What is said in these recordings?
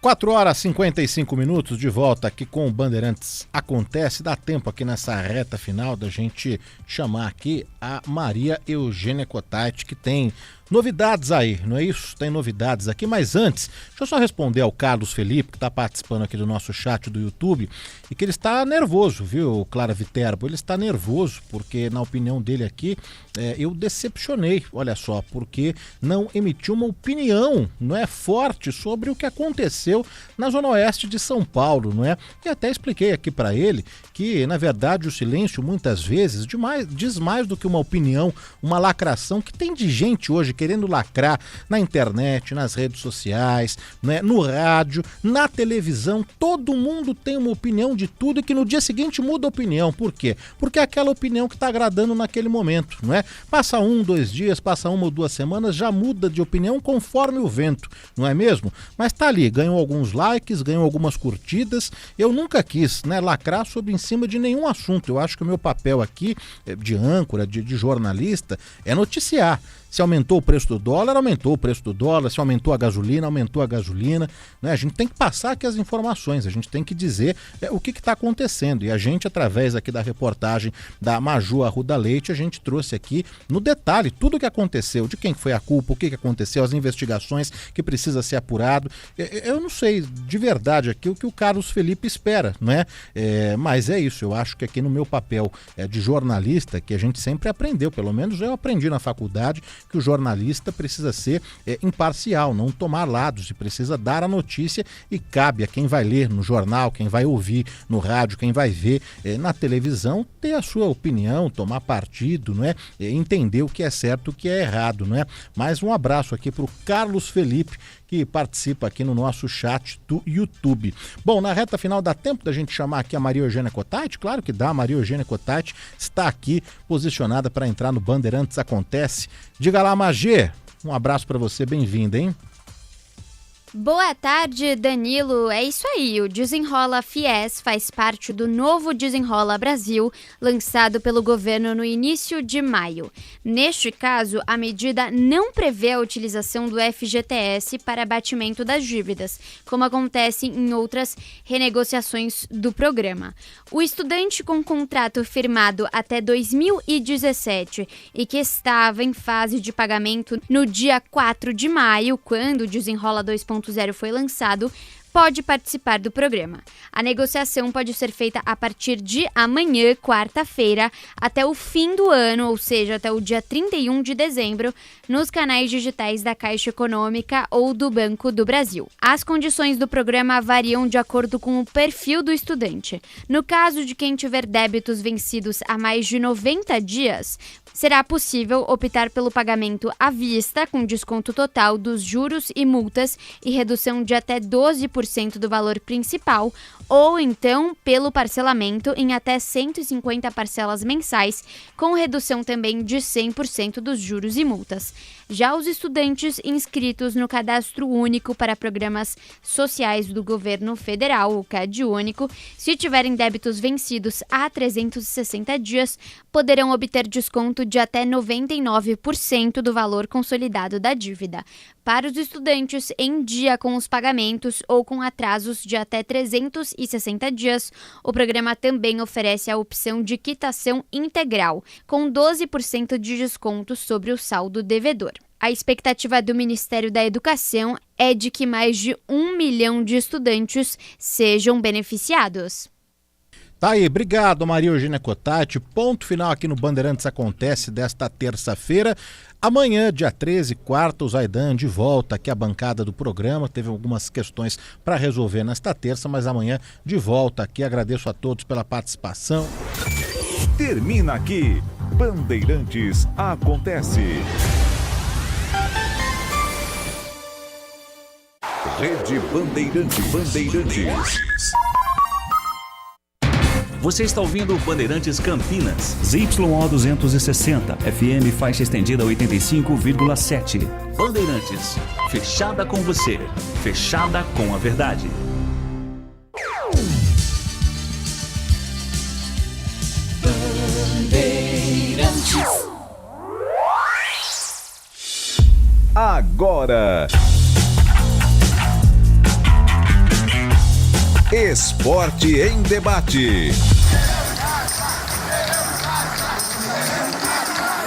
4 horas e 55 minutos de volta aqui com o Bandeirantes Acontece. Dá tempo aqui nessa reta final da gente chamar aqui a Maria Eugênia Cotati, que tem novidades aí, não é isso? Tem novidades aqui, mas antes, deixa eu só responder ao Carlos Felipe, que está participando aqui do nosso chat do YouTube, e que ele está nervoso, viu, Clara Viterbo? Ele está nervoso porque, na opinião dele aqui, eu decepcionei, olha só, porque não emitiu uma opinião, não é, forte sobre o que aconteceu na Zona Oeste de São Paulo, não é? E até expliquei aqui para ele que, na verdade, o silêncio muitas vezes diz mais do que uma opinião, uma lacração que tem de gente hoje querendo lacrar na internet, nas redes sociais, né, no rádio, na televisão. Todo mundo tem uma opinião de tudo e que no dia seguinte muda a opinião. Por quê? Porque é aquela opinião que está agradando naquele momento, não é? Passa 1, 2 dias, passa 1 ou 2 semanas, já muda de opinião conforme o vento, não é mesmo? Mas tá ali, ganhou alguns likes, ganhou algumas curtidas. Eu nunca quis, né, lacrar sobre em cima de nenhum assunto. Eu acho que o meu papel aqui de âncora, de jornalista, é noticiar. Se aumentou o preço do dólar, aumentou o preço do dólar. Se aumentou a gasolina, aumentou a gasolina. Né? A gente tem que passar aqui as informações, a gente tem que dizer o que está acontecendo. E a gente, através aqui da reportagem da Maju Arruda Leite, a gente trouxe aqui no detalhe tudo o que aconteceu, de quem foi a culpa, o que aconteceu, as investigações que precisa ser apurado. Eu não sei de verdade aqui o que o Carlos Felipe espera, né? Mas é isso, eu acho que aqui no meu papel de jornalista, que a gente sempre aprendeu, pelo menos eu aprendi na faculdade, que o jornalista precisa ser imparcial, não tomar lados, e precisa dar a notícia, e cabe a quem vai ler no jornal, quem vai ouvir no rádio, quem vai ver na televisão, ter a sua opinião, tomar partido, não é? Entender o que é certo e o que é errado, não é? Mais um abraço aqui para o Carlos Felipe, que participa aqui no nosso chat do YouTube. Bom, na reta final dá tempo da gente chamar aqui a Maria Eugênia Cotati? Claro que dá, a Maria Eugênia Cotati está aqui posicionada para entrar no Bandeirantes Acontece. Diga lá, Magê, um abraço para você, bem-vinda, hein? Boa tarde, Danilo. É isso aí, o Desenrola FIES faz parte do novo Desenrola Brasil, lançado pelo governo no início de maio. Neste caso, a medida não prevê a utilização do FGTS para abatimento das dívidas, como acontece em outras renegociações do programa. O estudante com contrato firmado até 2017 e que estava em fase de pagamento no dia 4 de maio, quando o Desenrola 2.0 foi lançado, pode participar do programa. A negociação pode ser feita a partir de amanhã, quarta-feira, até o fim do ano, ou seja, até o dia 31 de dezembro, nos canais digitais da Caixa Econômica ou do Banco do Brasil. As condições do programa variam de acordo com o perfil do estudante. No caso de quem tiver débitos vencidos há mais de 90 dias, será possível optar pelo pagamento à vista, com desconto total dos juros e multas e redução de até 12% do valor principal, ou então pelo parcelamento em até 150 parcelas mensais, com redução também de 100% dos juros e multas. Já os estudantes inscritos no Cadastro Único para Programas Sociais do Governo Federal, o CadÚnico, se tiverem débitos vencidos há 360 dias, poderão obter desconto de até 99% do valor consolidado da dívida. Para os estudantes em dia com os pagamentos ou com atrasos de até 360 dias, o programa também oferece a opção de quitação integral, com 12% de desconto sobre o saldo devedor. A expectativa do Ministério da Educação é de que mais de 1 milhão de estudantes sejam beneficiados. Tá aí, obrigado, Maria Eugênia Cotati. Ponto final aqui no Bandeirantes Acontece desta terça-feira. Amanhã, dia 13, quarta, o Zaidan de volta aqui à bancada do programa. Teve algumas questões para resolver nesta terça, mas amanhã de volta aqui. Agradeço a todos pela participação. Termina aqui, Bandeirantes Acontece. Rede Bandeirantes. Você está ouvindo Bandeirantes Campinas. ZYO 260, FM faixa estendida 85,7. Bandeirantes, fechada com você, fechada com a verdade. Bandeirantes. Agora, Esporte em debate.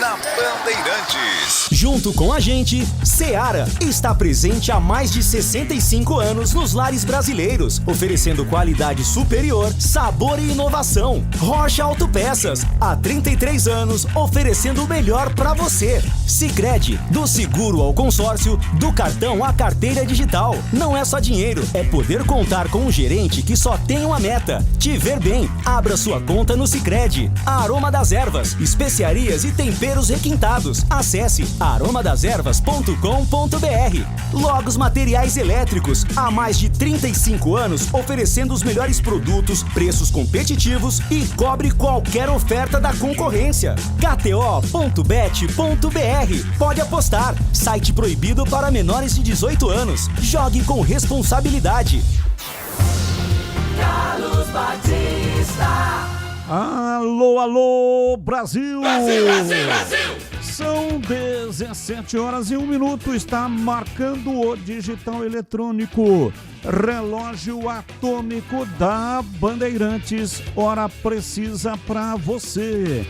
Na Bandeirantes. Junto com a gente, Seara está presente há mais de 65 anos nos lares brasileiros, oferecendo qualidade superior, sabor e inovação. Rocha Autopeças, há 33 anos, oferecendo o melhor para você. Sicredi, do seguro ao consórcio, do cartão à carteira digital. Não é só dinheiro, é poder contar com um gerente que só tem uma meta: te ver bem. Abra sua conta no Sicredi. Aroma das Ervas, especiarias e temperos requintados. Acesse aromadaservas.com.br. Logos Materiais Elétricos, há mais de 35 anos oferecendo os melhores produtos, preços competitivos e cobre qualquer oferta da concorrência. KTO.bet.br. Pode apostar. Site proibido para menores de 18 anos. Jogue com responsabilidade. Carlos Batista. Alô, alô, Brasil! Brasil, Brasil, Brasil! São 17h01, está marcando o digital eletrônico. Relógio atômico da Bandeirantes, hora precisa para você.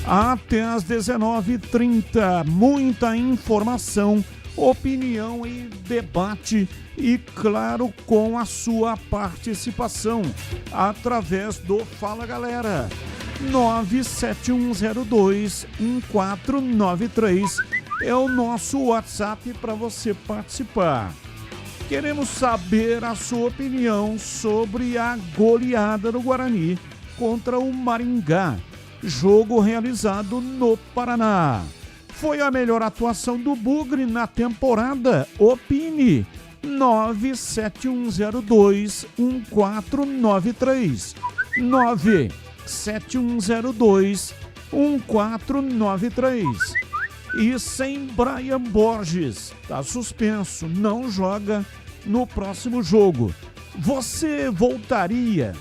Até às 19h30, muita informação, opinião e debate e, claro, com a sua participação através do Fala Galera. 971021493 é o nosso WhatsApp para você participar. Queremos saber a sua opinião sobre a goleada do Guarani contra o Maringá, jogo realizado no Paraná. Foi a melhor atuação do Bugre na temporada? Opine. 971021493 971021493. E sem Brian Borges, tá suspenso, não joga no próximo jogo. Você voltaria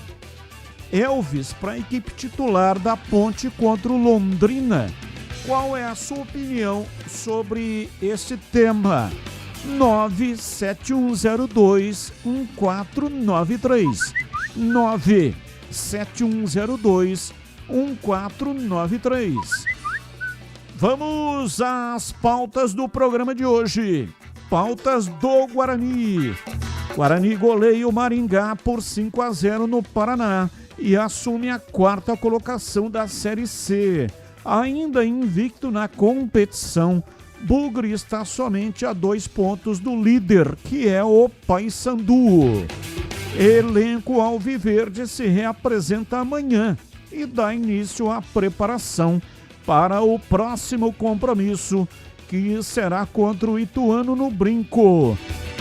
Elvis para a equipe titular da Ponte contra o Londrina? Qual é a sua opinião sobre esse tema? 971021493 971021493. Vamos às pautas do programa de hoje. Pautas do Guarani. Guarani goleia o Maringá por 5-0 no Paraná e assume a 4ª colocação da Série C. Ainda invicto na competição, Bugre está somente a 2 pontos do líder, que é o Paysandu. Elenco alviverde se reapresenta amanhã e dá início à preparação para o próximo compromisso, que será contra o Ituano no Brinco.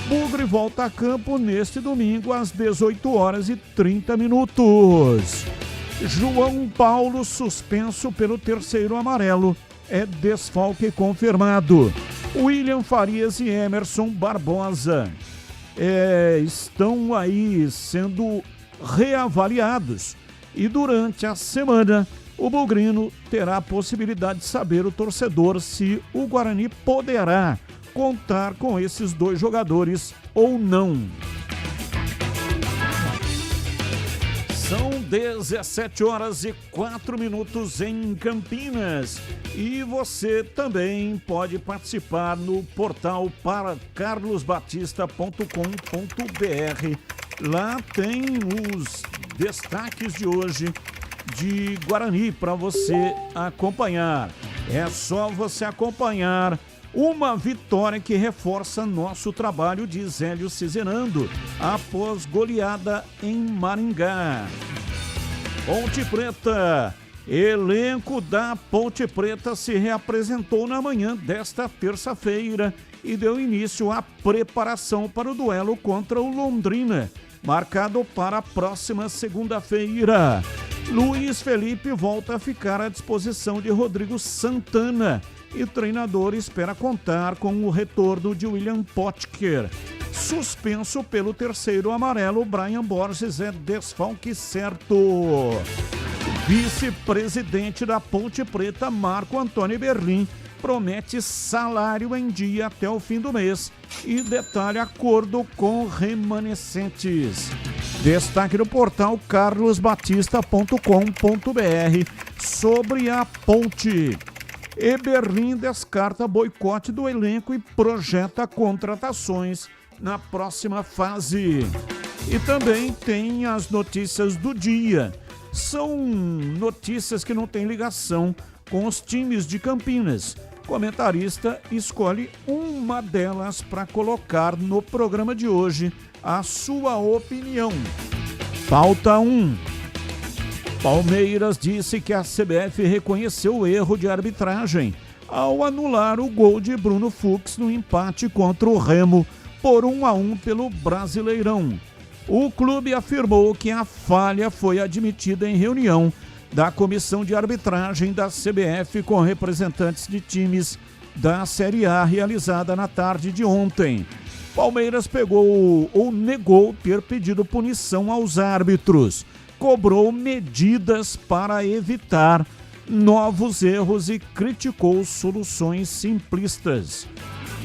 Bugre volta a campo neste domingo às 18h30. João Paulo, suspenso pelo 3º amarelo, é desfalque confirmado. William Farias e Emerson Barbosa estão aí sendo reavaliados. E durante a semana, o bugrino terá a possibilidade de saber, o torcedor, se o Guarani poderá contar com esses 2 jogadores ou não. São 17h04 em Campinas. E você também pode participar no portal para carlosbatista.com.br. Lá tem os destaques de hoje de Guarani para você acompanhar. É só você acompanhar uma vitória que reforça nosso trabalho, diz Hélio Cizenando, após goleada em Maringá. Ponte Preta. Elenco da Ponte Preta se reapresentou na manhã desta terça-feira e deu início à preparação para o duelo contra o Londrina, marcado para a próxima segunda-feira. Luiz Felipe volta a ficar à disposição de Rodrigo Santana e o treinador espera contar com o retorno de William Potker. Suspenso pelo 3º amarelo, Brian Borges é desfalque certo. Vice-presidente da Ponte Preta, Marco Antônio Berlim, promete salário em dia até o fim do mês e detalha acordo com remanescentes. Destaque no portal carlosbatista.com.br sobre a ponte. Eberlin descarta boicote do elenco e projeta contratações na próxima fase. E também tem as notícias do dia. São notícias que não têm ligação com os times de Campinas. O comentarista escolhe uma delas para colocar no programa de hoje a sua opinião. Pauta 1. Palmeiras disse que a CBF reconheceu o erro de arbitragem ao anular o gol de Bruno Fux no empate contra o Remo por 1-1 pelo Brasileirão. O clube afirmou que a falha foi admitida em reunião da comissão de arbitragem da CBF com representantes de times da Série A realizada na tarde de ontem. Palmeiras pegou ou negou ter pedido punição aos árbitros, cobrou medidas para evitar novos erros e criticou soluções simplistas.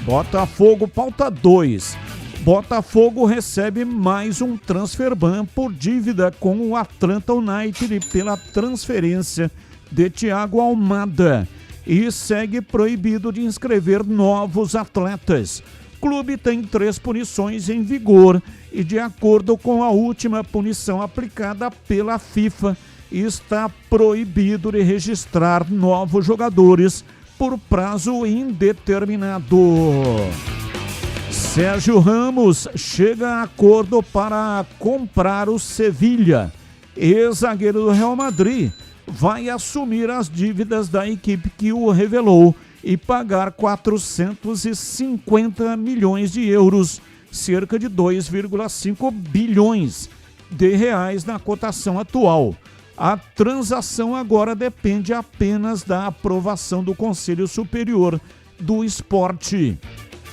Botafogo, pauta 2. Botafogo recebe mais um transfer ban por dívida com o Atlanta United pela transferência de Thiago Almada e segue proibido de inscrever novos atletas. O clube tem 3 punições em vigor e, de acordo com a última punição aplicada pela FIFA, está proibido de registrar novos jogadores por prazo indeterminado. Sérgio Ramos chega a acordo para comprar o Sevilha. Ex-zagueiro do Real Madrid vai assumir as dívidas da equipe que o revelou e pagar 450 milhões de euros, cerca de 2,5 bilhões de reais na cotação atual. A transação agora depende apenas da aprovação do Conselho Superior do Esporte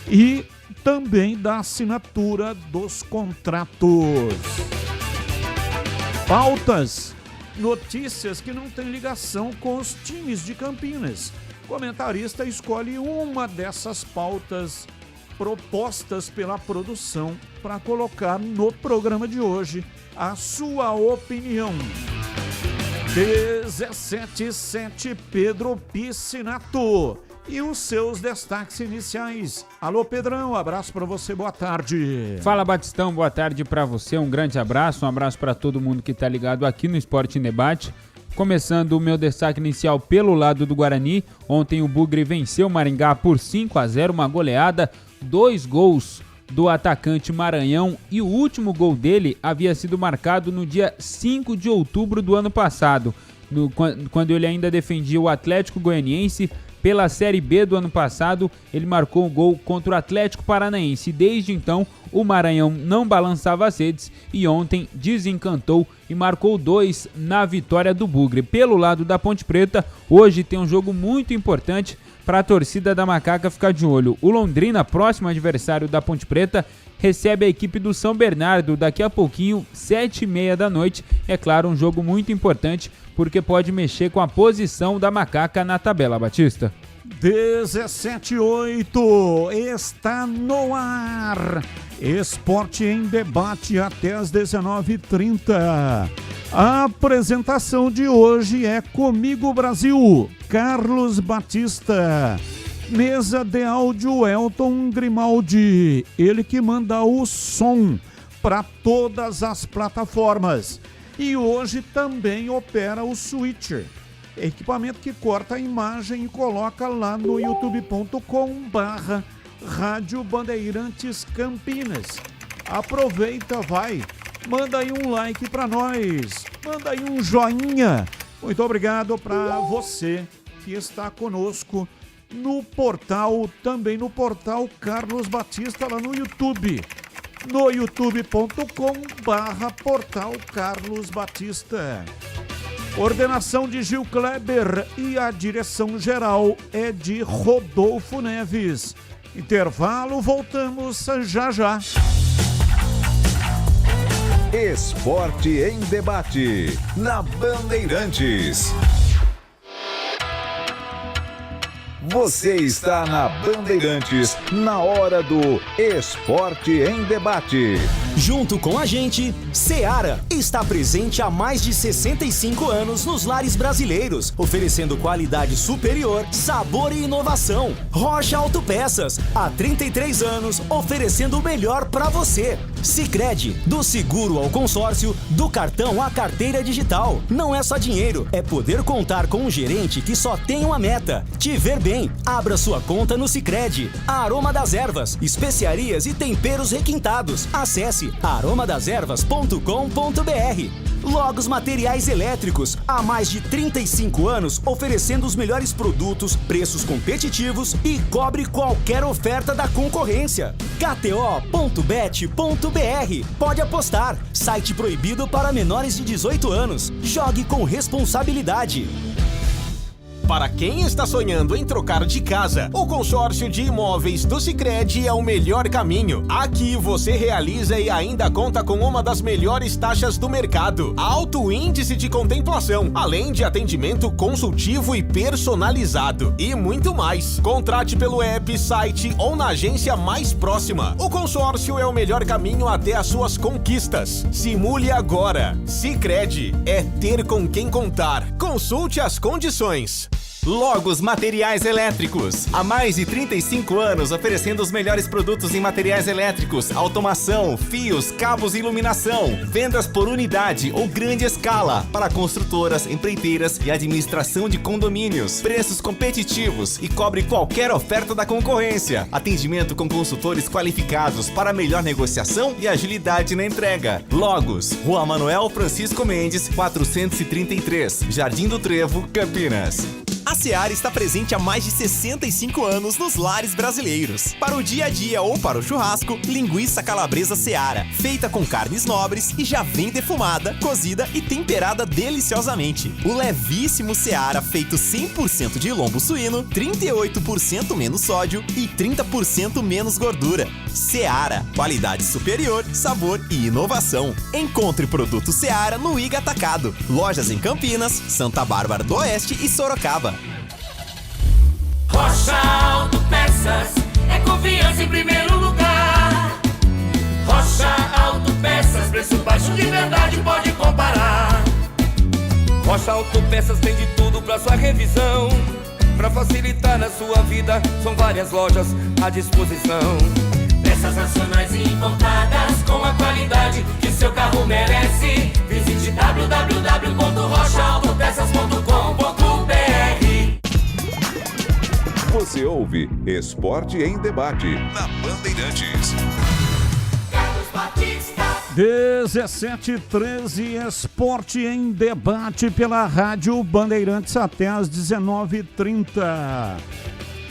e também da assinatura dos contratos. Pautas, notícias que não têm ligação com os times de Campinas. O comentarista escolhe uma dessas pautas propostas pela produção para colocar no programa de hoje a sua opinião. 17:07, Pedro Piscinato. E os seus destaques iniciais. Alô, Pedrão, abraço para você, boa tarde. Fala, Batistão, boa tarde para você, um grande abraço, um abraço para todo mundo que tá ligado aqui no Esporte em Debate. Começando o meu destaque inicial pelo lado do Guarani. Ontem o Bugre venceu o Maringá por 5-0, uma goleada, 2 gols do atacante Maranhão e o último gol dele havia sido marcado no dia 5 de outubro do ano passado, quando ele ainda defendia o Atlético Goianiense. Pela Série B do ano passado, ele marcou um gol contra o Atlético Paranaense. Desde então, o Maranhão não balançava as redes e ontem desencantou e marcou 2 na vitória do Bugre. Pelo lado da Ponte Preta, hoje tem um jogo muito importante para a torcida da Macaca ficar de olho. O Londrina, próximo adversário da Ponte Preta, recebe a equipe do São Bernardo daqui a pouquinho, 7h30 da noite. É claro, um jogo muito importante, porque pode mexer com a posição da Macaca na tabela, Batista. 17:08, está no ar. Esporte em Debate até às 19h30. A apresentação de hoje é Comigo Brasil, Carlos Batista. Mesa de áudio, Elton Grimaldi, ele que manda o som para todas as plataformas. E hoje também opera o Switcher, equipamento que corta a imagem e coloca lá no youtube.com/Rádio Bandeirantes Campinas. Aproveita, vai, manda aí um like para nós, manda aí um joinha. Muito obrigado para você que está conosco no portal, também no portal Carlos Batista lá no YouTube, no youtube.com/portal Carlos Batista. Coordenação de Gil Kleber e a direção geral é de Rodolfo Neves. Intervalo, voltamos já já. Esporte em Debate, na Bandeirantes. Você está na Bandeirantes, na hora do Esporte em Debate. Junto com a gente, Seara está presente há mais de 65 anos nos lares brasileiros, oferecendo qualidade superior, sabor e inovação. Rocha Autopeças, há 33 anos, oferecendo o melhor para você. Sicredi, do seguro ao consórcio, do cartão à carteira digital. Não é só dinheiro, é poder contar com um gerente que só tem uma meta: te ver bem. Abra sua conta no Sicredi. Aroma das Ervas, especiarias e temperos requintados. Acesse aromadeservas.com.br. Logos Materiais Elétricos, há mais de 35 anos oferecendo os melhores produtos, preços competitivos e cobre qualquer oferta da concorrência. KTO.bet.br. Pode apostar. Site proibido para menores de 18 anos. Jogue com responsabilidade. Para quem está sonhando em trocar de casa, o consórcio de imóveis do Sicredi é o melhor caminho. Aqui você realiza e ainda conta com uma das melhores taxas do mercado, alto índice de contemplação, além de atendimento consultivo e personalizado e muito mais. Contrate pelo app, site ou na agência mais próxima. O consórcio é o melhor caminho até as suas conquistas. Simule agora. Sicredi é ter com quem contar. Consulte as condições. Logos Materiais Elétricos. Há mais de 35 anos oferecendo os melhores produtos em materiais elétricos, automação, fios, cabos e iluminação. Vendas por unidade ou grande escala para construtoras, empreiteiras e administração de condomínios. Preços competitivos e cobre qualquer oferta da concorrência. Atendimento com consultores qualificados para melhor negociação e agilidade na entrega. Logos, Rua Manuel Francisco Mendes, 433, Jardim do Trevo, Campinas. A Seara está presente há mais de 65 anos nos lares brasileiros. Para o dia a dia ou para o churrasco, linguiça calabresa Seara, feita com carnes nobres e já vem defumada, cozida e temperada deliciosamente. O levíssimo Seara, feito 100% de lombo suíno, 38% menos sódio e 30% menos gordura. Seara, qualidade superior, sabor e inovação. Encontre produto Seara no Iga Atacado. Lojas em Campinas, Santa Bárbara do Oeste e Sorocaba. Rocha Autopeças, é confiança em primeiro lugar. Rocha Autopeças, preço baixo de verdade, pode comparar. Rocha Autopeças tem de tudo pra sua revisão. Pra facilitar na sua vida, são várias lojas à disposição. Peças nacionais e importadas, com a qualidade que seu carro merece. Visite www.rochaautopeças.com.br. Você ouve Esporte em Debate na Bandeirantes. 17h13, Esporte em Debate pela Rádio Bandeirantes até às 19h30.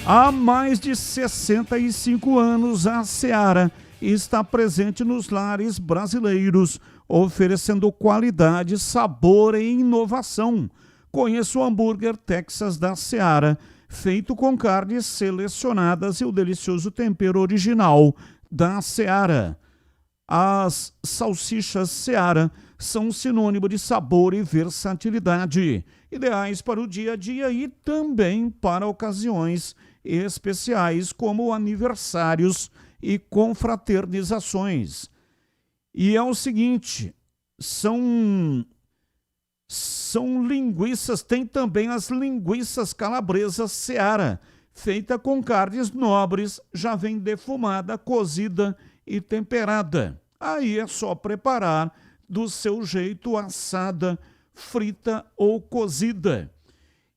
Há mais de 65 anos, a Seara está presente nos lares brasileiros, oferecendo qualidade, sabor e inovação. Conheça o hambúrguer Texas da Seara, feito com carnes selecionadas e o delicioso tempero original da Seara. As salsichas Seara são sinônimo de sabor e versatilidade, ideais para o dia a dia e também para ocasiões especiais como aniversários e confraternizações. E é o seguinte, são linguiças, tem também as linguiças calabresas Seara, feita com carnes nobres, já vem defumada, cozida e temperada. Aí é só preparar do seu jeito, assada, frita ou cozida.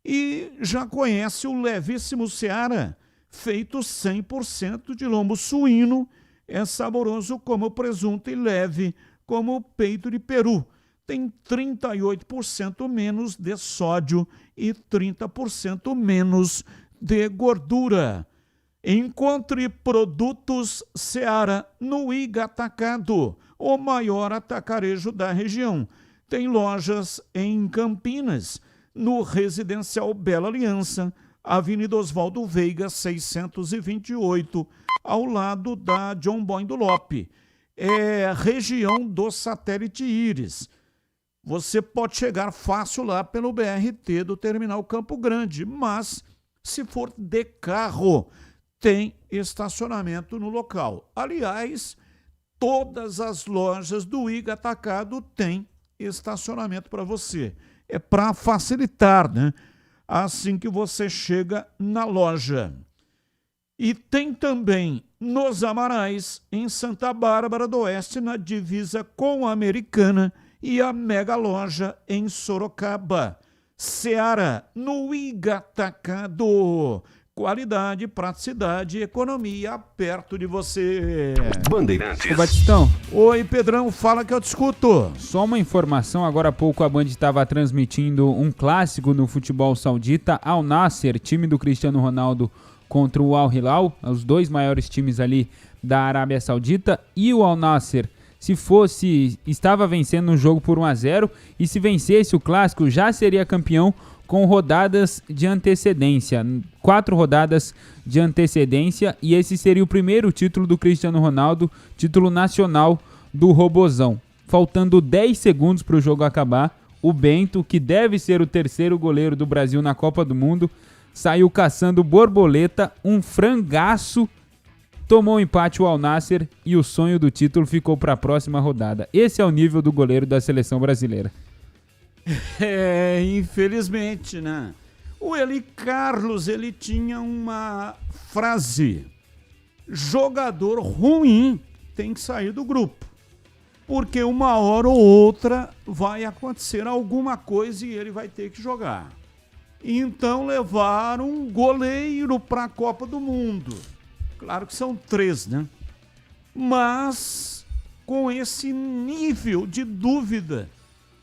E já conhece o levíssimo Seara, feito 100% de lombo suíno, é saboroso como presunto e leve como peito de peru. Tem 38% menos de sódio e 30% menos de gordura. Encontre produtos Seara no Iga Atacado, o maior atacarejo da região. Tem lojas em Campinas, no Residencial Bela Aliança, Avenida Oswaldo Veiga, 628, ao lado da John Boindo Lope. É região do Satélite Íris. Você pode chegar fácil lá pelo BRT do Terminal Campo Grande, mas se for de carro, tem estacionamento no local. Aliás, todas as lojas do IG Atacado têm estacionamento para você. É para facilitar, né? Assim que você chega na loja. E tem também nos Amarais, em Santa Bárbara do Oeste, na divisa com a Americana, e a Mega Loja em Sorocaba. Seara, no IG Atacado. Qualidade, praticidade e economia perto de você. Bandeirantes. Ô Batistão. Oi, Pedrão, fala que eu te escuto. Só uma informação, agora há pouco a Band estava transmitindo um clássico no futebol saudita, Al Nassr, time do Cristiano Ronaldo contra o Al Hilal, os dois maiores times ali da Arábia Saudita, e o Al Nassr, estava vencendo um jogo por 1-0, e se vencesse o clássico já seria campeão com rodadas de antecedência, 4 rodadas de antecedência, e esse seria o primeiro título do Cristiano Ronaldo, título nacional do Robozão. Faltando 10 segundos para o jogo acabar, o Bento, que deve ser o terceiro goleiro do Brasil na Copa do Mundo, saiu caçando borboleta, um frangaço, tomou um empate o Al Nassr e o sonho do título ficou para a próxima rodada. Esse é o nível do goleiro da seleção brasileira. Infelizmente, né? O Eli Carlos, ele tinha uma frase: jogador ruim tem que sair do grupo, porque uma hora ou outra vai acontecer alguma coisa e ele vai ter que jogar. Então levaram um goleiro para a Copa do Mundo. Claro que são 3, né? Mas com esse nível de dúvida,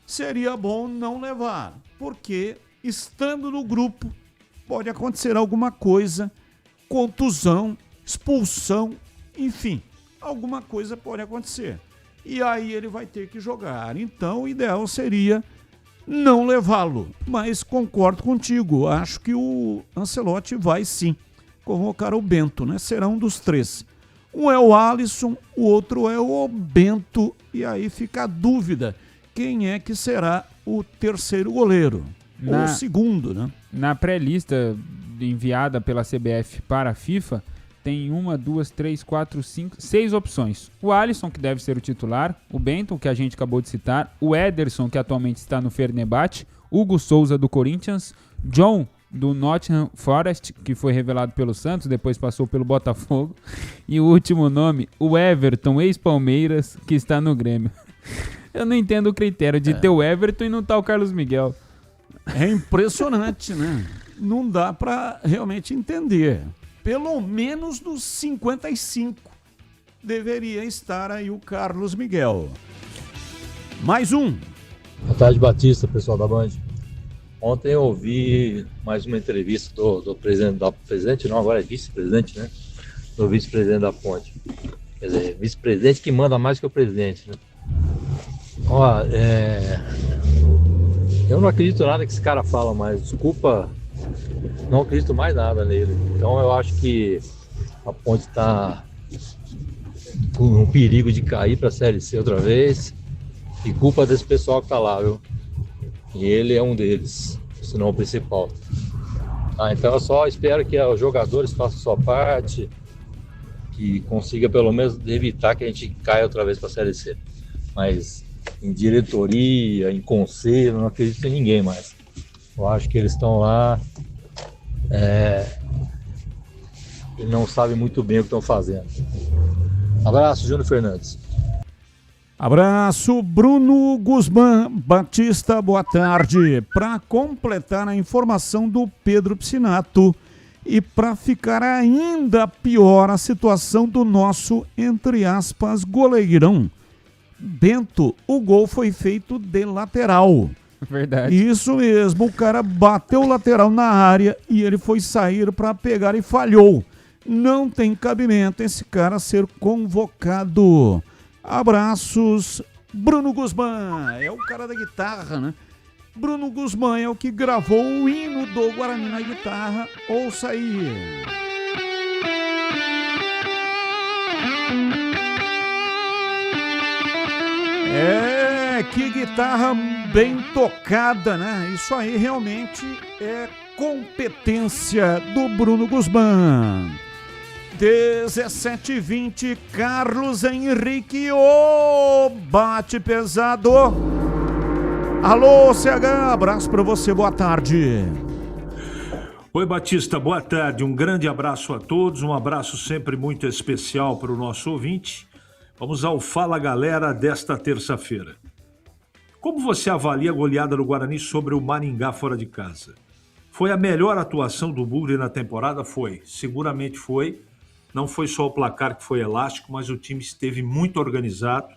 seria bom não levar, porque estando no grupo pode acontecer alguma coisa, contusão, expulsão, enfim, alguma coisa pode acontecer. E aí ele vai ter que jogar. Então o ideal seria não levá-lo, mas concordo contigo, acho que o Ancelotti vai sim convocar o Bento, né? Será um dos 3. Um é o Alisson, o outro é o Bento, e aí fica a dúvida. Quem é que será o terceiro goleiro? Ou o segundo, né? Na pré-lista enviada pela CBF para a FIFA, tem 1, 2, 3, 4, 5, 6 opções. O Alisson, que deve ser o titular, o Benton, que a gente acabou de citar, o Ederson, que atualmente está no Fenerbahçe, Hugo Souza, do Corinthians, John, do Nottingham Forest, que foi revelado pelo Santos, depois passou pelo Botafogo, e o último nome, o Everton, ex-Palmeiras, que está no Grêmio. Eu não entendo o critério de ter o Everton e não tá o Carlos Miguel. É impressionante, né? Não dá para realmente entender. Pelo menos nos 55 deveria estar aí o Carlos Miguel. Mais um. Boa tarde, Batista, pessoal da Band. Ontem eu ouvi mais uma entrevista do presidente, não, agora é vice-presidente, né? Do vice-presidente da Ponte. Quer dizer, vice-presidente que manda mais que o presidente, né? Ó, eu não acredito nada que esse cara fala mais, desculpa, não acredito mais nada nele. Então eu acho que a Ponte está com um perigo de cair para a Série C outra vez, e culpa desse pessoal que tá lá, viu? E ele é um deles, se não o principal. Então eu só espero que os jogadores façam sua parte, que consiga pelo menos evitar que a gente caia outra vez para a Série C. Mas em diretoria, em conselho, não acredito em ninguém mais. Eu acho que eles estão lá e não sabem muito bem o que estão fazendo. Abraço, Júnior Fernandes. Abraço, Bruno Guzmán Batista, boa tarde. Para completar a informação do Pedro Piscinato e para ficar ainda pior a situação do nosso, entre aspas, goleirão Bento, o gol foi feito de lateral. Verdade. Isso mesmo, o cara bateu o lateral na área e ele foi sair para pegar e falhou. Não tem cabimento esse cara ser convocado. Abraços, Bruno Guzmán, é o cara da guitarra, né? Bruno Guzmán é o que gravou o hino do Guarani na guitarra. Ouça aí. Que guitarra bem tocada, né? Isso aí realmente é competência do Bruno Guzmán. 17h20, Carlos Henrique, bate pesado. Alô, CH, abraço pra você, boa tarde. Oi, Batista, boa tarde, um grande abraço a todos, um abraço sempre muito especial para o nosso ouvinte. Vamos ao Fala Galera desta terça-feira. Como você avalia a goleada do Guarani sobre o Maringá fora de casa? Foi a melhor atuação do Bugre na temporada? Foi, seguramente foi. Não foi só o placar que foi elástico, mas o time esteve muito organizado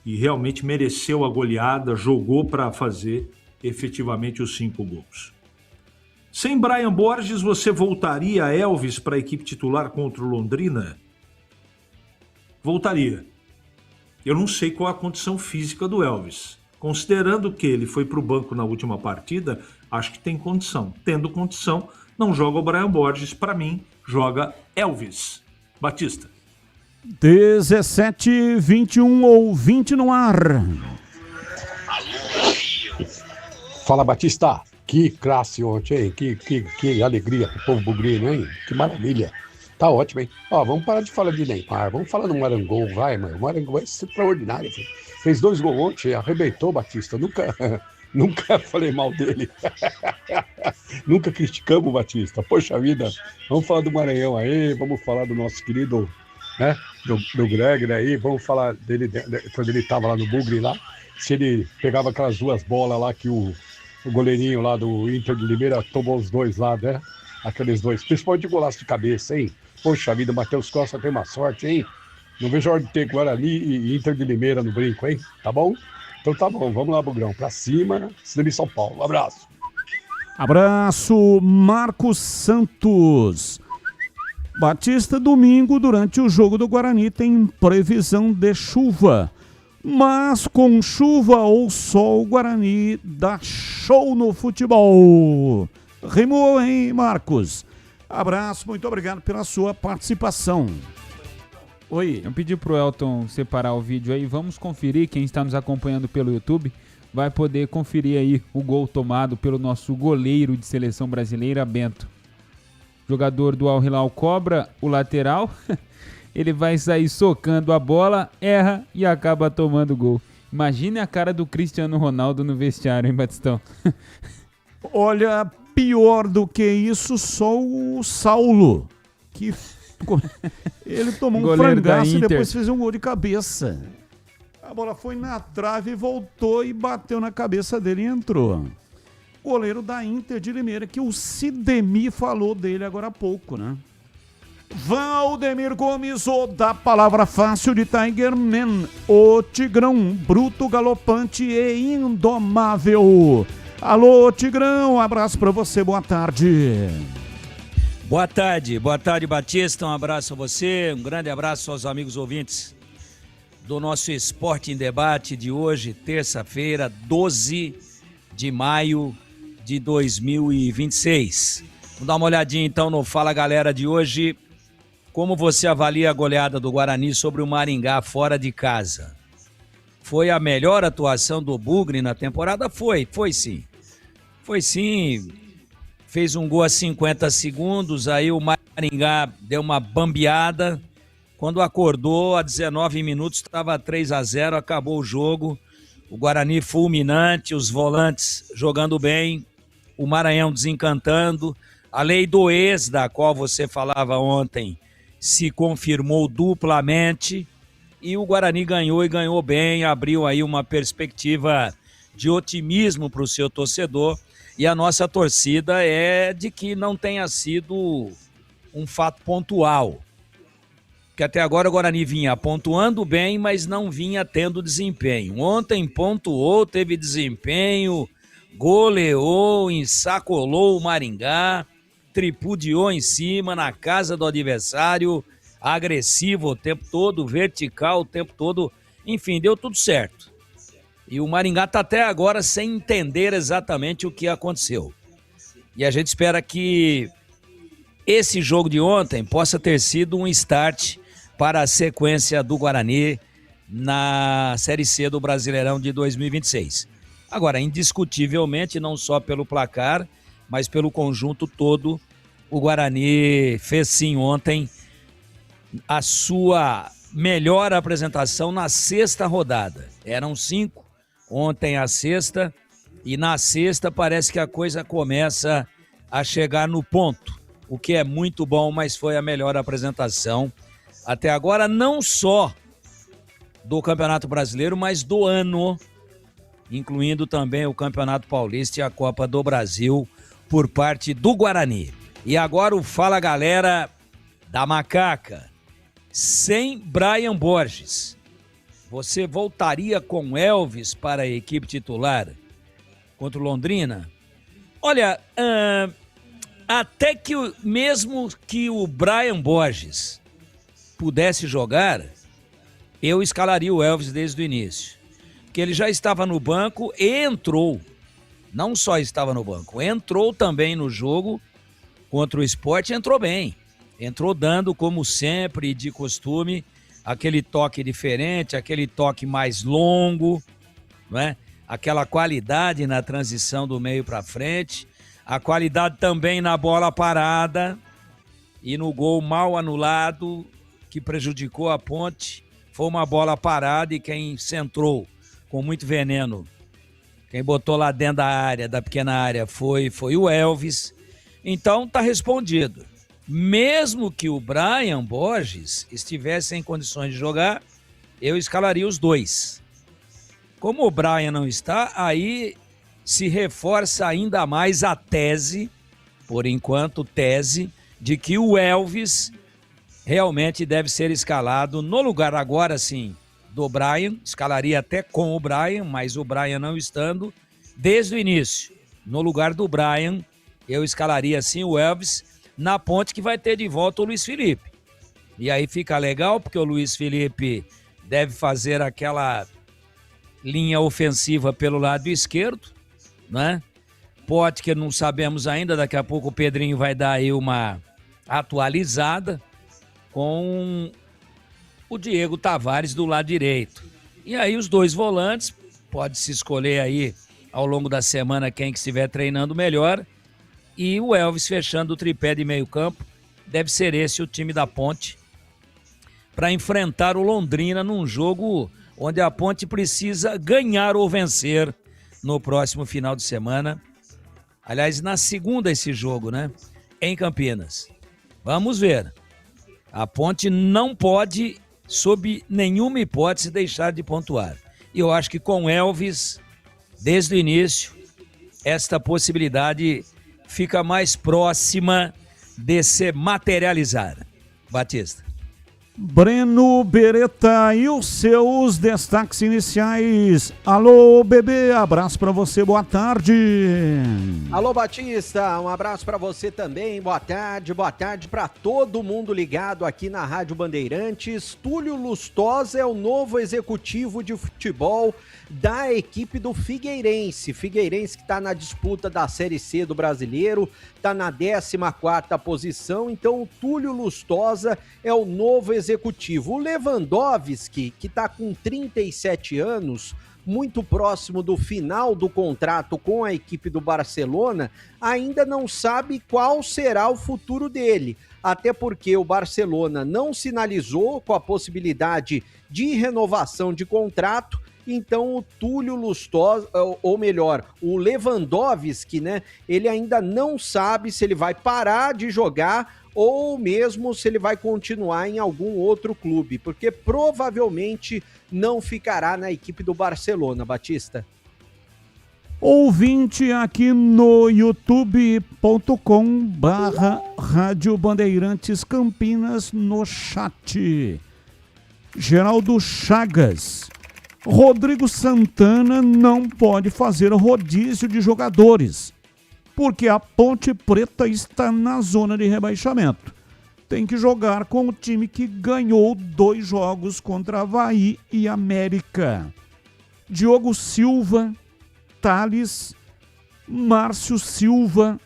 e realmente mereceu a goleada, jogou para fazer efetivamente os 5 gols. Sem Brian Borges, você voltaria a Elvis para a equipe titular contra o Londrina? Voltaria. Eu não sei qual a condição física do Elvis. Considerando que ele foi para o banco na última partida, acho que tem condição. Tendo condição, não joga o Brian Borges, para mim, joga Elvis. Batista. 17h21 ou 20 no ar. Fala, Batista. Que classe ontem, hein? Que alegria pro povo bugrino, hein? Que maravilha. Tá ótimo, hein? Ó, vamos parar de falar de Neymar. Vamos falar do Marangol, vai, mano. O Marangol é extraordinário, filho. Fez 2 gols ontem, arrebentou, Batista. Nunca falei mal dele. Nunca criticamos o Batista. Poxa vida, vamos falar do Maranhão aí, vamos falar do nosso querido, né, do Gregory aí, vamos falar dele quando ele tava lá no Bugre lá, se ele pegava aquelas 2 bolas lá que o goleirinho lá do Inter de Limeira tomou os 2 lá, né? Aqueles 2, principalmente de golaço de cabeça, hein? Poxa vida, Matheus Costa tem uma sorte, hein? Não vejo a hora de ter Guarani e Inter de Limeira no brinco, hein? Tá bom? Então tá bom, vamos lá, Bugrão. Pra cima, Cinema São Paulo. Um abraço. Abraço, Marcos Santos. Batista, domingo, durante o jogo do Guarani, tem previsão de chuva. Mas com chuva ou sol, o Guarani dá show no futebol. Rimou, hein, Marcos? Abraço, muito obrigado pela sua participação. Oi. Eu pedi pro Elton separar o vídeo aí, vamos conferir, quem está nos acompanhando pelo YouTube vai poder conferir aí o gol tomado pelo nosso goleiro de seleção brasileira, Bento. Jogador do Al Hilal cobra o lateral, ele vai sair socando a bola, erra e acaba tomando gol. Imagine a cara do Cristiano Ronaldo no vestiário, hein, Batistão? Olha, pior do que isso, só o Saulo, que ele tomou um frangaço e depois fez um gol de cabeça. A bola foi na trave, voltou e bateu na cabeça dele e entrou. Goleiro da Inter de Limeira, que o Sidemir falou dele agora há pouco, né? Valdemir Gomes, o da palavra fácil de Tiger Man, o Tigrão, bruto, galopante e indomável. Alô, Tigrão, um abraço pra você, boa tarde. Boa tarde, Batista, um abraço a você, um grande abraço aos amigos ouvintes do nosso Esporte em Debate de hoje, terça-feira, 12 de maio de 2026. Vamos dar uma olhadinha então no Fala Galera de hoje. Como você avalia a goleada do Guarani sobre o Maringá fora de casa? Foi a melhor atuação do Bugre na temporada? Foi sim. Foi sim. Fez um gol a 50 segundos, aí o Maringá deu uma bambeada. Quando acordou, a 19 minutos, estava 3-0, acabou o jogo. O Guarani fulminante, os volantes jogando bem, o Maranhão desencantando. A lei do ex, da qual você falava ontem, se confirmou duplamente. E o Guarani ganhou e ganhou bem, abriu aí uma perspectiva de otimismo para o seu torcedor. E a nossa torcida é de que não tenha sido um fato pontual. Que até agora o Guarani vinha pontuando bem, mas não vinha tendo desempenho. Ontem pontuou, teve desempenho, goleou, ensacolou o Maringá, tripudiou em cima, na casa do adversário, agressivo o tempo todo, vertical o tempo todo, enfim, deu tudo certo. E o Maringá está até agora sem entender exatamente o que aconteceu. E a gente espera que esse jogo de ontem possa ter sido um start para a sequência do Guarani na Série C do Brasileirão de 2026. Agora, indiscutivelmente, não só pelo placar, mas pelo conjunto todo, o Guarani fez sim ontem a sua melhor apresentação na sexta rodada. Eram 5, ontem a sexta, e na sexta parece que a coisa começa a chegar no ponto, o que é muito bom, mas foi a melhor apresentação até agora, não só do Campeonato Brasileiro, mas do ano, incluindo também o Campeonato Paulista e a Copa do Brasil por parte do Guarani. E agora o Fala Galera da Macaca. Sem Brian Borges, você voltaria com Elvis para a equipe titular contra o Londrina? Olha, até que mesmo que o Brian Borges pudesse jogar, eu escalaria o Elvis desde o início. Porque ele já estava no banco e entrou. Não só estava no banco, entrou também no jogo contra o Sport, entrou bem. Entrou dando, como sempre, de costume, aquele toque diferente, aquele toque mais longo, não é? Aquela qualidade na transição do meio para frente, a qualidade também na bola parada e no gol mal anulado, que prejudicou a Ponte. Foi uma bola parada e quem centrou com muito veneno, quem botou lá dentro da área, da pequena área, foi o Elvis. Então tá respondido. Mesmo que o Brian Borges estivesse em condições de jogar, eu escalaria os dois. Como o Brian não está, aí se reforça ainda mais a tese, por enquanto tese, de que o Elvis realmente deve ser escalado no lugar agora sim do Brian, escalaria até com o Brian, mas o Brian não estando, desde o início, no lugar do Brian, eu escalaria sim o Elvis, na Ponte, que vai ter de volta o Luiz Felipe. E aí fica legal, porque o Luiz Felipe deve fazer aquela linha ofensiva pelo lado esquerdo, né? Potker não sabemos ainda, daqui a pouco o Pedrinho vai dar aí uma atualizada com o Diego Tavares do lado direito. E aí os dois volantes, pode-se escolher aí ao longo da semana quem que estiver treinando melhor, e o Elvis fechando o tripé de meio campo. Deve ser esse o time da Ponte para enfrentar o Londrina num jogo onde a Ponte precisa ganhar ou vencer no próximo final de semana. Aliás, na segunda esse jogo, né? Em Campinas. Vamos ver. A Ponte não pode, sob nenhuma hipótese, deixar de pontuar. E eu acho que com Elvis, desde o início, esta possibilidade fica mais próxima de se materializar. Batista. Breno Beretta e os seus destaques iniciais. Alô, bebê, abraço pra você, boa tarde. Alô, Batista, um abraço pra você também, boa tarde pra todo mundo ligado aqui na Rádio Bandeirantes. Túlio Lustosa é o novo executivo de futebol da equipe do Figueirense. Figueirense que tá na disputa da Série C do Brasileiro, tá na 14ª posição, então o Túlio Lustosa é o novo executivo. O Lewandowski, que tá com 37 anos, muito próximo do final do contrato com a equipe do Barcelona, ainda não sabe qual será o futuro dele, até porque o Barcelona não sinalizou com a possibilidade de renovação de contrato. Então o Túlio Lustosa, ou melhor, o Lewandowski, né, ele ainda não sabe se ele vai parar de jogar ou mesmo se ele vai continuar em algum outro clube, porque provavelmente não ficará na equipe do Barcelona, Batista. Ouvinte aqui no youtube.com/Rádio Bandeirantes Campinas no chat. Geraldo Chagas. Rodrigo Santana não pode fazer rodízio de jogadores, porque a Ponte Preta está na zona de rebaixamento. Tem que jogar com o time que ganhou 2 jogos contra Avaí e América. Diogo Silva, Thales, Márcio Silva,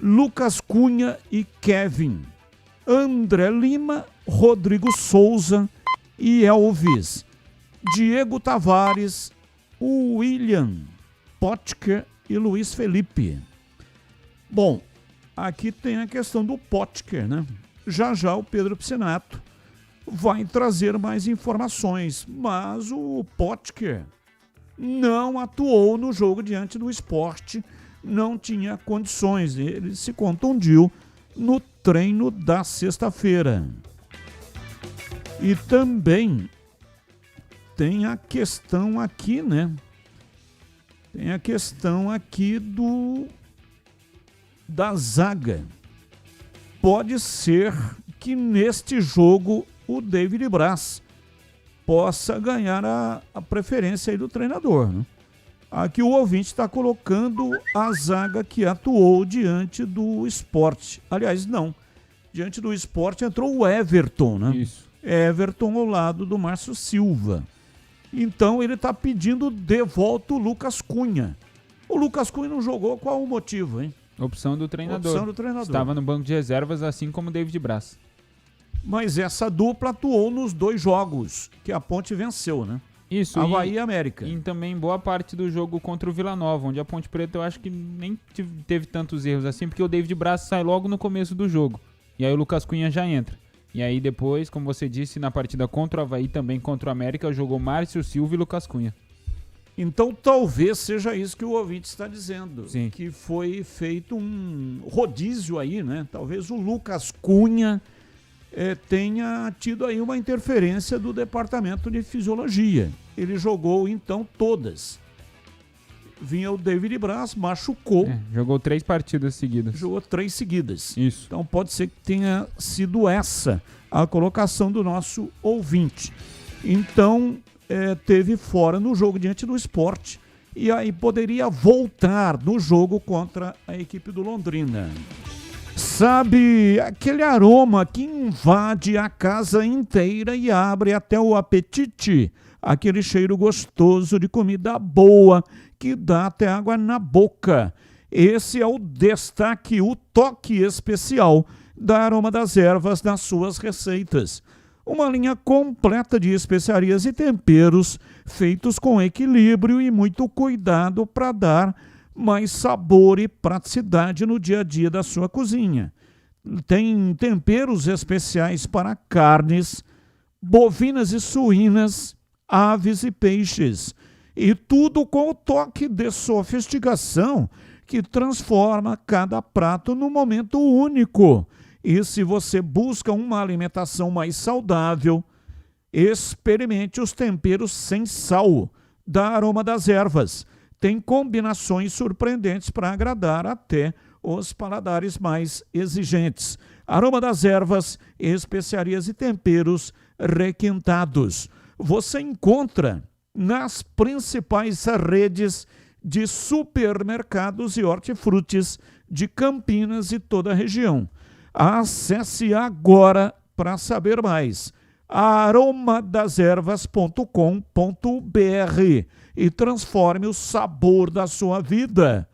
Lucas Cunha e Kevin, André Lima, Rodrigo Souza e Elvis, Diego Tavares, William, Potker e Luiz Felipe. Bom, aqui tem a questão do Potker, né? já o Pedro Piscinato vai trazer mais informações, mas o Potker não atuou no jogo diante do Sport, não tinha condições, ele se contundiu no treino da sexta-feira. E também tem a questão aqui, né? Tem a questão aqui da zaga. Pode ser que neste jogo o David Braz possa ganhar a preferência aí do treinador, né? Aqui o ouvinte está colocando a zaga que atuou diante do Sport. Aliás, não. Diante do Sport entrou o Everton, né? Isso. Everton ao lado do Márcio Silva. Então ele está pedindo de volta o Lucas Cunha. O Lucas Cunha não jogou, qual o motivo, hein? Opção do treinador. Opção do treinador. Estava no banco de reservas, assim como o David Braz. Mas essa dupla atuou nos 2 jogos que a Ponte venceu, né? Isso. Avaí e América. E também boa parte do jogo contra o Vila Nova, onde a Ponte Preta eu acho que nem teve tantos erros assim, porque o David Braz sai logo no começo do jogo. E aí o Lucas Cunha já entra. E aí depois, como você disse, na partida contra o Avaí, também contra o América, jogou Márcio Silva e Lucas Cunha. Então talvez seja isso que o ouvinte está dizendo. Sim. Que foi feito um rodízio aí, né? Talvez o Lucas Cunha tenha tido aí uma interferência do departamento de fisiologia. Ele jogou então todas. Vinha o David Braz, machucou. Jogou 3 partidas seguidas. Jogou 3 seguidas. Isso. Então pode ser que tenha sido essa a colocação do nosso ouvinte. Então teve fora no jogo diante do Sport. E aí poderia voltar no jogo contra a equipe do Londrina. Sabe aquele aroma que invade a casa inteira e abre até o apetite? Aquele cheiro gostoso de comida boa que dá até água na boca. Esse é o destaque, o toque especial da Aroma das Ervas nas suas receitas. Uma linha completa de especiarias e temperos feitos com equilíbrio e muito cuidado para dar mais sabor e praticidade no dia a dia da sua cozinha. Tem temperos especiais para carnes, bovinas e suínas, aves e peixes. E tudo com o toque de sofisticação que transforma cada prato num momento único. E se você busca uma alimentação mais saudável, experimente os temperos sem sal da Aroma das Ervas. Tem combinações surpreendentes para agradar até os paladares mais exigentes. Aroma das Ervas, especiarias e temperos requintados. Você encontra nas principais redes de supermercados e hortifrutis de Campinas e toda a região. Acesse agora para saber mais. aromadeservas.com.br e transforme o sabor da sua vida.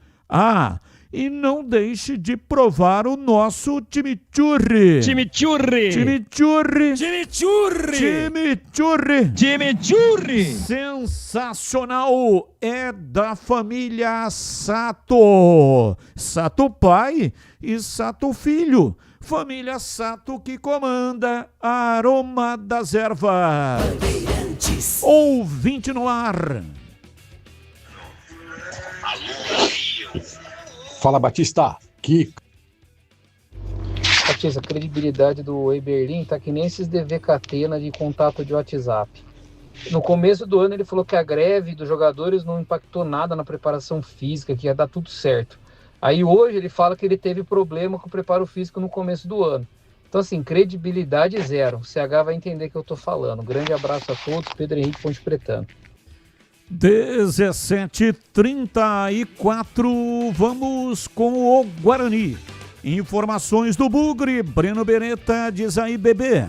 E não deixe de provar o nosso chimichurri. Chimichurri. Chimichurri. Chimichurri. Chimichurri. Chimichurri. Sensacional. É da família Sato. Sato pai e Sato filho. Família Sato que comanda a Aroma das Ervas. Ouvinte no ar. Fala, Batista. Batista, a credibilidade do Eberlin tá que nem esses DVKT de contato de WhatsApp. No começo do ano ele falou que a greve dos jogadores não impactou nada na preparação física, que ia dar tudo certo. Aí hoje ele fala que ele teve problema com o preparo físico no começo do ano. Então assim, credibilidade zero. O CH vai entender o que eu tô falando. Grande abraço a todos, Pedro Henrique Ponte Pretano. 17h34, vamos com o Guarani. Informações do Bugre, Breno Beretta, diz aí, bebê.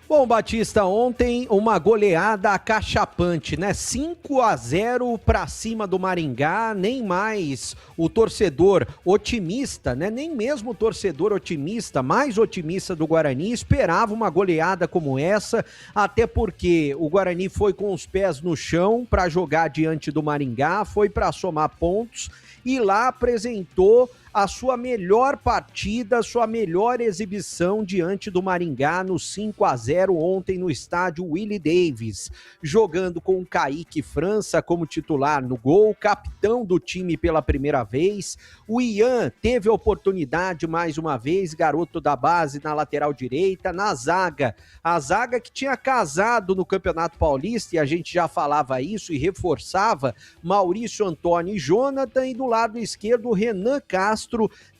Bom, Batista, ontem uma goleada acachapante, né? 5-0 para cima do Maringá, nem mais o torcedor otimista, né? Nem mesmo o torcedor otimista, mais otimista do Guarani, esperava uma goleada como essa, até porque o Guarani foi com os pés no chão para jogar diante do Maringá, foi para somar pontos e lá apresentou a sua melhor partida, sua melhor exibição diante do Maringá no 5-0 ontem no estádio Willie Davis, jogando com o Kaique França como titular no gol, capitão do time pela primeira vez. O Ian teve a oportunidade mais uma vez, garoto da base na lateral direita, na zaga, a zaga que tinha casado no Campeonato Paulista, e a gente já falava isso e reforçava, Maurício Antônio e Jonathan, e do lado esquerdo o Renan Castro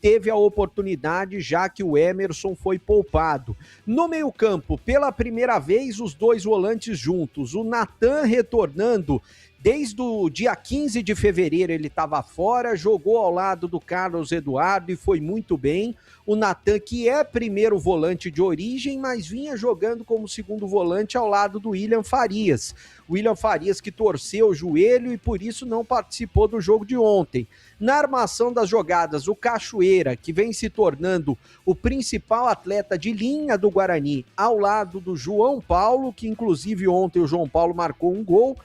teve a oportunidade, já que o Emerson foi poupado. No meio-campo, pela primeira vez, os dois volantes juntos, o Natan retornando. Desde o dia 15 de fevereiro ele estava fora, jogou ao lado do Carlos Eduardo e foi muito bem. O Natan, que é primeiro volante de origem, mas vinha jogando como segundo volante ao lado do William Farias. William Farias que torceu o joelho e por isso não participou do jogo de ontem. Na armação das jogadas, o Cachoeira, que vem se tornando o principal atleta de linha do Guarani, ao lado do João Paulo, que inclusive ontem o João Paulo marcou um gol.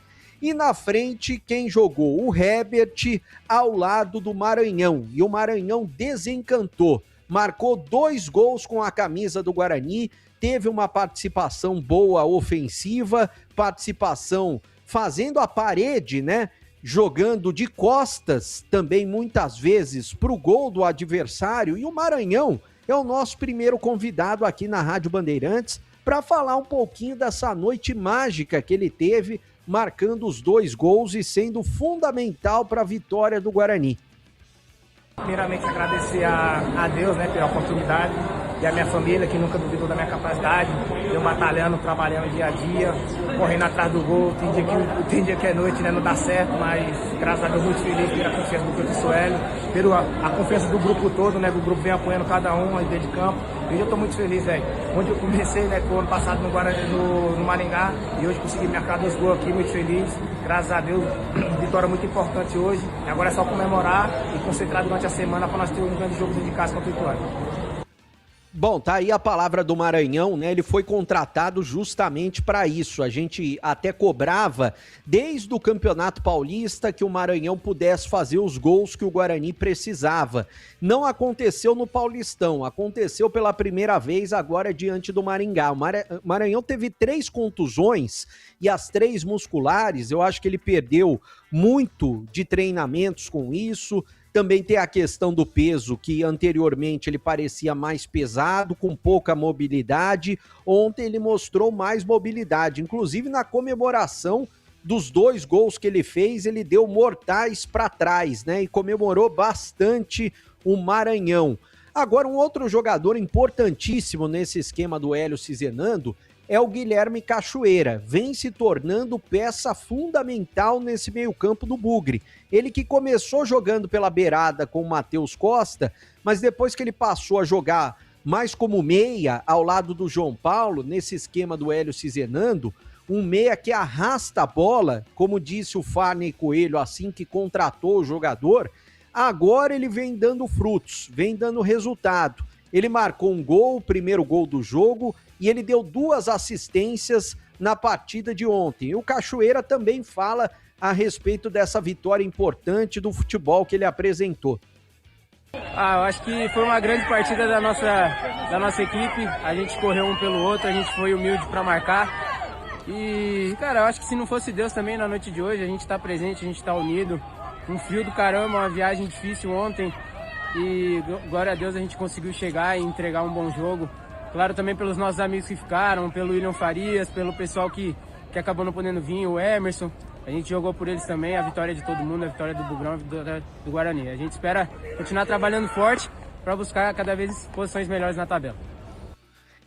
E na frente, quem jogou? O Herbert ao lado do Maranhão. E o Maranhão desencantou. Marcou 2 gols com a camisa do Guarani. Teve uma participação boa ofensiva. Participação fazendo a parede, né? Jogando de costas também muitas vezes para o gol do adversário. E o Maranhão é o nosso primeiro convidado aqui na Rádio Bandeirantes para falar um pouquinho dessa noite mágica que ele teve, marcando os 2 gols e sendo fundamental para a vitória do Guarani. Primeiramente agradecer a Deus, né, pela oportunidade, e a minha família que nunca duvidou da minha capacidade, eu batalhando, trabalhando dia a dia, correndo atrás do gol, tem dia que é noite, né, não dá certo, mas graças a Deus muito feliz pela confiança do professor Hélio, pela confiança do grupo todo, né, o grupo vem apoiando cada um aí dentro de campo, e hoje eu tô muito feliz, velho. Onde eu comecei, né, no ano passado no Maringá, e hoje consegui marcar 2 gols aqui, muito feliz, graças a Deus, vitória muito importante hoje, e agora é só comemorar e concentrar durante a semana para nós ter um grande jogo dentro de casa contra o Vitória. Bom, tá aí a palavra do Maranhão, né? Ele foi contratado justamente para isso. A gente até cobrava desde o Campeonato Paulista que o Maranhão pudesse fazer os gols que o Guarani precisava. Não aconteceu no Paulistão, aconteceu pela primeira vez agora diante do Maringá. O Maranhão teve 3 contusões e as 3 musculares. Eu acho que ele perdeu muito de treinamentos com isso. Também tem a questão do peso, que anteriormente ele parecia mais pesado, com pouca mobilidade. Ontem ele mostrou mais mobilidade, inclusive na comemoração dos 2 gols que ele fez, ele deu mortais para trás, né? E comemorou bastante o Maranhão. Agora, um outro jogador importantíssimo nesse esquema do Hélio Cizenando é o Guilherme Cachoeira, vem se tornando peça fundamental nesse meio-campo do Bugre. Ele que começou jogando pela beirada com o Matheus Costa, mas depois que ele passou a jogar mais como meia, ao lado do João Paulo, nesse esquema do Hélio Cizenando, um meia que arrasta a bola, como disse o Farney Coelho assim que contratou o jogador, agora ele vem dando frutos, vem dando resultado. Ele marcou um gol, o primeiro gol do jogo, e ele deu 2 assistências na partida de ontem. E o Cachoeira também fala a respeito dessa vitória importante do futebol que ele apresentou. Eu acho que foi uma grande partida da nossa equipe. A gente correu um pelo outro, a gente foi humilde para marcar. E, cara, eu acho que se não fosse Deus também na noite de hoje, a gente tá presente, a gente tá unido. Um frio do caramba, uma viagem difícil ontem. E, glória a Deus, a gente conseguiu chegar e entregar um bom jogo. Claro, também pelos nossos amigos que ficaram, pelo William Farias, pelo pessoal que acabou não podendo vir, o Emerson. A gente jogou por eles também, a vitória de todo mundo, a vitória do Bugrão e do Guarani. A gente espera continuar trabalhando forte para buscar cada vez posições melhores na tabela.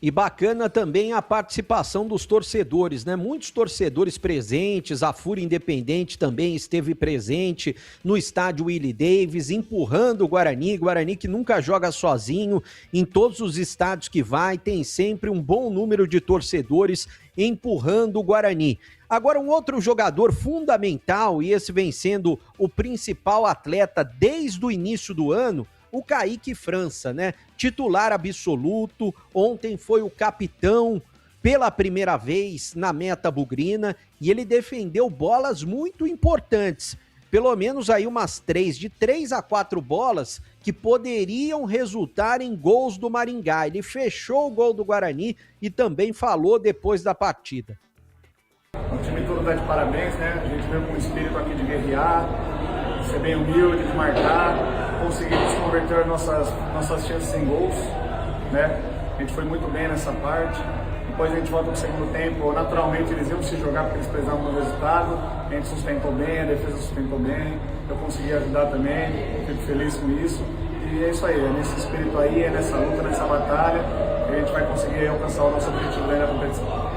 E bacana também a participação dos torcedores, né? Muitos torcedores presentes, a Fúria Independente também esteve presente no estádio Willie Davis, empurrando o Guarani que nunca joga sozinho, em todos os estádios que vai, tem sempre um bom número de torcedores empurrando o Guarani. Agora, um outro jogador fundamental, e esse vem sendo o principal atleta desde o início do ano, o Kaique França, né? Titular absoluto, ontem foi o capitão pela primeira vez na meta bugrina e ele defendeu bolas muito importantes. pelo menos aí umas 3 a 4 bolas que poderiam resultar em gols do Maringá. Ele fechou o gol do Guarani e também falou depois da partida. O time todo tá de parabéns, né? A gente veio com um espírito aqui de guerrear, ser bem humilde, de marcar, conseguir desconverter nossas chances em gols, né? A gente foi muito bem nessa parte. Depois a gente volta no segundo tempo, naturalmente eles iam se jogar porque eles precisavam do resultado. A gente sustentou bem, a defesa sustentou bem, eu consegui ajudar também, fico feliz com isso. E é isso aí, é nesse espírito aí, é nessa luta, nessa batalha, que a gente vai conseguir alcançar o nosso objetivo dentro da competição.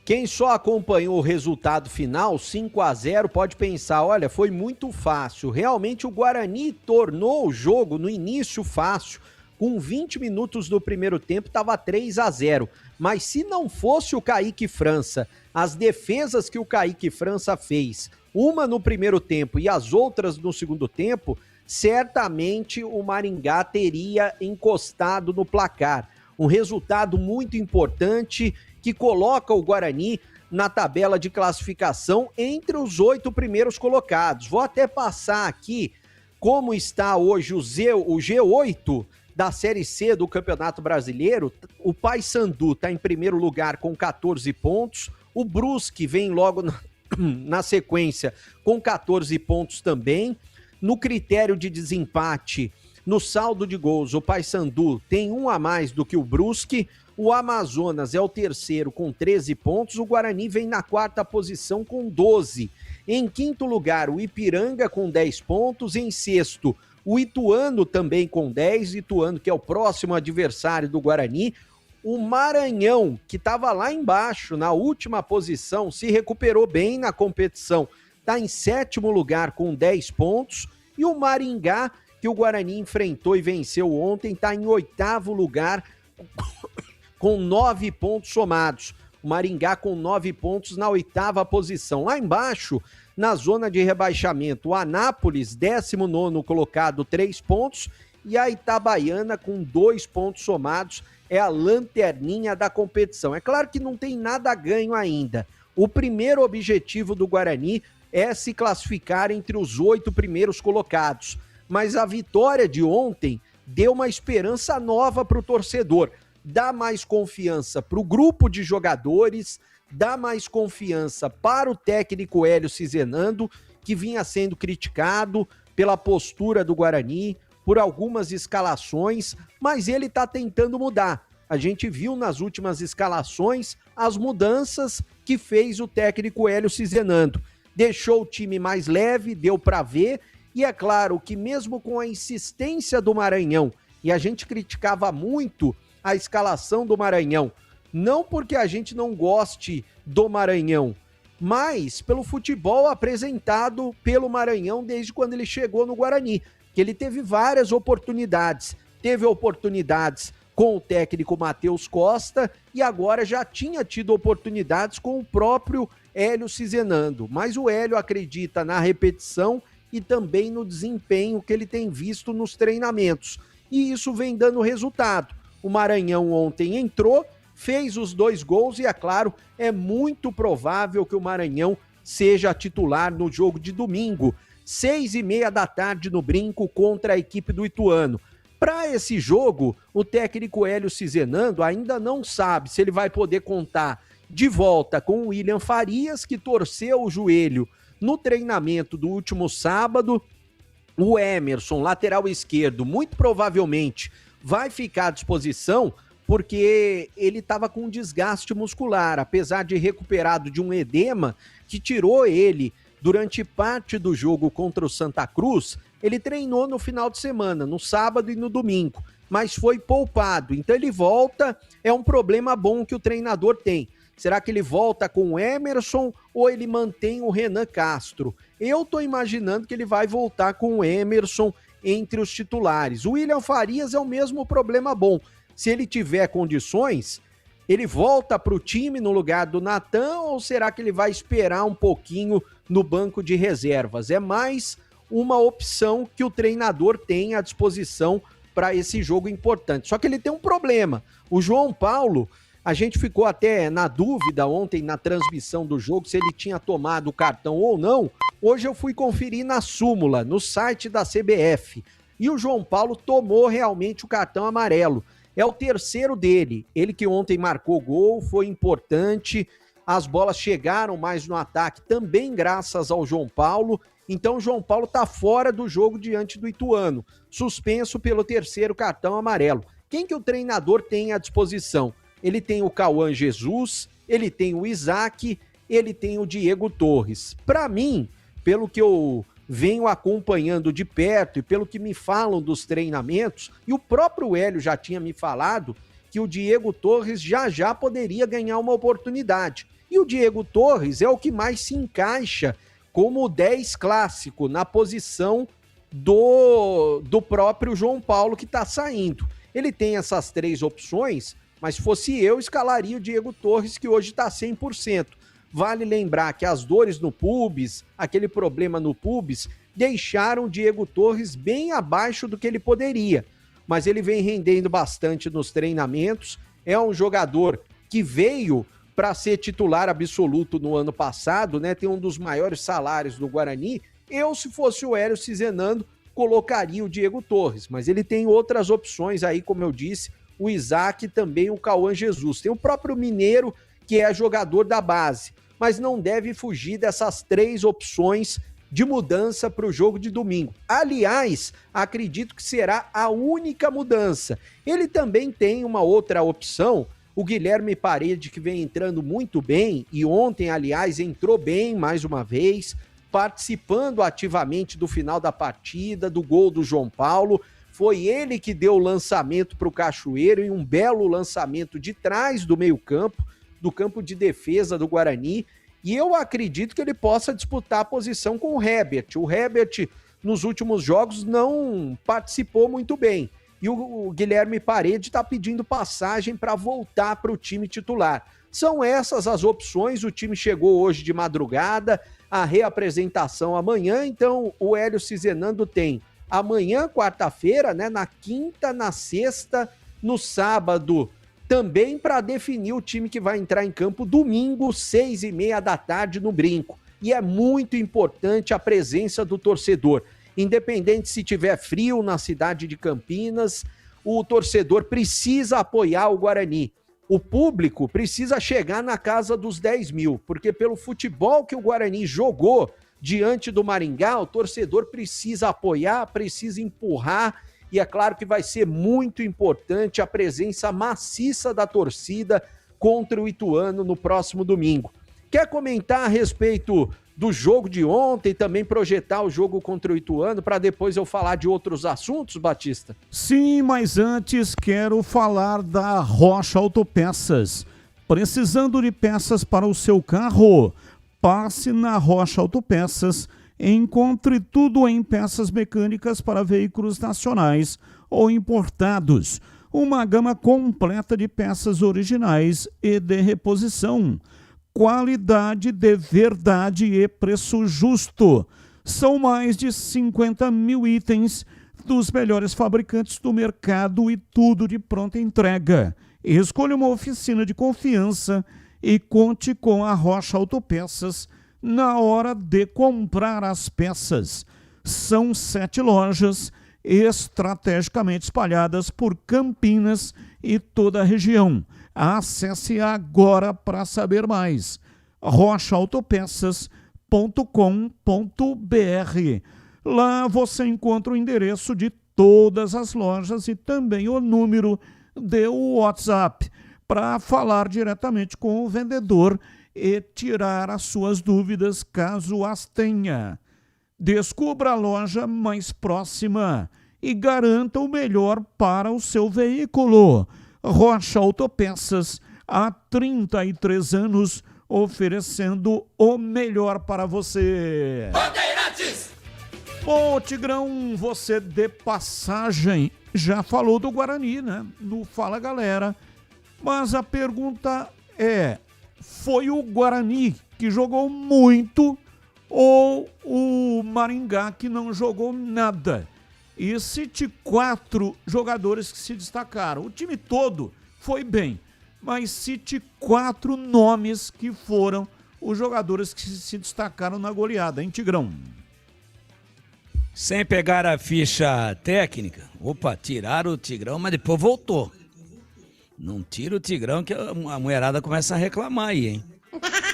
Quem só acompanhou o resultado final, 5-0, pode pensar, olha, foi muito fácil. Realmente o Guarani tornou o jogo no início fácil. Com 20 minutos do primeiro tempo, estava 3-0. Mas se não fosse o Kaique França, as defesas que o Kaique França fez, uma no primeiro tempo e as outras no segundo tempo, certamente o Maringá teria encostado no placar. Um resultado muito importante que coloca o Guarani na tabela de classificação entre os 8 primeiros colocados. Vou até passar aqui como está hoje o G8 da Série C do Campeonato Brasileiro. O Paysandu está em primeiro lugar com 14 pontos, o Brusque vem logo na sequência com 14 pontos também. No critério de desempate, no saldo de gols, o Paysandu tem um a mais do que o Brusque. O Amazonas é o terceiro com 13 pontos, o Guarani vem na quarta posição com 12. Em quinto lugar, o Ipiranga com 10 pontos. Em sexto, o Ituano também com 10. Ituano, que é o próximo adversário do Guarani. O Maranhão, que estava lá embaixo, na última posição, se recuperou bem na competição. Está em sétimo lugar com 10 pontos. E o Maringá, que o Guarani enfrentou e venceu ontem, está em oitavo lugar com 9 pontos somados. O Maringá com 9 pontos na oitava posição. Lá embaixo, na zona de rebaixamento, o Anápolis, 19º colocado, 3 pontos. E a Itabaiana com 2 pontos somados, é a lanterninha da competição. É claro que não tem nada ganho ainda. O primeiro objetivo do Guarani é se classificar entre os 8 primeiros colocados. Mas a vitória de ontem deu uma esperança nova para o torcedor. Dá mais confiança para o grupo de jogadores, dá mais confiança para o técnico Hélio Cizenando, que vinha sendo criticado pela postura do Guarani, por algumas escalações, mas ele está tentando mudar. A gente viu nas últimas escalações as mudanças que fez o técnico Hélio Cizenando. Deixou o time mais leve, deu para ver, e é claro que mesmo com a insistência do Maranhão, e a gente criticava muito a escalação do Maranhão, não porque a gente não goste do Maranhão, mas pelo futebol apresentado pelo Maranhão desde quando ele chegou no Guarani, que ele teve várias oportunidades. Teve oportunidades com o técnico Matheus Costa e agora já tinha tido oportunidades com o próprio Hélio Cizenando. Mas o Hélio acredita na repetição e também no desempenho que ele tem visto nos treinamentos. E isso vem dando resultado. O Maranhão ontem entrou, fez os 2 gols e, é claro, é muito provável que o Maranhão seja titular no jogo de domingo, 6h30 da tarde no Brinco contra a equipe do Ituano. Para esse jogo, o técnico Hélio Cizenando ainda não sabe se ele vai poder contar de volta com o William Farias, que torceu o joelho no treinamento do último sábado. O Emerson, lateral esquerdo, muito provavelmente vai ficar à disposição porque ele estava com desgaste muscular, apesar de recuperado de um edema que tirou ele durante parte do jogo contra o Santa Cruz. Ele treinou no final de semana, no sábado e no domingo, mas foi poupado. Então ele volta, é um problema bom que o treinador tem. Será que ele volta com o Emerson ou ele mantém o Renan Castro? Eu tô imaginando que ele vai voltar com o Emerson entre os titulares. O William Farias é o mesmo problema bom. Se ele tiver condições, ele volta para o time no lugar do Natan ou será que ele vai esperar um pouquinho no banco de reservas? É mais uma opção que o treinador tem à disposição para esse jogo importante. Só que ele tem um problema. O João Paulo, a gente ficou até na dúvida ontem na transmissão do jogo se ele tinha tomado o cartão ou não, Hoje eu fui conferir na súmula, no site da CBF, e o João Paulo tomou realmente o cartão amarelo. É o terceiro dele. Ele que ontem marcou gol, foi importante. As bolas chegaram mais no ataque, também graças ao João Paulo. Então o João Paulo está fora do jogo diante do Ituano, suspenso pelo terceiro cartão amarelo. Quem que o treinador tem à disposição? Ele tem o Cauã Jesus, ele tem o Isaac, ele tem o Diego Torres. Para mim, pelo que eu venho acompanhando de perto e pelo que me falam dos treinamentos, e o próprio Hélio já tinha me falado que o Diego Torres já poderia ganhar uma oportunidade. E o Diego Torres é o que mais se encaixa como o 10 clássico na posição do próprio João Paulo que está saindo. Ele tem essas 3 opções, mas se fosse eu, escalaria o Diego Torres, que hoje está 100%. Vale lembrar que as dores no pubis, aquele problema no pubis, deixaram o Diego Torres bem abaixo do que ele poderia. Mas ele vem rendendo bastante nos treinamentos, é um jogador que veio para ser titular absoluto no ano passado, né? Tem um dos maiores salários do Guarani. Eu, se fosse o Hélio Cizenando, colocaria o Diego Torres, mas ele tem outras opções aí, como eu disse, o Isaac e também o Cauã Jesus. Tem o próprio Mineiro, que é jogador da base, mas não deve fugir dessas 3 opções de mudança para o jogo de domingo. Aliás, acredito que será a única mudança. Ele também tem uma outra opção, o Guilherme Parede, que vem entrando muito bem, e ontem, aliás, entrou bem mais uma vez, participando ativamente do final da partida, do gol do João Paulo. Foi ele que deu o lançamento para o Cachoeiro, e um belo lançamento de trás do meio-campo, do campo de defesa do Guarani, e eu acredito que ele possa disputar a posição com o Herbert. O Herbert, nos últimos jogos, não participou muito bem, e o Guilherme Parede está pedindo passagem para voltar para o time titular. São essas as opções, o time chegou hoje de madrugada, a reapresentação amanhã, então o Hélio Cizenando tem amanhã, quarta-feira, né, na quinta, na sexta, no sábado, também para definir o time que vai entrar em campo domingo, 6h30 da tarde, no Brinco. E é muito importante a presença do torcedor. Independente se tiver frio na cidade de Campinas, o torcedor precisa apoiar o Guarani. O público precisa chegar na casa dos 10 mil, porque pelo futebol que o Guarani jogou diante do Maringá, o torcedor precisa apoiar, precisa empurrar, e é claro que vai ser muito importante a presença maciça da torcida contra o Ituano no próximo domingo. Quer comentar a respeito do jogo de ontem, também projetar o jogo contra o Ituano, para depois eu falar de outros assuntos, Batista? Sim, mas antes quero falar da Rocha Autopeças. Precisando de peças para o seu carro? Passe na Rocha Autopeças. Encontre tudo em peças mecânicas para veículos nacionais ou importados. Uma gama completa de peças originais e de reposição. Qualidade de verdade e preço justo. São mais de 50 mil itens dos melhores fabricantes do mercado e tudo de pronta entrega. Escolha uma oficina de confiança e conte com a Rocha Autopeças na hora de comprar as peças. São 7 lojas estrategicamente espalhadas por Campinas e toda a região. Acesse agora para saber mais. rochaautopeças.com.br. Lá você encontra o endereço de todas as lojas e também o número de WhatsApp para falar diretamente com o vendedor e tirar as suas dúvidas caso as tenha. Descubra a loja mais próxima e garanta o melhor para o seu veículo. Rocha Autopeças, há 33 anos, oferecendo o melhor para você. Bandeirantes! Ô, Tigrão, você de passagem já falou do Guarani, né? No Fala Galera. Mas a pergunta é, foi o Guarani que jogou muito ou o Maringá que não jogou nada? E cite 4 jogadores que se destacaram. O time todo foi bem, mas cite 4 nomes que foram os jogadores que se destacaram na goleada, hein, Tigrão? Sem pegar a ficha técnica, tiraram o Tigrão, mas depois voltou. Não tira o Tigrão que a mulherada começa a reclamar aí, hein?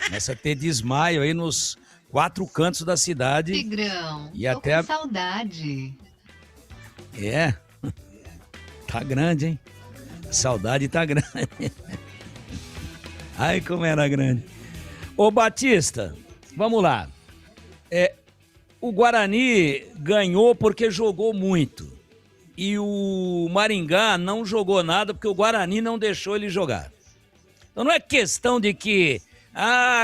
Começa a ter desmaio aí nos 4 cantos da cidade. Tigrão, e tô até com saudade. É, tá grande, hein? A saudade tá grande. Ai, como era grande. Ô, Batista, vamos lá. O Guarani ganhou porque jogou muito. E o Maringá não jogou nada porque o Guarani não deixou ele jogar. Então não é questão de que,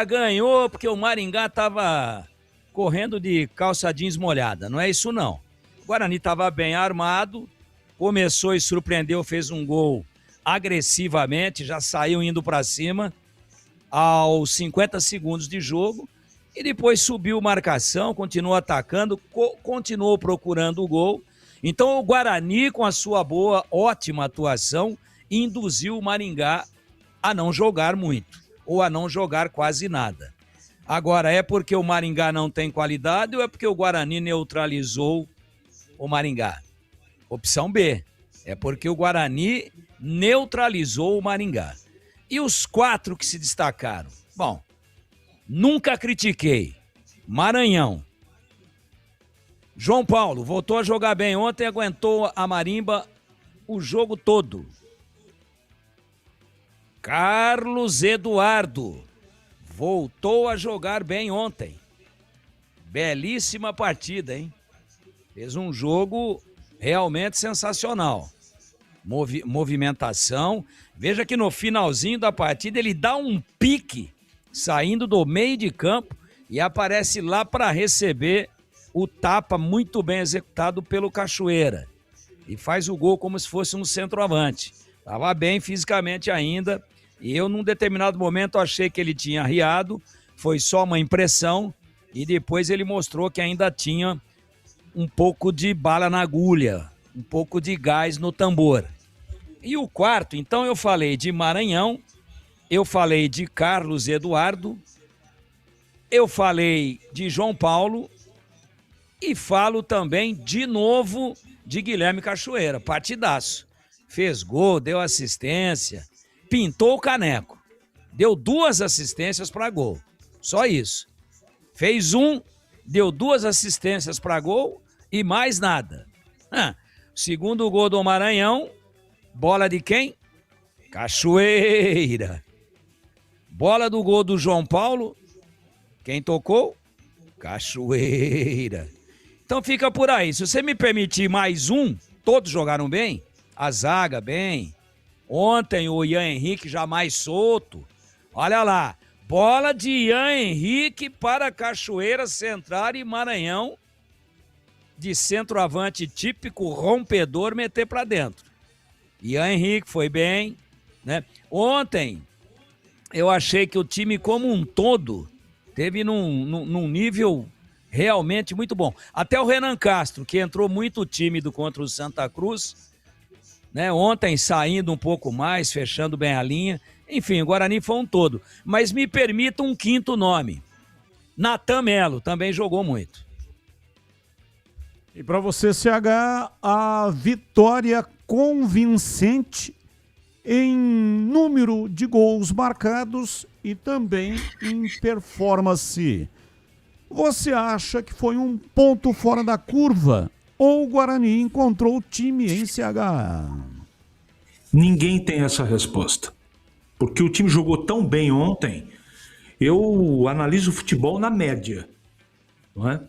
ganhou porque o Maringá estava correndo de calça jeans molhada. Não é isso, não. O Guarani estava bem armado, começou e surpreendeu, fez um gol agressivamente, já saiu indo para cima aos 50 segundos de jogo e depois subiu marcação, continuou atacando, continuou procurando o gol. Então o Guarani, com a sua boa, ótima atuação, induziu o Maringá a não jogar muito, ou a não jogar quase nada. Agora, é porque o Maringá não tem qualidade ou é porque o Guarani neutralizou o Maringá? Opção B, é porque o Guarani neutralizou o Maringá. E os 4 que se destacaram? Bom, nunca critiquei. Maranhão. João Paulo voltou a jogar bem ontem, aguentou a marimba o jogo todo. Carlos Eduardo voltou a jogar bem ontem. Belíssima partida, hein? Fez um jogo realmente sensacional. Movimentação. Veja que no finalzinho da partida ele dá um pique saindo do meio de campo e aparece lá para receber o tapa muito bem executado pelo Cachoeira. E faz o gol como se fosse um centroavante. Estava bem fisicamente ainda. E eu, num determinado momento, achei que ele tinha arriado. Foi só uma impressão. E depois ele mostrou que ainda tinha um pouco de bala na agulha. Um pouco de gás no tambor. E o 4, então eu falei de Maranhão. Eu falei de Carlos Eduardo. Eu falei de João Paulo. E falo também, de novo, de Guilherme Cachoeira. Partidaço. Fez gol, deu assistência, pintou o caneco. Deu 2 assistências para gol. Só isso. Fez deu 2 assistências para gol e mais nada. Segundo gol do Maranhão, bola de quem? Cachoeira. Bola do gol do João Paulo, quem tocou? Cachoeira. Então fica por aí. Se você me permitir mais todos jogaram bem. A zaga bem. Ontem o Ian Henrique já mais solto. Olha lá. Bola de Ian Henrique para Cachoeira, Central e Maranhão. De centroavante típico, rompedor, meter para dentro. Ian Henrique foi bem, né? Ontem eu achei que o time como um todo teve num nível realmente muito bom. Até o Renan Castro, que entrou muito tímido contra o Santa Cruz, né? Ontem saindo um pouco mais, fechando bem a linha. Enfim, o Guarani foi um todo. Mas me permita um 5º nome. Natan Melo também jogou muito. E para você, CH, a vitória convincente em número de gols marcados e também em performance. Você acha que foi um ponto fora da curva ou o Guarani encontrou o time em CH? Ninguém tem essa resposta. Porque o time jogou tão bem ontem, eu analiso o futebol na média, não é?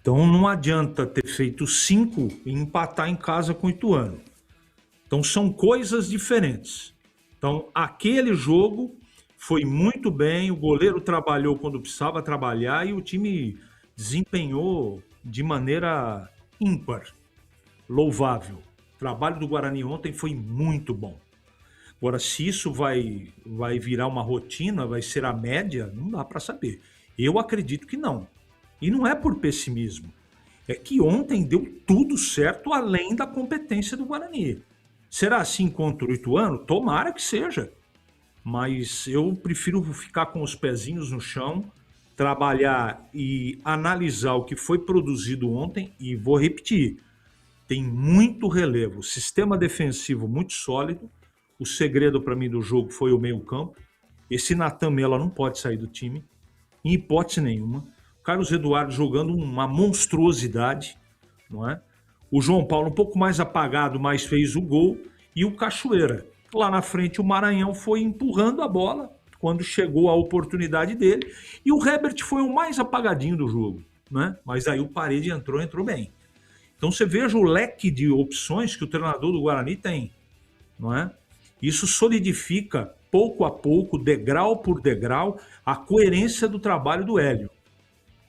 Então não adianta ter feito 5 e empatar em casa com o Ituano. Então são coisas diferentes. Então aquele jogo foi muito bem, o goleiro trabalhou quando precisava trabalhar e o time desempenhou de maneira ímpar, louvável. O trabalho do Guarani ontem foi muito bom. Agora, se isso vai virar uma rotina, vai ser a média, não dá para saber. Eu acredito que não. E não é por pessimismo. É que ontem deu tudo certo além da competência do Guarani. Será assim contra o Ituano? Tomara que seja. Mas eu prefiro ficar com os pezinhos no chão, trabalhar e analisar o que foi produzido ontem, e vou repetir, tem muito relevo, sistema defensivo muito sólido, o segredo para mim do jogo foi o meio-campo, esse Natan Melo não pode sair do time, em hipótese nenhuma, o Carlos Eduardo jogando uma monstruosidade, não é? O João Paulo um pouco mais apagado, mas fez o gol, e o Cachoeira. Lá na frente o Maranhão foi empurrando a bola quando chegou a oportunidade dele, e o Herbert foi o mais apagadinho do jogo, né? Mas aí o Parede entrou bem. Então você veja o leque de opções que o treinador do Guarani tem, não é? Isso solidifica pouco a pouco, degrau por degrau, a coerência do trabalho do Hélio,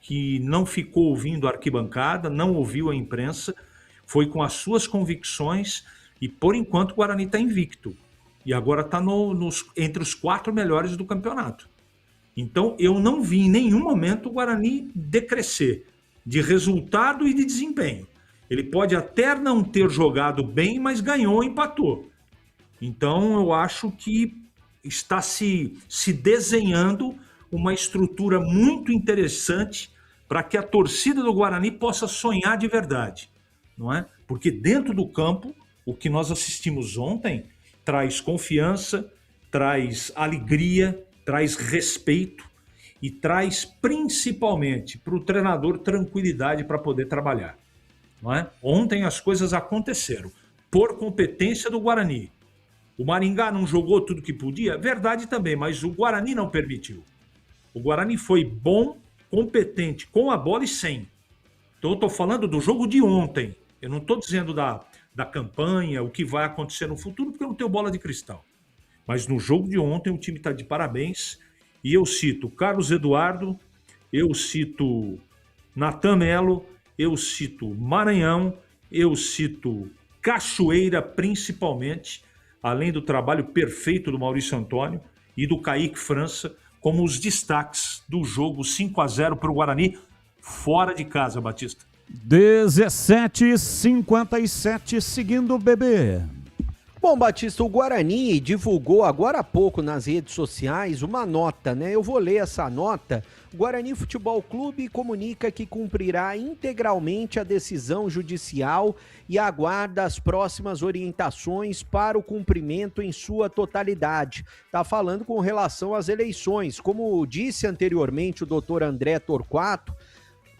que não ficou ouvindo a arquibancada, não ouviu a imprensa, foi com as suas convicções, e por enquanto o Guarani está invicto. E agora está entre os 4 melhores do campeonato. Então eu não vi em nenhum momento o Guarani decrescer de resultado e de desempenho. Ele pode até não ter jogado bem, mas ganhou, empatou. Então eu acho que está se desenhando uma estrutura muito interessante para que a torcida do Guarani possa sonhar de verdade, não é? Porque dentro do campo, o que nós assistimos ontem traz confiança, traz alegria, traz respeito e traz principalmente para o treinador tranquilidade para poder trabalhar, não é? Ontem as coisas aconteceram por competência do Guarani. O Maringá não jogou tudo que podia? Verdade também, mas o Guarani não permitiu. O Guarani foi bom, competente, com a bola e sem. Então eu estou falando do jogo de ontem. Eu não estou dizendo da campanha, o que vai acontecer no futuro, porque eu não tenho bola de cristal. Mas no jogo de ontem o time está de parabéns. E eu cito Carlos Eduardo, eu cito Natan Melo, eu cito Maranhão, eu cito Cachoeira principalmente, além do trabalho perfeito do Maurício Antônio e do Kaique França, como os destaques do jogo 5-0 para o Guarani, fora de casa, Batista. 17h57, seguindo o bebê. Bom, Batista, o Guarani divulgou agora há pouco nas redes sociais uma nota, né? Eu vou ler essa nota. O Guarani Futebol Clube comunica que cumprirá integralmente a decisão judicial e aguarda as próximas orientações para o cumprimento em sua totalidade. Está falando com relação às eleições. Como disse anteriormente o doutor André Torquato,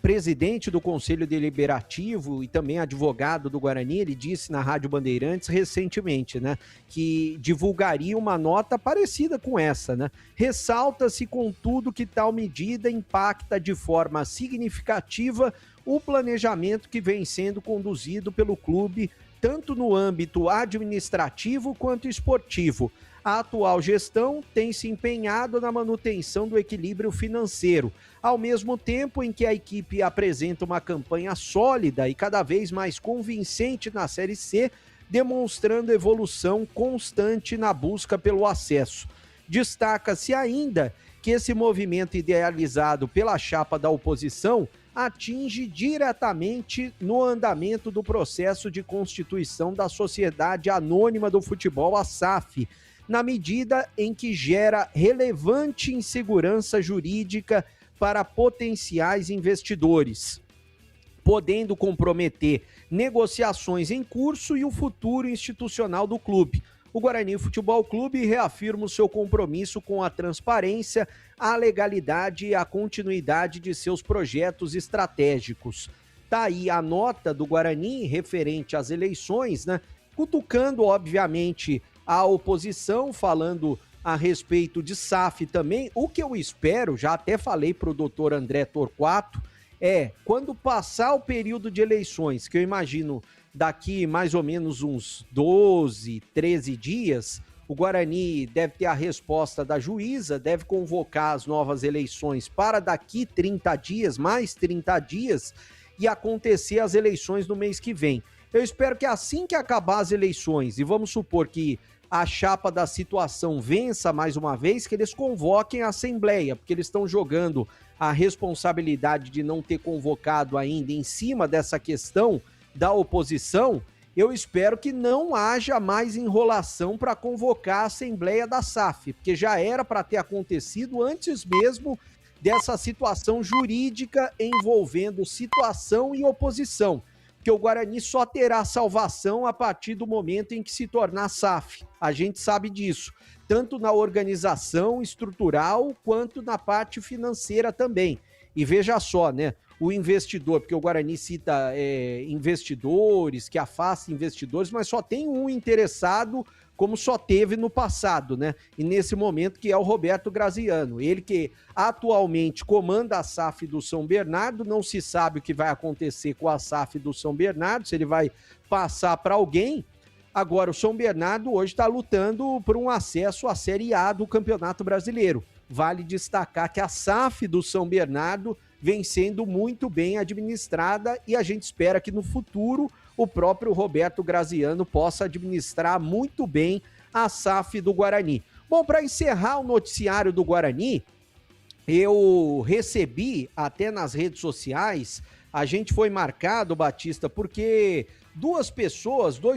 presidente do Conselho Deliberativo e também advogado do Guarani, ele disse na Rádio Bandeirantes recentemente, né, que divulgaria uma nota parecida com essa, né? Ressalta-se, contudo, que tal medida impacta de forma significativa o planejamento que vem sendo conduzido pelo clube, tanto no âmbito administrativo quanto esportivo. A atual gestão tem se empenhado na manutenção do equilíbrio financeiro, ao mesmo tempo em que a equipe apresenta uma campanha sólida e cada vez mais convincente na Série C, demonstrando evolução constante na busca pelo acesso. Destaca-se ainda que esse movimento idealizado pela chapa da oposição atinge diretamente no andamento do processo de constituição da Sociedade Anônima do Futebol, a SAF, na medida em que gera relevante insegurança jurídica para potenciais investidores, podendo comprometer negociações em curso e o futuro institucional do clube. O Guarani Futebol Clube reafirma o seu compromisso com a transparência, a legalidade e a continuidade de seus projetos estratégicos. Tá aí a nota do Guarani referente às eleições, né? Cutucando, obviamente, a oposição, falando a respeito de SAF também. O que eu espero, já até falei para o doutor André Torquato, quando passar o período de eleições, que eu imagino daqui mais ou menos uns 12, 13 dias, o Guarani deve ter a resposta da juíza, deve convocar as novas eleições para daqui 30 dias, mais 30 dias, e acontecer as eleições no mês que vem. Eu espero que assim que acabar as eleições, e vamos supor que a chapa da situação vença mais uma vez, que eles convoquem a Assembleia, porque eles estão jogando a responsabilidade de não ter convocado ainda em cima dessa questão da oposição, eu espero que não haja mais enrolação para convocar a Assembleia da SAF, porque já era para ter acontecido antes mesmo dessa situação jurídica envolvendo situação e oposição, que o Guarani só terá salvação a partir do momento em que se tornar SAF. A gente sabe disso, tanto na organização estrutural quanto na parte financeira também. E veja só, né? O investidor, porque o Guarani cita investidores, que afasta investidores, mas só tem um interessado, como só teve no passado, né? E nesse momento que é o Roberto Graziano. Ele que atualmente comanda a SAF do São Bernardo, não se sabe o que vai acontecer com a SAF do São Bernardo, se ele vai passar para alguém. Agora, o São Bernardo hoje está lutando por um acesso à Série A do Campeonato Brasileiro. Vale destacar que a SAF do São Bernardo vem sendo muito bem administrada e a gente espera que no futuro o próprio Roberto Graziano possa administrar muito bem a SAF do Guarani. Bom, para encerrar o noticiário do Guarani, eu recebi até nas redes sociais, a gente foi marcado, Batista, porque duas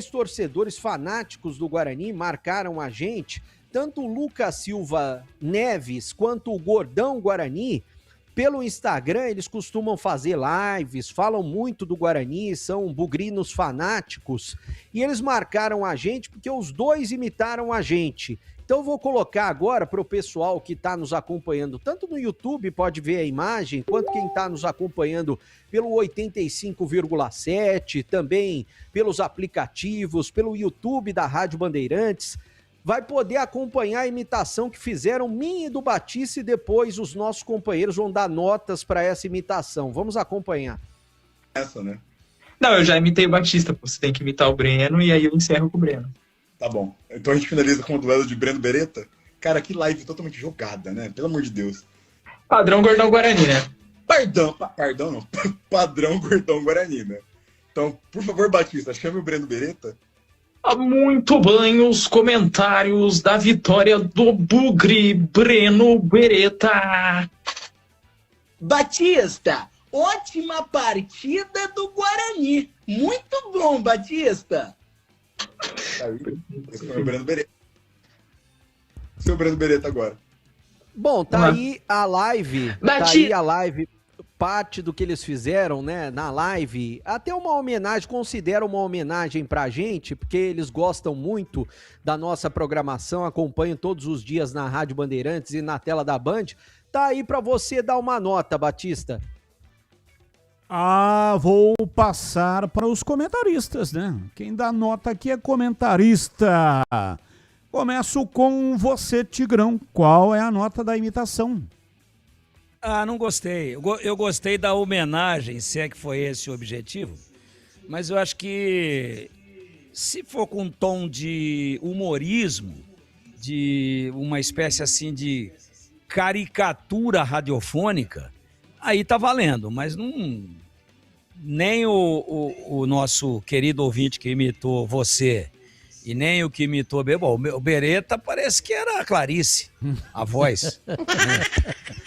torcedores fanáticos do Guarani marcaram a gente, tanto o Lucas Silva Neves quanto o Gordão Guarani. Pelo Instagram, eles costumam fazer lives, falam muito do Guarani, são bugrinos fanáticos, e eles marcaram a gente porque os dois imitaram a gente. Então eu vou colocar agora para o pessoal que está nos acompanhando, tanto no YouTube, pode ver a imagem, quanto quem está nos acompanhando pelo 85,7, também pelos aplicativos, pelo YouTube da Rádio Bandeirantes, vai poder acompanhar a imitação que fizeram minha e do Batista, e depois os nossos companheiros vão dar notas para essa imitação. Vamos acompanhar. Essa, né? Não, eu já imitei o Batista, você tem que imitar o Breno e aí eu encerro com o Breno. Tá bom. Então a gente finaliza com o duelo de Breno Beretta. Cara, que live totalmente jogada, né? Pelo amor de Deus. Padrão Gordão Guarani, né? Pardão não. Padrão Gordão Guarani, né? Então, por favor, Batista, chame o Breno Beretta. Muito bem, os comentários da vitória do Bugre Breno Beretta. Batista, ótima partida do Guarani. Muito bom, Batista. Esse foi o Breno Beretta. Seu Breno Beretta agora. Bom, tá aí a live. Tá aí a live. Parte do que eles fizeram, né, na live, até uma homenagem, considera uma homenagem pra gente, porque eles gostam muito da nossa programação, acompanham todos os dias na Rádio Bandeirantes e na tela da Band. Tá aí pra você dar uma nota, Batista. Vou passar para os comentaristas, né? Quem dá nota aqui é comentarista. Começo com você, Tigrão. Qual é a nota da imitação? Não gostei. Eu gostei da homenagem, se é que foi esse o objetivo. Mas eu acho que se for com um tom de humorismo, de uma espécie assim de caricatura radiofônica, aí tá valendo. Mas não, nem o nosso querido ouvinte que imitou você e nem o que imitou o Beretta parece que era a Clarice, a voz.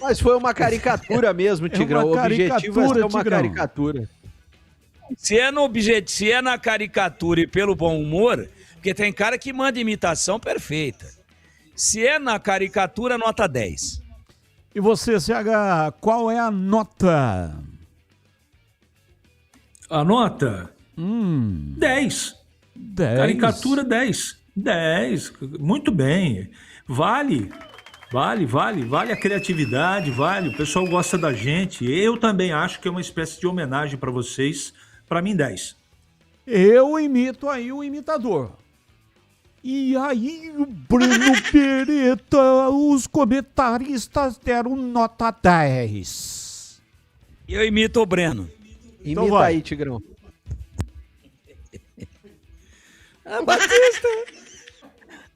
Mas foi uma caricatura mesmo, Tigrão. O objetivo é ser uma caricatura. Se é na caricatura e pelo bom humor, porque tem cara que manda imitação perfeita. Se é na caricatura, nota 10. E você, CH, qual é a nota? A nota? 10. 10. Caricatura 10. 10. Muito bem. Vale a criatividade, vale. O pessoal gosta da gente. Eu também acho que é uma espécie de homenagem para vocês. Para mim, 10. Eu imito aí o imitador. E aí, o Breno Beretta, os comentaristas deram nota 10. Eu imito o Breno. Então imita aí, Tigrão. Batista,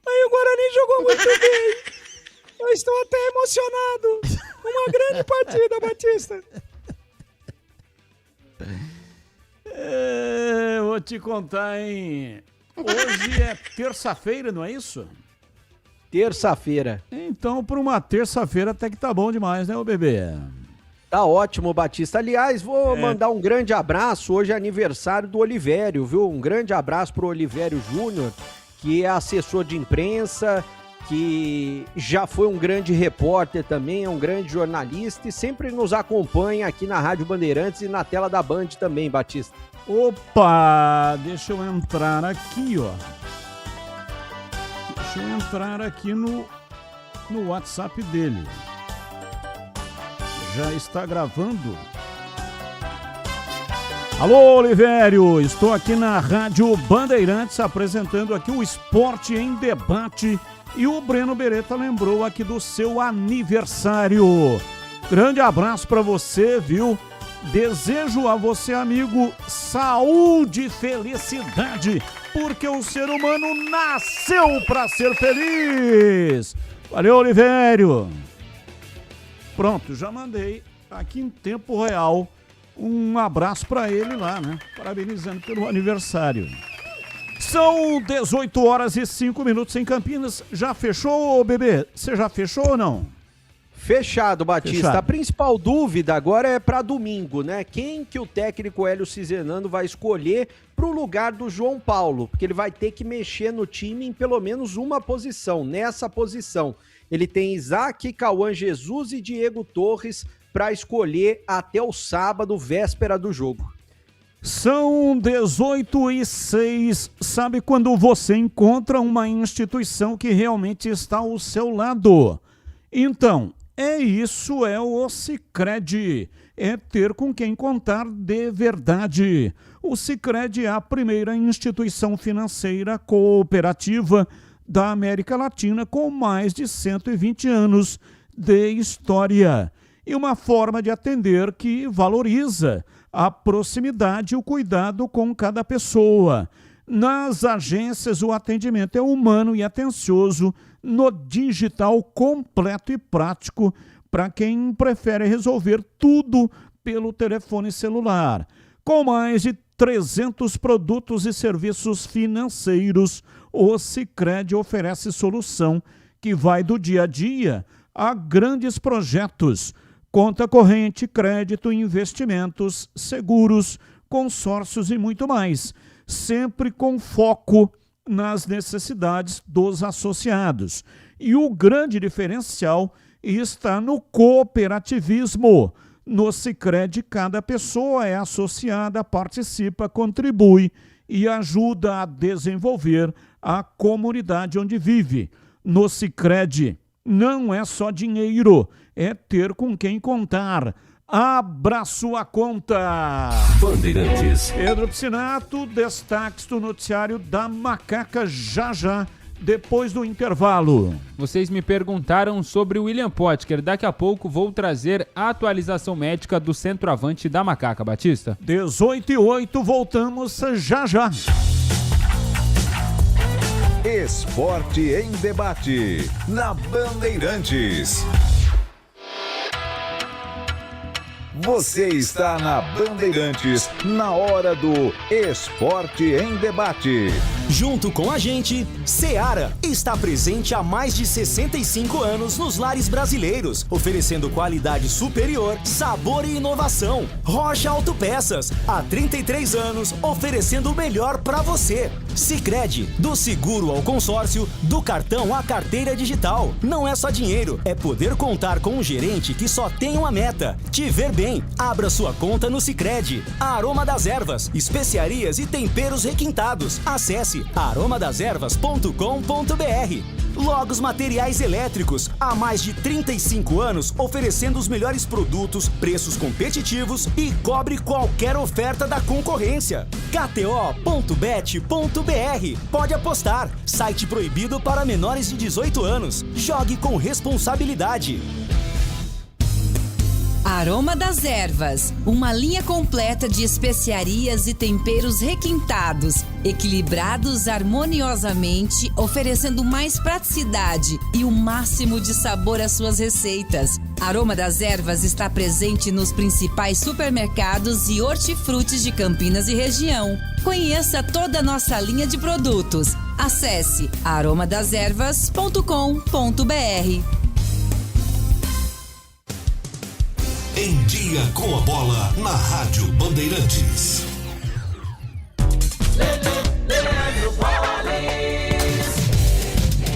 aí o Guarani jogou muito bem. Eu estou até emocionado. Uma grande partida, Batista. Vou te contar, hein? Hoje é terça-feira, não é isso? Terça-feira. Então, por uma terça-feira até que tá bom demais, né, ô bebê? Tá ótimo, Batista. Aliás, vou mandar um grande abraço. Hoje é aniversário do Olivério, viu? Um grande abraço pro Olivério Júnior, que é assessor de imprensa, que já foi um grande repórter também, é um grande jornalista e sempre nos acompanha aqui na Rádio Bandeirantes e na tela da Band também, Batista. Opa, deixa eu entrar aqui, ó. Deixa eu entrar aqui no WhatsApp dele. Já está gravando. Alô, Olivério, estou aqui na Rádio Bandeirantes apresentando aqui o Esporte em Debate e o Breno Beretta lembrou aqui do seu aniversário. Grande abraço para você, viu? Desejo a você, amigo, saúde e felicidade, porque o ser humano nasceu para ser feliz. Valeu, Olivério. Pronto, já mandei aqui em tempo real um abraço para ele lá, né? Parabenizando pelo aniversário. São 18 horas e 5 minutos em Campinas. Já fechou, bebê? Você já fechou ou não? Fechado, Batista. Fechado. A principal dúvida agora é para domingo, né? Quem que o técnico Hélio Cizenando vai escolher para o lugar do João Paulo? Porque ele vai ter que mexer no time em pelo menos uma posição. Nessa posição, ele tem Isaac, Cauã Jesus e Diego Torres para escolher até o sábado, véspera do jogo. São 18h06. Sabe quando você encontra uma instituição que realmente está ao seu lado? Então, isso é o Sicredi. É ter com quem contar de verdade. O Sicredi é a primeira instituição financeira cooperativa da América Latina com mais de 120 anos de história. E uma forma de atender que valoriza a proximidade e o cuidado com cada pessoa. Nas agências, o atendimento é humano e atencioso, no digital completo e prático, para quem prefere resolver tudo pelo telefone celular. Com mais de 300 produtos e serviços financeiros, o Sicredi oferece solução que vai do dia a dia a grandes projetos. Conta corrente, crédito, investimentos, seguros, consórcios e muito mais. Sempre com foco nas necessidades dos associados. E o grande diferencial está no cooperativismo. No Sicredi, cada pessoa é associada, participa, contribui e ajuda a desenvolver a comunidade onde vive. No Sicredi, não é só dinheiro, é ter com quem contar. Abra sua conta. Bandeirantes. Pedro Piscinato, destaques do noticiário da Macaca já, depois do intervalo. Vocês me perguntaram sobre o William Potker. Daqui a pouco vou trazer a atualização médica do centroavante da Macaca, Batista. 18h08, voltamos já. Esporte em Debate, na Bandeirantes. Você está na Bandeirantes, na hora do Esporte em Debate. Junto com a gente, Seara está presente há mais de 65 anos nos lares brasileiros, oferecendo qualidade superior, sabor e inovação. Rocha Autopeças, há 33 anos, oferecendo o melhor para você. Sicredi, do seguro ao consórcio, do cartão à carteira digital. Não é só dinheiro, é poder contar com um gerente que só tem uma meta: te ver bem. Abra sua conta no Sicredi. Aroma das Ervas, especiarias e temperos requintados. Acesse aromadeservas.com.br. Logos Materiais Elétricos, há mais de 35 anos oferecendo os melhores produtos, preços competitivos e cobre qualquer oferta da concorrência. KTO.bet.br. Pode apostar. Site proibido para menores de 18 anos. Jogue com responsabilidade. Aroma das Ervas, uma linha completa de especiarias e temperos requintados, equilibrados harmoniosamente, oferecendo mais praticidade e o máximo de sabor às suas receitas. Aroma das Ervas está presente nos principais supermercados e hortifrutis de Campinas e região. Conheça toda a nossa linha de produtos. Acesse aromadeservas.com.br. Em Dia com a Bola, na Rádio Bandeirantes.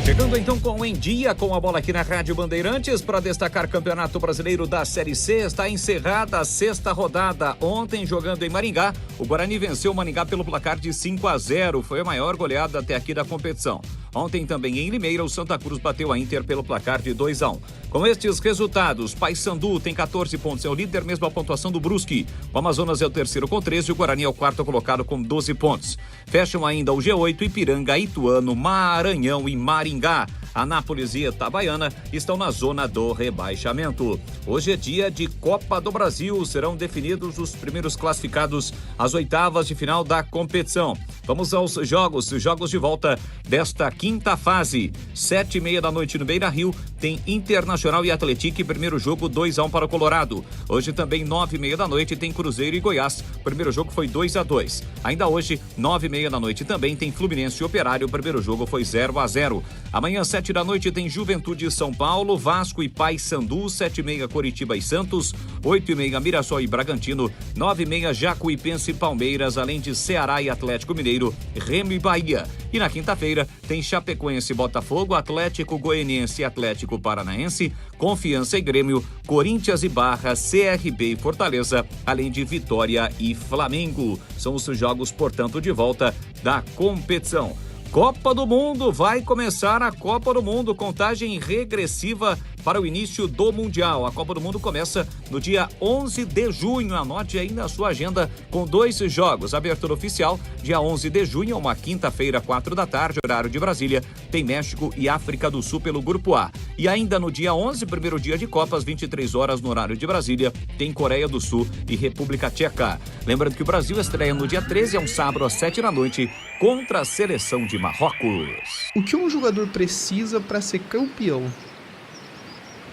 Chegando então com Em Dia com a Bola aqui na Rádio Bandeirantes para destacar Campeonato Brasileiro da Série C. Está encerrada a 6ª rodada. Ontem, jogando em Maringá, o Guarani venceu o Maringá pelo placar de 5-0. Foi a maior goleada até aqui da competição. Ontem também em Limeira, o Santa Cruz bateu a Inter pelo placar de 2-1. Com estes resultados, Paysandu tem 14 pontos, é o líder, mesma pontuação do Brusque. O Amazonas é o terceiro com 13 e o Guarani é o quarto colocado com 12 pontos. Fecham ainda o G8, Ipiranga, Ituano, Maranhão e Maringá. Anápolis e Itabaiana estão na zona do rebaixamento. Hoje é dia de Copa do Brasil. Serão definidos os primeiros classificados às oitavas de final da competição. Vamos aos jogos de volta desta quinta fase. 7h30 da noite no Beira-Rio tem Internacional e Atlético, primeiro jogo 2-1 para o Colorado. Hoje também 9h30 da noite tem Cruzeiro e Goiás. Primeiro jogo foi 2-2. Ainda hoje 9h30 da noite também tem Fluminense e Operário. Primeiro jogo foi 0-0. Amanhã 7 da noite tem Juventude e São Paulo, Vasco e Paysandu, 7h30 Coritiba e Santos, 8h30 Mirassol e Bragantino, 9h30 Jacuipense e Palmeiras, além de Ceará e Atlético Mineiro, Remo e Bahia. E na quinta-feira tem Chapecoense e Botafogo, Atlético Goianiense e Atlético Paranaense, Confiança e Grêmio, Corinthians e Barra, CRB e Fortaleza, além de Vitória e Flamengo. São os jogos, portanto, de volta da competição. Copa do Mundo, vai começar a Copa do Mundo, contagem regressiva para o início do Mundial. A Copa do Mundo começa no dia 11 de junho, anote aí na sua agenda com 2 jogos. Abertura oficial, dia 11 de junho, uma quinta-feira, 4 da tarde, horário de Brasília, tem México e África do Sul pelo Grupo A. E ainda no dia 11, primeiro dia de Copas, 23 horas no horário de Brasília, tem Coreia do Sul e República Tcheca. Lembrando que o Brasil estreia no dia 13, é um sábado às 7 da noite, contra a seleção de Marrocos. O que um jogador precisa para ser campeão?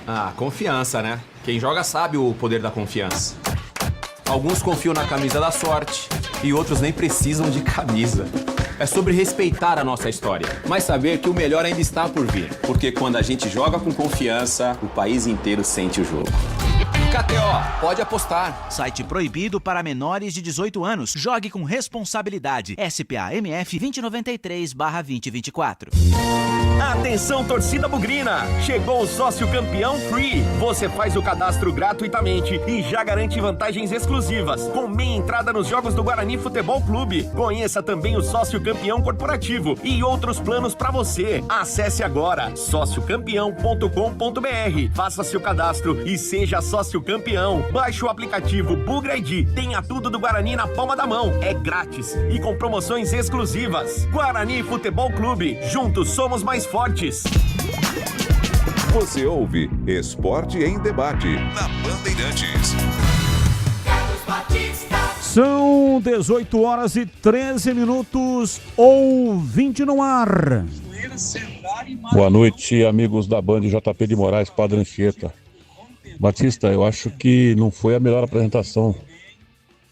Ah, confiança, né? Quem joga sabe o poder da confiança. Alguns confiam na camisa da sorte e outros nem precisam de camisa. É sobre respeitar a nossa história, mas saber que o melhor ainda está por vir. Porque quando a gente joga com confiança, o país inteiro sente o jogo. KTO, pode apostar. Site proibido para menores de 18 anos. Jogue com responsabilidade. SPA-MF 2093/2024. Atenção, torcida bugrina! Chegou o Sócio Campeão Free. Você faz o cadastro gratuitamente e já garante vantagens exclusivas, com meia entrada nos jogos do Guarani Futebol Clube. Conheça também o Sócio Campeão Corporativo e outros planos para você. Acesse agora sociocampeão.com.br. Faça seu cadastro e seja sócio campeão. Baixe o aplicativo Bugra ID. Tenha tudo do Guarani na palma da mão. É grátis e com promoções exclusivas. Guarani Futebol Clube. Juntos somos mais fortes. Você ouve Esporte em Debate na Bandeirantes. São 18 horas e 13 minutos, ouvinte no ar. Boa noite, amigos da Band JP de Moraes, Padre Anchieta. Batista, eu acho que não foi a melhor apresentação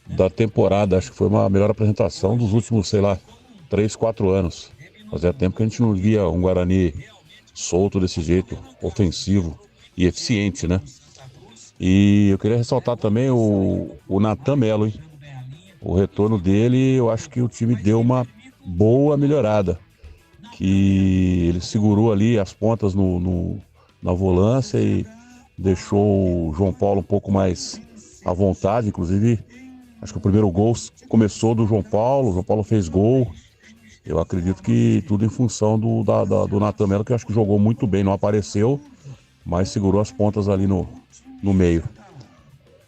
da temporada, acho que foi uma melhor apresentação dos últimos, 3, 4 anos. Fazia tempo que a gente não via um Guarani solto desse jeito, ofensivo e eficiente, né? E eu queria ressaltar também o Natan Melo, hein? O retorno dele, eu acho que o time deu uma boa melhorada. Que ele segurou ali as pontas na volância e deixou o João Paulo um pouco mais à vontade. Inclusive, acho que o primeiro gol começou do João Paulo fez gol. Eu acredito que tudo em função do Natan Melo, que eu acho que jogou muito bem, não apareceu, mas segurou as pontas ali no meio.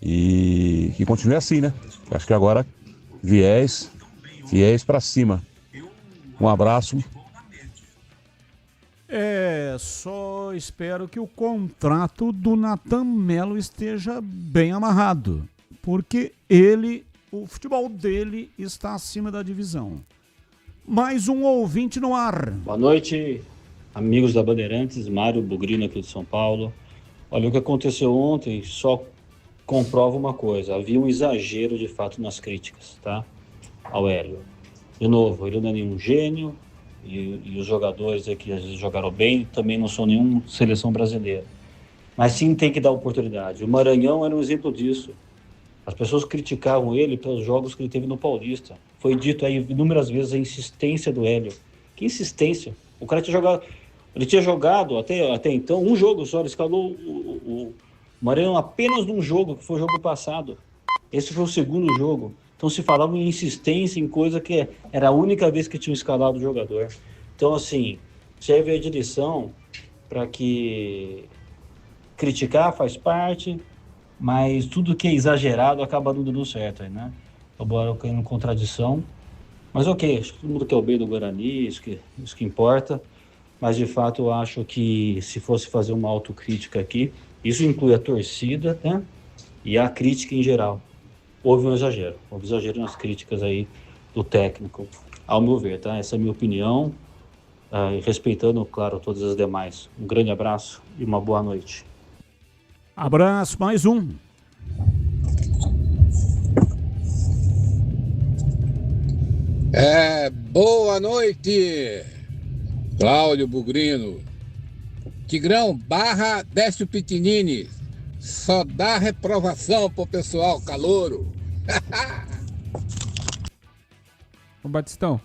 E que continue assim, né? Acho que agora fiéis pra cima. Um abraço. Só espero que o contrato do Natan Melo esteja bem amarrado, porque o futebol dele está acima da divisão. Mais um ouvinte no ar. Boa noite, amigos da Bandeirantes, Mário Bugrino aqui de São Paulo. Olha, o que aconteceu ontem só comprova uma coisa, havia um exagero de fato nas críticas, tá? Ao Hélio. De novo, ele não é nenhum gênio e os jogadores aqui às vezes jogaram bem, também não são nenhum seleção brasileira. Mas sim tem que dar oportunidade. O Maranhão era um exemplo disso. As pessoas criticavam ele pelos jogos que ele teve no Paulista. Foi dito aí inúmeras vezes a insistência do Hélio. Que insistência? O cara tinha jogado até então um jogo só. Ele escalou o Maranhão apenas num jogo, que foi o jogo passado. Esse foi o segundo jogo. Então se falava em insistência, em coisa que era a única vez que tinham escalado o jogador. Então, assim, serve a direção para que criticar faz parte, mas tudo que é exagerado acaba não dando certo, né? Embora caindo em contradição. Mas ok, acho que todo mundo quer o bem do Guarani, isso que importa. Mas de fato eu acho que se fosse fazer uma autocrítica aqui, isso inclui a torcida, né? E a crítica em geral. Houve um exagero nas críticas aí do técnico, ao meu ver, tá? Essa é a minha opinião, respeitando, claro, todas as demais. Um grande abraço e uma boa noite. Abraço, mais um. Boa noite, Cláudio Bugrino. Tigrão, Barra, Décio Pitinini. Só dá reprovação pro pessoal calouro. Ô Batistão.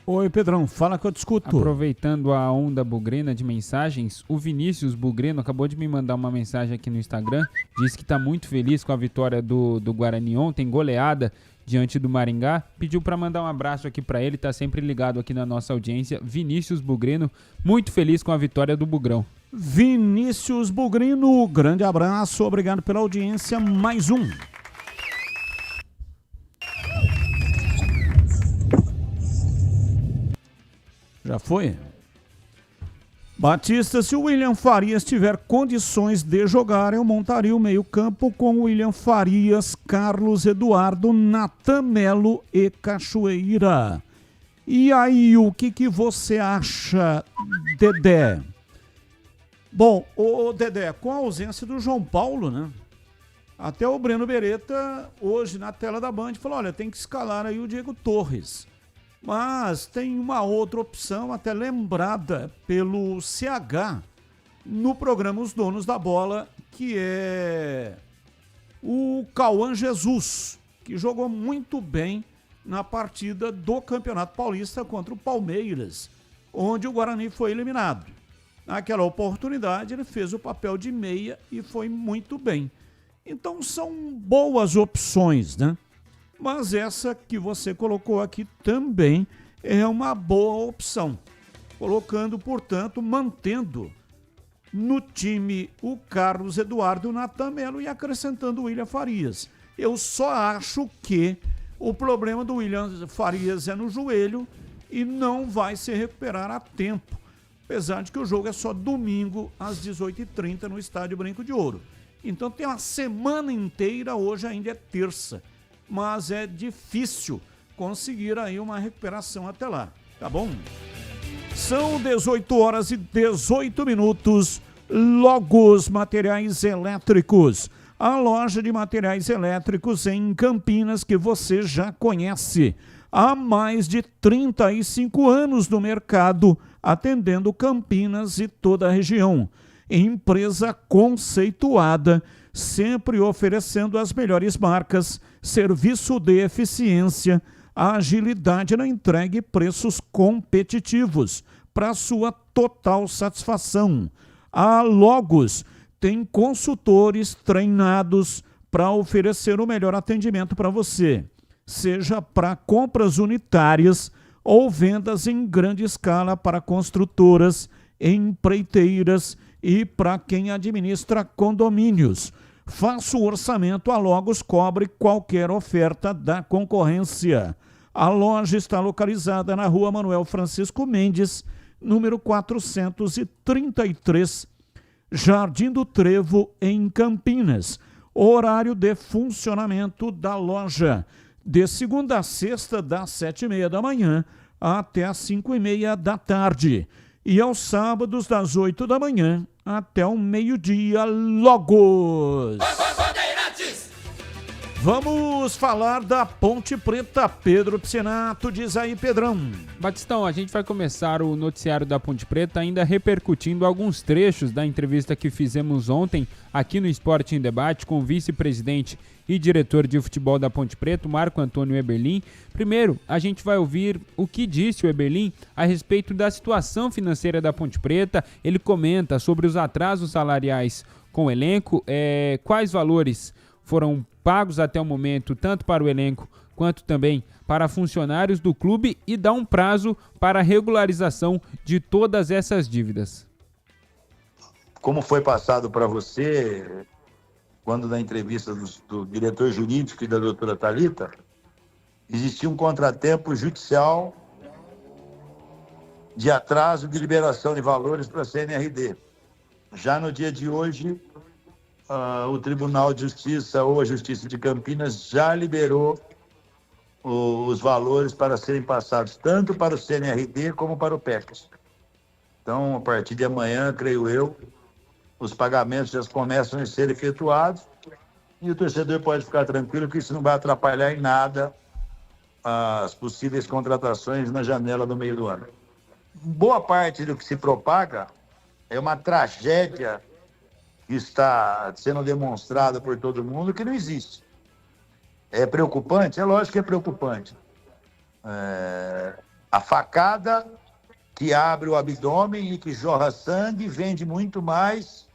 Oi, Pedrão, fala que eu te escuto. Aproveitando a onda bugrina de mensagens, o Vinícius Bugrino acabou de me mandar uma mensagem aqui no Instagram, disse que está muito feliz com a vitória do Guarani ontem, goleada diante do Maringá, pediu para mandar um abraço aqui para ele, tá sempre ligado aqui na nossa audiência, Vinícius Bugrino, muito feliz com a vitória do Bugrão. Vinícius Bugrino, grande abraço, obrigado pela audiência, mais um. Já foi? Batista, se o William Farias tiver condições de jogar, eu montaria o meio-campo com William Farias, Carlos Eduardo, Natan Melo e Cachoeira. E aí, o que você acha, Dedé? Bom, ô Dedé, com a ausência do João Paulo, né? Até o Breno Beretta, hoje na tela da Band, falou, olha, tem que escalar aí o Diego Torres. Mas tem uma outra opção, até lembrada pelo CH, no programa Os Donos da Bola, que é o Cauã Jesus, que jogou muito bem na partida do Campeonato Paulista contra o Palmeiras, onde o Guarani foi eliminado. Naquela oportunidade, ele fez o papel de meia e foi muito bem. Então, são boas opções, né? Mas essa que você colocou aqui também é uma boa opção. Colocando, portanto, mantendo no time o Carlos Eduardo e o Natan Melo e acrescentando o William Farias. Eu só acho que o problema do William Farias é no joelho e não vai se recuperar a tempo. Apesar de que o jogo é só domingo às 18h30 no Estádio Brinco de Ouro. Então tem uma semana inteira, hoje ainda é terça. Mas é difícil conseguir aí uma recuperação até lá, tá bom? São 18h18, Logos Materiais Elétricos, a loja de materiais elétricos em Campinas que você já conhece. Há mais de 35 anos no mercado, atendendo Campinas e toda a região. Empresa conceituada, sempre oferecendo as melhores marcas, serviço de eficiência, agilidade na entrega e preços competitivos, para sua total satisfação. A Logos tem consultores treinados para oferecer o melhor atendimento para você, seja para compras unitárias ou vendas em grande escala para construtoras, empreiteiras e para quem administra condomínios. Faça o orçamento, a Logos cobre qualquer oferta da concorrência. A loja está localizada na Rua Manuel Francisco Mendes, número 433, Jardim do Trevo, em Campinas. Horário de funcionamento da loja, de segunda a sexta, das 7h30 da manhã até as 5h30 da tarde. E aos sábados, das 8 da manhã até o meio-dia, Logos. Vamos falar da Ponte Preta. Pedro Piscinato, diz aí, Pedrão. Batistão, a gente vai começar o noticiário da Ponte Preta ainda repercutindo alguns trechos da entrevista que fizemos ontem aqui no Esporte em Debate com o vice-presidente e diretor de futebol da Ponte Preta, Marco Antônio Eberlin. Primeiro, a gente vai ouvir o que disse o Eberlin a respeito da situação financeira da Ponte Preta. Ele comenta sobre os atrasos salariais com o elenco, quais valores foram pagos até o momento, tanto para o elenco quanto também para funcionários do clube, e dá um prazo para a regularização de todas essas dívidas. Como foi passado para você, quando na entrevista do diretor jurídico e da doutora Thalita, existia um contratempo judicial de atraso de liberação de valores para a CNRD. Já no dia de hoje, o Tribunal de Justiça ou a Justiça de Campinas já liberou os valores para serem passados tanto para o CNRD como para o PECS. Então, a partir de amanhã, creio eu, os pagamentos já começam a ser efetuados e o torcedor pode ficar tranquilo que isso não vai atrapalhar em nada as possíveis contratações na janela do meio do ano. Boa parte do que se propaga é uma tragédia que está sendo demonstrada por todo mundo que não existe. É preocupante? É lógico que é preocupante. A facada que abre o abdômen e que jorra sangue vende muito mais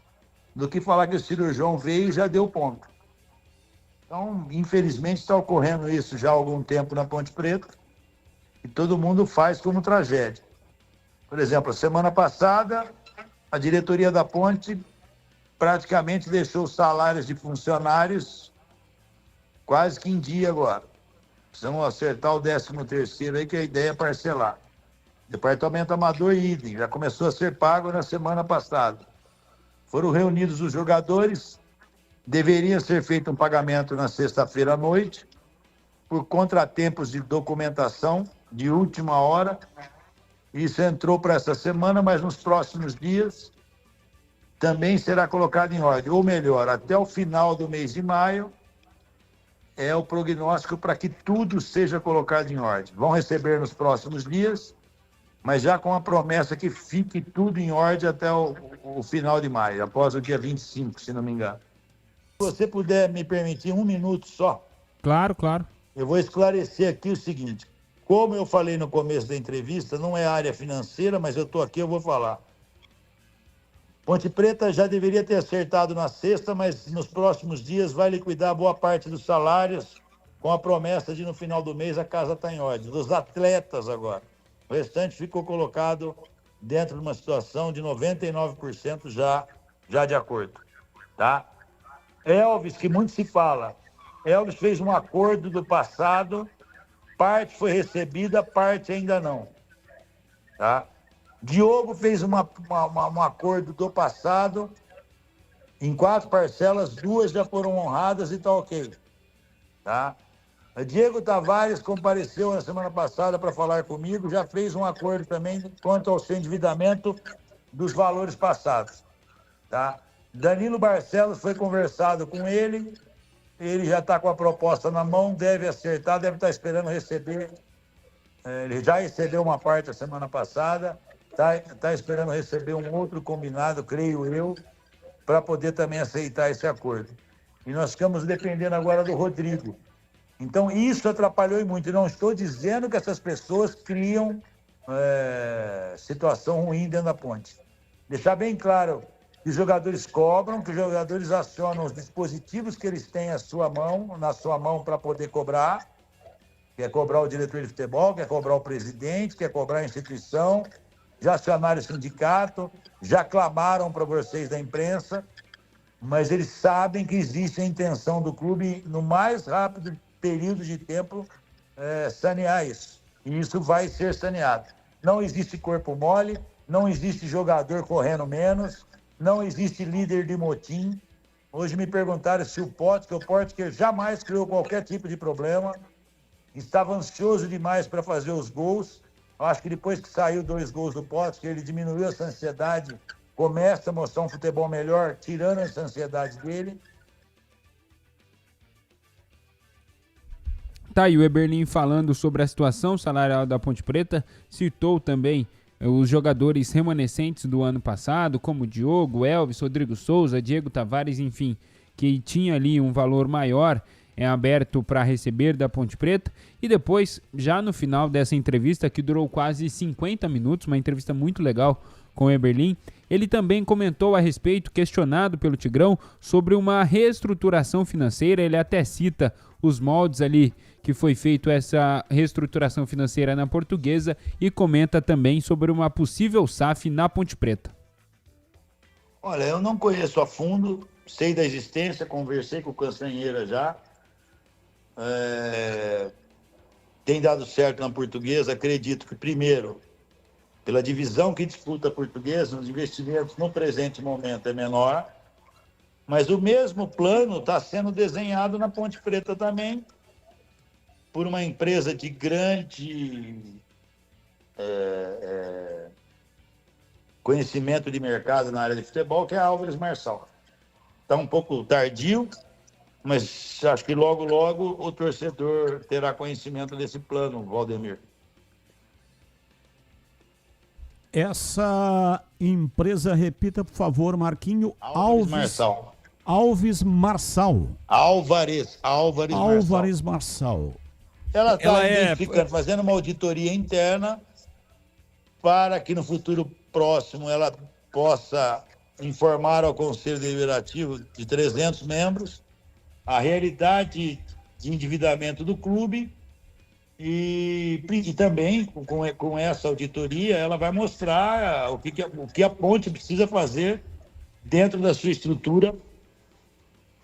do que falar que o cirurgião veio e já deu ponto. Então, infelizmente, está ocorrendo isso já há algum tempo na Ponte Preta e todo mundo faz como tragédia. Por exemplo, a semana passada, a diretoria da Ponte praticamente deixou os salários de funcionários quase que em dia agora. Precisamos acertar o 13º aí, que a ideia é parcelar. Departamento Amador idem, já começou a ser pago na semana passada. Foram reunidos os jogadores, deveria ser feito um pagamento na sexta-feira à noite, por contratempos de documentação de última hora. Isso entrou para essa semana, mas nos próximos dias também será colocado em ordem. Ou melhor, até o final do mês de maio é o prognóstico para que tudo seja colocado em ordem. Vão receber nos próximos dias, mas já com a promessa que fique tudo em ordem até o final de maio, após o dia 25, se não me engano. Se você puder me permitir 1 minuto só. Claro, claro. Eu vou esclarecer aqui o seguinte. Como eu falei no começo da entrevista, não é área financeira, mas eu estou aqui, eu vou falar. Ponte Preta já deveria ter acertado na sexta, mas nos próximos dias vai liquidar boa parte dos salários com a promessa de no final do mês a casa está em ordem. Dos atletas agora. O restante ficou colocado dentro de uma situação de 99% já de acordo. Tá? Elvis, que muito se fala. Elvis fez um acordo do passado, parte foi recebida, parte ainda não. Tá? Diogo fez um acordo do passado, em 4 parcelas, 2 já foram honradas e está ok. Tá? Diego Tavares compareceu na semana passada para falar comigo, já fez um acordo também quanto ao seu endividamento dos valores passados. Tá? Danilo Barcelos foi conversado com ele já está com a proposta na mão, deve acertar, deve estar esperando receber. Ele já recebeu uma parte a semana passada, está esperando receber um outro combinado, creio eu, para poder também aceitar esse acordo. E nós ficamos dependendo agora do Rodrigo. Então, isso atrapalhou muito. E não estou dizendo que essas pessoas criam situação ruim dentro da Ponte. Deixar bem claro que os jogadores cobram, que os jogadores acionam os dispositivos que eles têm na sua mão para poder cobrar. Quer cobrar o diretor de futebol, quer cobrar o presidente, quer cobrar a instituição. Já acionaram o sindicato, já clamaram para vocês da imprensa, mas eles sabem que existe a intenção do clube, no mais rápido período de tempo, sanear isso. E isso vai ser saneado. Não existe corpo mole, não existe jogador correndo menos, não existe líder de motim. Hoje me perguntaram se o Potker jamais criou qualquer tipo de problema, estava ansioso demais para fazer os gols. Eu acho que depois que saiu 2 gols do Potker, ele diminuiu essa ansiedade, começa a mostrar um futebol melhor, tirando essa ansiedade dele. Tá aí o Eberlin falando sobre a situação salarial da Ponte Preta, citou também os jogadores remanescentes do ano passado, como Diogo, Elvis, Rodrigo Souza, Diego Tavares, enfim, que tinha ali um valor maior aberto para receber da Ponte Preta. E depois, já no final dessa entrevista, que durou quase 50 minutos, uma entrevista muito legal com o Eberlin, ele também comentou a respeito, questionado pelo Tigrão, sobre uma reestruturação financeira. Ele até cita os moldes ali que foi feito essa reestruturação financeira na Portuguesa e comenta também sobre uma possível SAF na Ponte Preta. Olha, eu não conheço a fundo, sei da existência, conversei com o Castanheira já. Tem dado certo na Portuguesa, acredito que primeiro, pela divisão que disputa a Portuguesa, os investimentos no presente momento é menor, mas o mesmo plano está sendo desenhado na Ponte Preta também, por uma empresa de grande conhecimento de mercado na área de futebol, que é a Álvares Marçal. Está um pouco tardio, mas acho que logo, logo o torcedor terá conhecimento desse plano, Valdemir. Essa empresa, repita, por favor, Marquinho. Alves Marçal. Alves Marçal. Álvares Marçal. Ela está fazendo uma auditoria interna para que no futuro próximo ela possa informar ao Conselho Deliberativo de 300 membros a realidade de endividamento do clube e também com essa auditoria ela vai mostrar o que a Ponte precisa fazer dentro da sua estrutura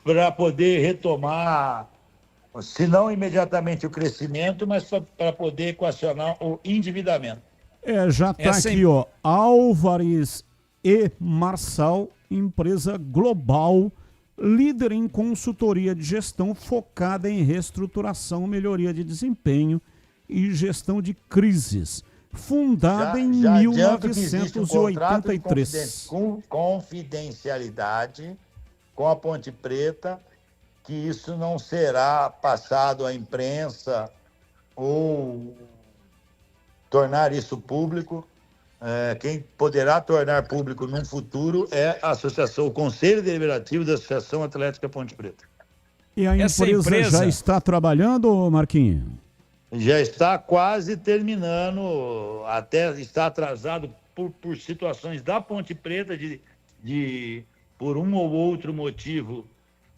para poder retomar, se não imediatamente o crescimento, mas para poder equacionar o endividamento. Já está aqui, ó, Álvares e Marçal, empresa global, líder em consultoria de gestão focada em reestruturação, melhoria de desempenho e gestão de crises. Fundada em 1983. Com confidencialidade com a Ponte Preta, que isso não será passado à imprensa ou tornar isso público. Quem poderá tornar público num futuro é a associação, o Conselho Deliberativo da Associação Atlética Ponte Preta. E a empresa já está trabalhando, Marquinhos? Já está quase terminando, até está atrasado por situações da Ponte Preta de por um ou outro motivo,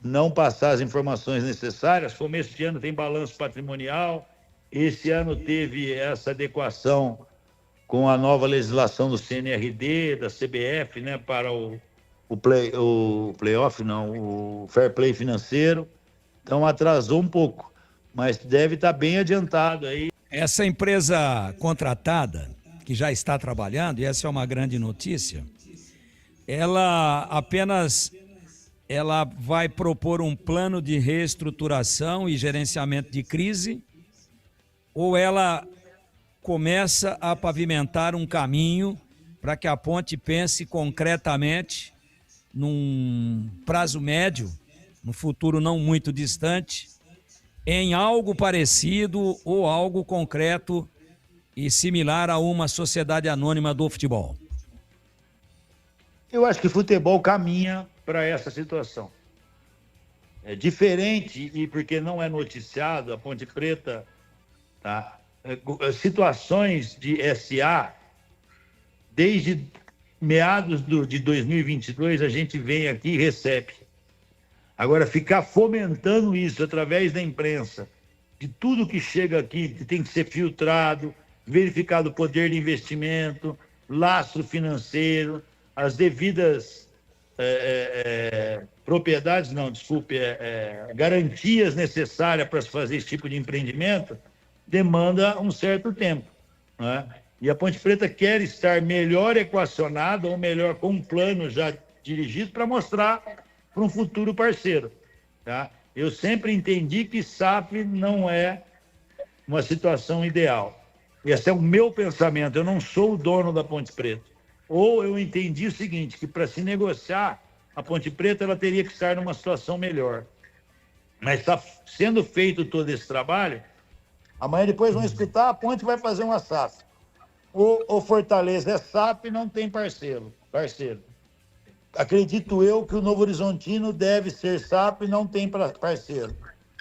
não passar as informações necessárias. Começo de ano tem balanço patrimonial, esse ano teve essa adequação com a nova legislação do CNRD, da CBF, né, para o fair play financeiro. Então atrasou um pouco, mas deve estar bem adiantado aí. Essa empresa contratada, que já está trabalhando, e essa é uma grande notícia, ela vai propor um plano de reestruturação e gerenciamento de crise, ou ela começa a pavimentar um caminho para que a Ponte pense concretamente num prazo médio, no futuro não muito distante, em algo parecido ou algo concreto e similar a uma sociedade anônima do futebol? Eu acho que o futebol caminha para essa situação. É diferente, e porque não é noticiado, a Ponte Preta, tá? Situações de SA, desde meados de 2022, a gente vem aqui e recebe. Agora, ficar fomentando isso através da imprensa, de tudo que chega aqui, que tem que ser filtrado, verificado o poder de investimento, lastro financeiro, as devidas garantias necessárias para se fazer esse tipo de empreendimento, demanda um certo tempo, né? E a Ponte Preta quer estar melhor equacionada, ou melhor, com um plano já dirigido para mostrar para um futuro parceiro, tá? Eu sempre entendi que SAF não é uma situação ideal. Esse é o meu pensamento, eu não sou o dono da Ponte Preta. Ou eu entendi o seguinte, que para se negociar, a Ponte Preta ela teria que estar numa situação melhor. Mas está sendo feito todo esse trabalho Amanhã depois vão escutar, a Ponte vai fazer uma SAF. O Fortaleza é SAF e não tem parceiro. Acredito eu que o Novo Horizontino deve ser SAF e não tem parceiro.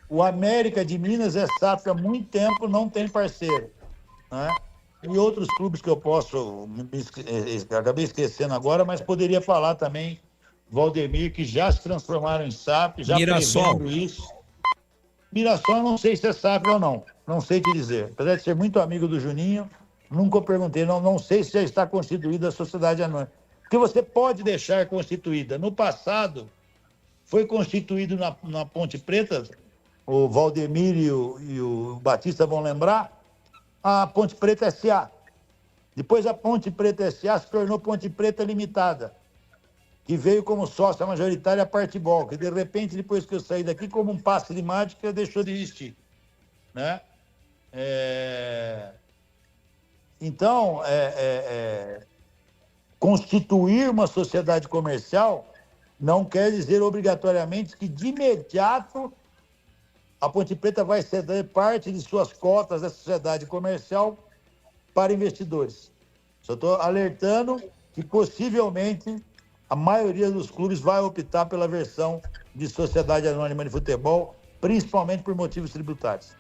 O América de Minas é SAF há muito tempo, não tem parceiro. Né? E outros clubes que eu posso, acabei esquecendo agora, mas poderia falar também, Valdemir, que já se transformaram em SAF, já prevendo isso. Mirassol, eu não sei se é SAF ou não sei te dizer. Apesar de ser muito amigo do Juninho, nunca perguntei, não sei se já está constituída a sociedade anônima. Porque você pode deixar constituída. No passado, foi constituído na Ponte Preta, o Valdemir e o Batista vão lembrar, a Ponte Preta S.A. Depois a Ponte Preta S.A. se tornou Ponte Preta Limitada, que veio como sócia majoritária a Partibol, que de repente, depois que eu saí daqui, como um passe de mágica, deixou de existir. Né? Então, constituir uma sociedade comercial não quer dizer obrigatoriamente que, de imediato, a Ponte Preta vai ceder parte de suas cotas da sociedade comercial para investidores. Só estou alertando que, possivelmente, a maioria dos clubes vai optar pela versão de sociedade anônima de futebol, principalmente por motivos tributários.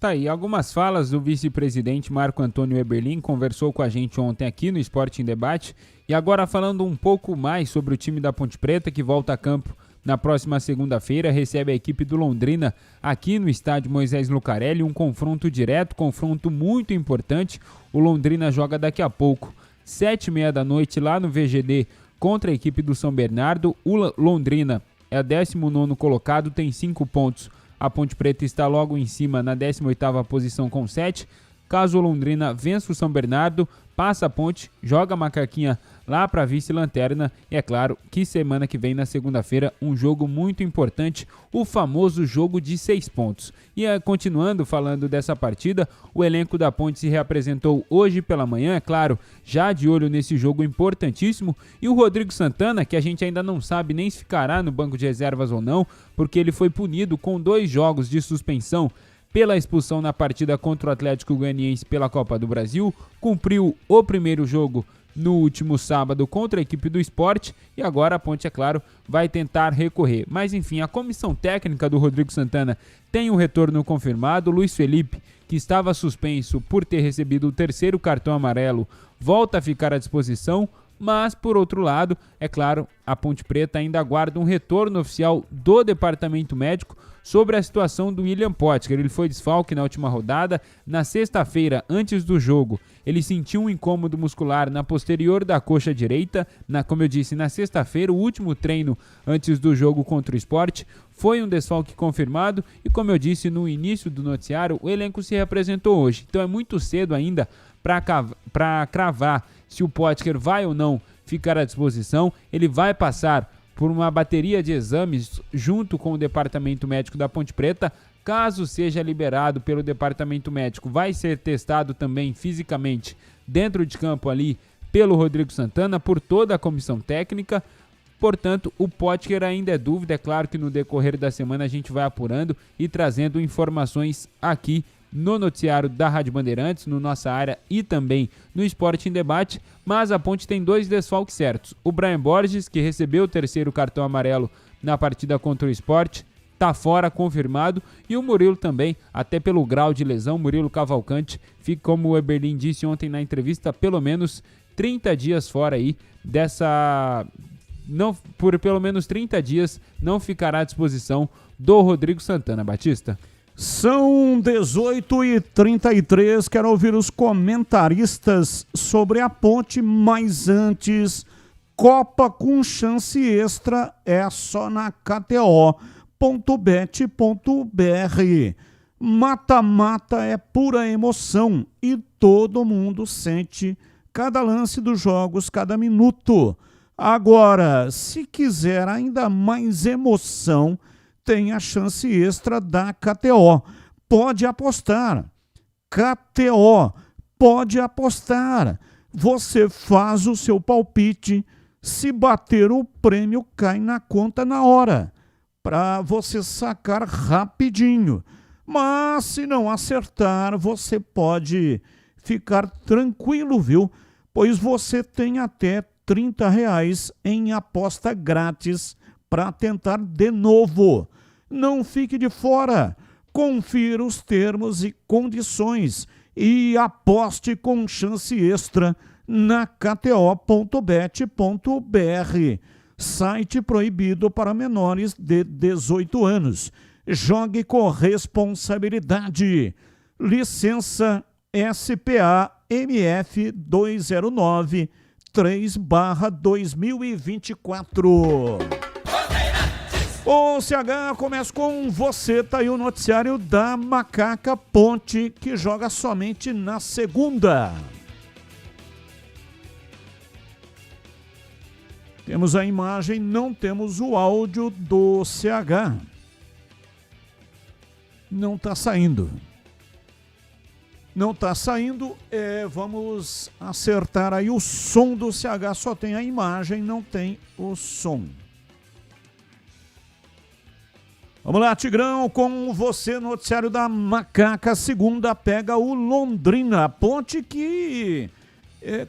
Tá aí, algumas falas do vice-presidente Marco Antônio Eberlin, conversou com a gente ontem aqui no Esporte em Debate, e agora falando um pouco mais sobre o time da Ponte Preta, que volta a campo na próxima segunda-feira, recebe a equipe do Londrina aqui no estádio Moisés Lucarelli, um confronto direto, confronto muito importante. O Londrina joga daqui a pouco, 7h30 da noite, lá no VGD, contra a equipe do São Bernardo. O Londrina é o 19º colocado, tem 5 pontos. A Ponte Preta está logo em cima na 18ª posição com 7. Caso o Londrina vença o São Bernardo, passa a Ponte, joga a macaquinha lá para a vice-lanterna. E é claro que semana que vem, na segunda-feira, um jogo muito importante, o famoso jogo de 6 pontos. E continuando falando dessa partida, o elenco da Ponte se reapresentou hoje pela manhã, é claro, já de olho nesse jogo importantíssimo. E o Rodrigo Santana, que a gente ainda não sabe nem se ficará no banco de reservas ou não, porque ele foi punido com 2 jogos de suspensão pela expulsão na partida contra o Atlético Goianiense pela Copa do Brasil, cumpriu o primeiro jogo no último sábado contra a equipe do Sport e agora a Ponte, é claro, vai tentar recorrer. Mas enfim, a comissão técnica do Rodrigo Santana tem um retorno confirmado. Luiz Felipe, que estava suspenso por ter recebido o 3º cartão amarelo, volta a ficar à disposição. Mas, por outro lado, é claro, a Ponte Preta ainda aguarda um retorno oficial do departamento médico sobre a situação do William Potker. Ele foi desfalque na última rodada. Na sexta-feira, antes do jogo, ele sentiu um incômodo muscular na posterior da coxa direita. Como eu disse, na sexta-feira, o último treino antes do jogo contra o Sport, foi um desfalque confirmado. E como eu disse no início do noticiário, o elenco se representou hoje. Então é muito cedo ainda para cravar se o Potker vai ou não ficar à disposição. Ele vai passar por uma bateria de exames junto com o departamento médico da Ponte Preta. Caso seja liberado pelo departamento médico, vai ser testado também fisicamente dentro de campo ali pelo Rodrigo Santana, por toda a comissão técnica. Portanto, o Potker ainda é dúvida. É claro que no decorrer da semana a gente vai apurando e trazendo informações aqui no noticiário da Rádio Bandeirantes, no Nossa Área e também no Esporte em Debate. Mas a Ponte tem 2 desfalques certos. O Brian Borges, que recebeu o 3º cartão amarelo na partida contra o Sport, está fora, confirmado. E o Murilo também, até pelo grau de lesão, Murilo Cavalcante, fica, como o Eberlin disse ontem na entrevista, pelo menos 30 dias fora aí dessa... Não, por pelo menos 30 dias não ficará à disposição do Rodrigo Santana. Batista. São 18h33, quero ouvir os comentaristas sobre a Ponte, mas antes, Copa com chance extra é só na KTO.bet.br. Mata-mata é pura emoção e todo mundo sente cada lance dos jogos, cada minuto. Agora, se quiser ainda mais emoção, tem a chance extra da KTO. Pode apostar. KTO, pode apostar. Você faz o seu palpite, se bater o prêmio cai na conta na hora, para você sacar rapidinho. Mas se não acertar, você pode ficar tranquilo, viu? Pois você tem até R$30 em aposta grátis para tentar de novo. Não fique de fora. Confira os termos e condições e aposte com chance extra na kto.bet.br. Site proibido para menores de 18 anos. Jogue com responsabilidade. Licença SPA MF 209-3/2024. O CH começa com você, tá aí o noticiário da Macaca Ponte, que joga somente na segunda. Temos a imagem, não temos o áudio do CH. Não está saindo. Não está saindo. Vamos acertar aí o som do CH. Só tem a imagem, não tem o som. Vamos lá, Tigrão, com você, noticiário da Macaca. Segunda pega o Londrina. A Ponte que,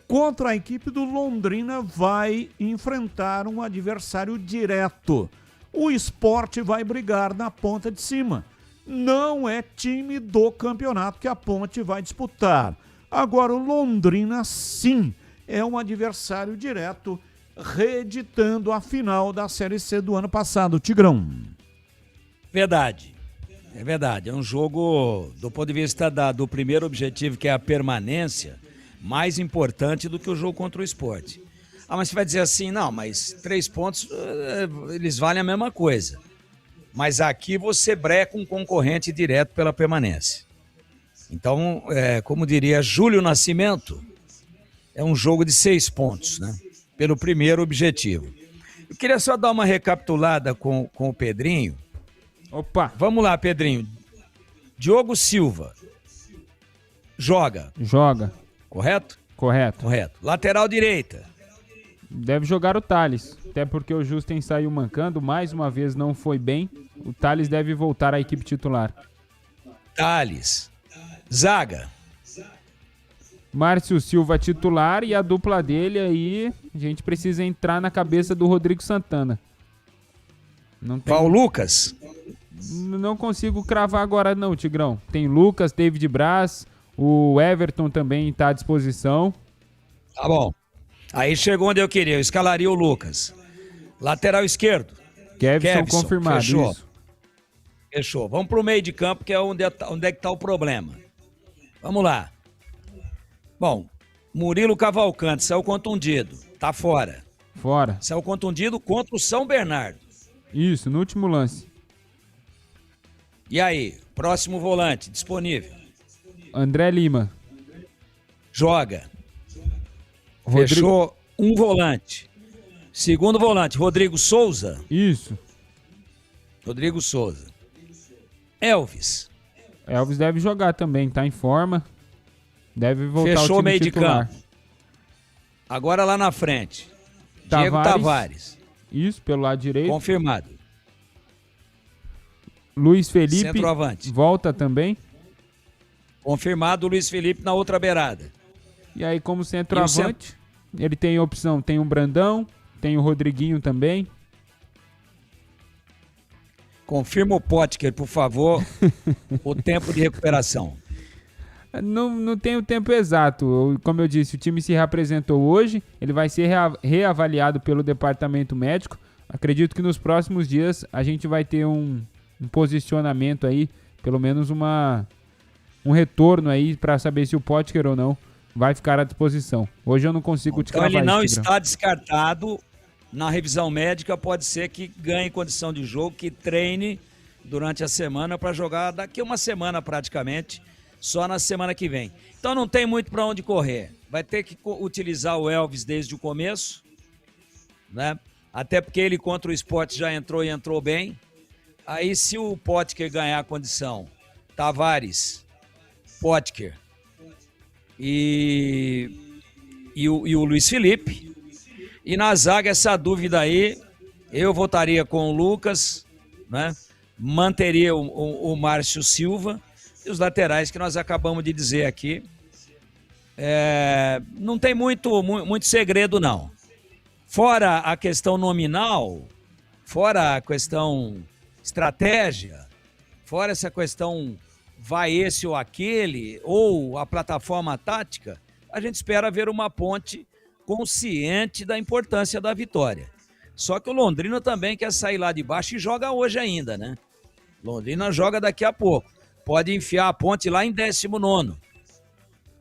contra a equipe do Londrina, vai enfrentar um adversário direto. O Sport vai brigar na ponta de cima. Não é time do campeonato que a Ponte vai disputar. Agora, o Londrina, sim, é um adversário direto, reeditando a final da Série C do ano passado. Tigrão. Verdade. É verdade. É um jogo, do ponto de vista do primeiro objetivo, que é a permanência, mais importante do que o jogo contra o Sport. Mas você vai dizer assim, não, mas 3 pontos, eles valem a mesma coisa. Mas aqui você breca um concorrente direto pela permanência. Então, como diria Júlio Nascimento, é um jogo de 6 pontos, né? Pelo primeiro objetivo. Eu queria só dar uma recapitulada com o Pedrinho. Opa! Vamos lá, Pedrinho. Diogo Silva. Joga. Correto? Correto. Lateral direita. Deve jogar o Thales. Até porque o Justen saiu mancando. Mais uma vez não foi bem. O Thales deve voltar à equipe titular. Thales. Zaga. Márcio Silva titular. E a dupla dele aí, a gente precisa entrar na cabeça do Rodrigo Santana. Não tem... Paulo Lucas. Não consigo cravar agora não, Tigrão. Tem Lucas, David Braz, o Everton também está à disposição. Tá bom. Aí chegou onde eu queria, eu escalaria o Lucas. Lateral esquerdo. Kevson confirmado, fechou. isso. Fechou. Vamos pro meio de campo, que é onde é que tá o problema. Vamos lá. Bom, Murilo Cavalcante saiu contundido, tá fora. Saiu contundido contra o São Bernardo. Isso, no último lance. E aí, próximo volante, disponível. André Lima. Joga. Fechou um volante. Segundo volante, Rodrigo Souza. Isso. Rodrigo Souza. Elvis. Elvis deve jogar também, tá em forma. Deve voltar Fechou ao time meio titular. de campo. Agora lá na frente. Diego Tavares. Isso, pelo lado direito. Confirmado. Luiz Felipe. Centroavante. Volta também. Confirmado o Luiz Felipe na outra beirada. E aí, como centroavante, ele tem opção. Tem o Brandão, tem o Rodriguinho também. Confirma o Potker, por favor, o tempo de recuperação. Não tem o tempo exato. Como eu disse, o time se reapresentou hoje. Ele vai ser reavaliado pelo departamento médico. Acredito que nos próximos dias a gente vai ter um posicionamento aí, pelo menos um retorno aí para saber se o Potker ou não vai ficar à disposição. Hoje eu não consigo te cravar. Então ele não está descartado. Na revisão médica pode ser que ganhe condição de jogo, que treine durante a semana para jogar daqui a uma semana praticamente, só na semana que vem. Então não tem muito para onde correr. Vai ter que utilizar o Elvis desde o começo, né? Até porque ele contra o Sport já entrou e entrou bem. Aí se o Potker ganhar a condição, Tavares, Potker e o Luiz Felipe. E na zaga, essa dúvida aí, eu votaria com o Lucas, né? manteria o Márcio Silva e os laterais que nós acabamos de dizer aqui. Não tem muito segredo, não. Fora a questão nominal, fora a questão estratégia, fora essa questão vai esse ou aquele, ou a plataforma tática, a gente espera ver uma Ponte consciente da importância da vitória. Só que o Londrina também quer sair lá de baixo e joga hoje ainda, né? Londrina joga daqui a pouco. Pode enfiar a Ponte lá em 19º.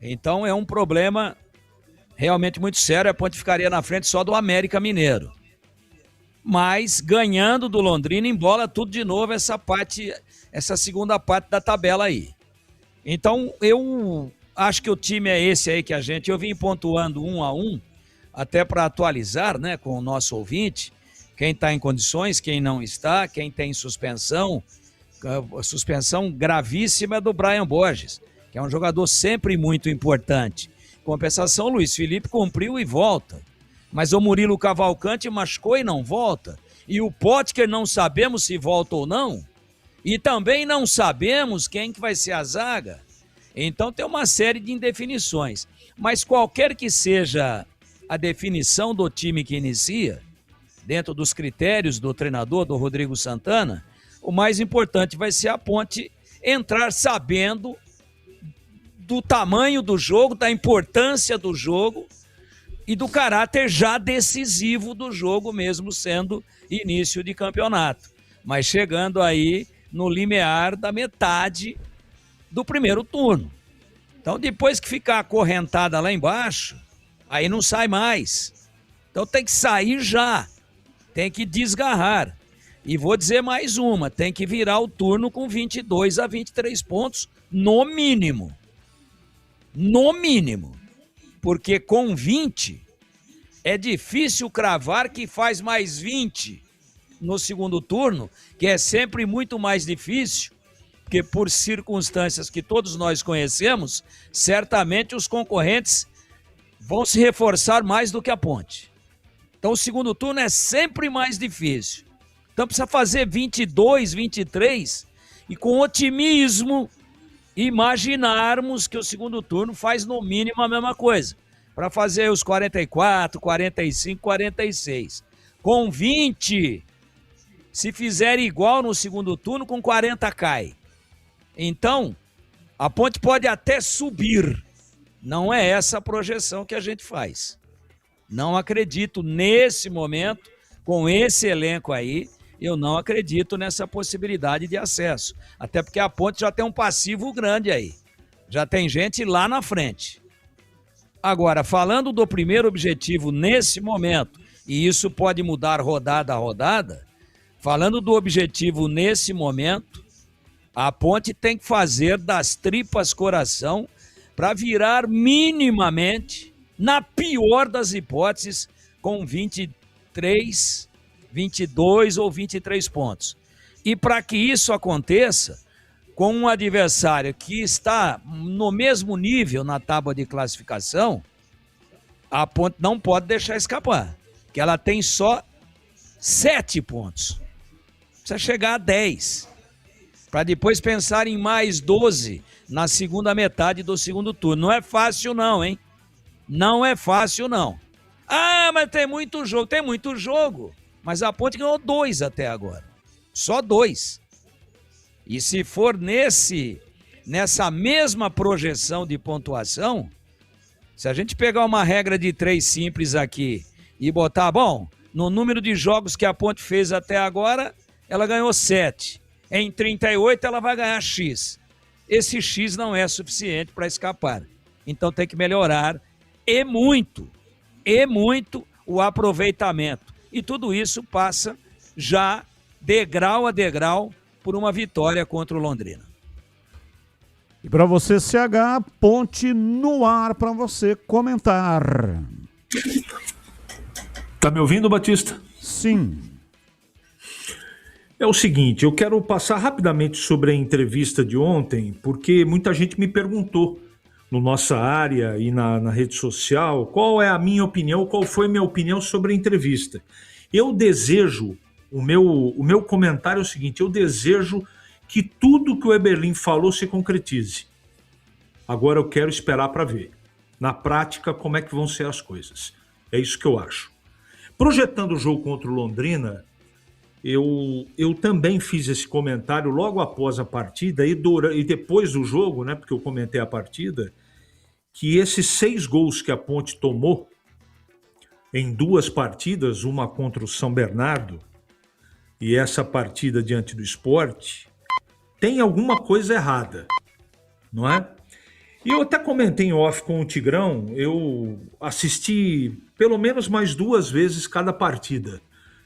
Então é um problema realmente muito sério. A Ponte ficaria na frente só do América Mineiro. Mas ganhando do Londrina, embola tudo de novo essa segunda parte da tabela aí. Então eu acho que o time é esse aí que eu vim pontuando 1 a 1, até para atualizar, né, com o nosso ouvinte, quem está em condições, quem não está, quem tem suspensão. A suspensão gravíssima é do Brian Borges, que é um jogador sempre muito importante. Compensação, o Luiz Felipe cumpriu e volta. Mas o Murilo Cavalcante machucou e não volta. E o Potker não sabemos se volta ou não. E também não sabemos quem que vai ser a zaga. Então tem uma série de indefinições. Mas qualquer que seja a definição do time que inicia, dentro dos critérios do treinador, do Rodrigo Santana, o mais importante vai ser a Ponte entrar sabendo do tamanho do jogo, da importância do jogo e do caráter já decisivo do jogo, mesmo sendo início de campeonato. Mas chegando aí no limiar da metade do primeiro turno. Então, depois que ficar acorrentada lá embaixo, aí não sai mais. Então tem que sair já, tem que desgarrar. E vou dizer mais uma, tem que virar o turno com 22 a 23 pontos, no mínimo. No mínimo. Porque com 20, é difícil cravar que faz mais 20 no segundo turno, que é sempre muito mais difícil, porque por circunstâncias que todos nós conhecemos, certamente os concorrentes vão se reforçar mais do que a Ponte. Então o segundo turno é sempre mais difícil. Então precisa fazer 22, 23 e com otimismo imaginarmos que o segundo turno faz no mínimo a mesma coisa. Para fazer os 44, 45, 46. Com 20, se fizer igual no segundo turno, com 40 cai. Então, a Ponte pode até subir. Não é essa a projeção que a gente faz. Não acredito nesse momento, com esse elenco aí, eu não acredito nessa possibilidade de acesso. Até porque a Ponte já tem um passivo grande aí. Já tem gente lá na frente. Agora, falando do primeiro objetivo nesse momento, e isso pode mudar rodada a rodada, falando do objetivo nesse momento, a Ponte tem que fazer das tripas coração para virar minimamente, na pior das hipóteses, com 23, 22 ou 23 pontos. E para que isso aconteça, com um adversário que está no mesmo nível na tábua de classificação, a Ponte não pode deixar escapar, que ela tem só 7 pontos. Precisa chegar a 10, para depois pensar em mais 12 na segunda metade do segundo turno. Não é fácil não, hein? Não é fácil não. Ah, mas tem muito jogo, mas a Ponte ganhou 2 até agora, só 2. E se for nessa mesma projeção de pontuação, se a gente pegar uma regra de 3 simples aqui e botar, bom, no número de jogos que a Ponte fez até agora, ela ganhou 7. Em 38 ela vai ganhar X. Esse X não é suficiente para escapar. Então tem que melhorar e muito o aproveitamento. E tudo isso passa já degrau a degrau por uma vitória contra o Londrina. E para você, CH, Ponte no ar para você comentar. Tá me ouvindo, Batista? Sim. É o seguinte, eu quero passar rapidamente sobre a entrevista de ontem, porque muita gente me perguntou no nossa área e na rede social qual é a minha opinião, qual foi a minha opinião sobre a entrevista. Eu desejo O meu comentário é o seguinte: eu desejo que tudo que o Eberlin falou se concretize. Agora eu quero esperar para ver, na prática, como é que vão ser as coisas. É isso que eu acho. Projetando o jogo contra o Londrina, eu também fiz esse comentário logo após a partida e depois do jogo, né, porque eu comentei a partida, que esses 6 gols que a Ponte tomou em 2 partidas, uma contra o São Bernardo e essa partida diante do Sport, tem alguma coisa errada, não é? E eu até comentei em off com o Tigrão, eu assisti pelo menos mais 2 vezes cada partida.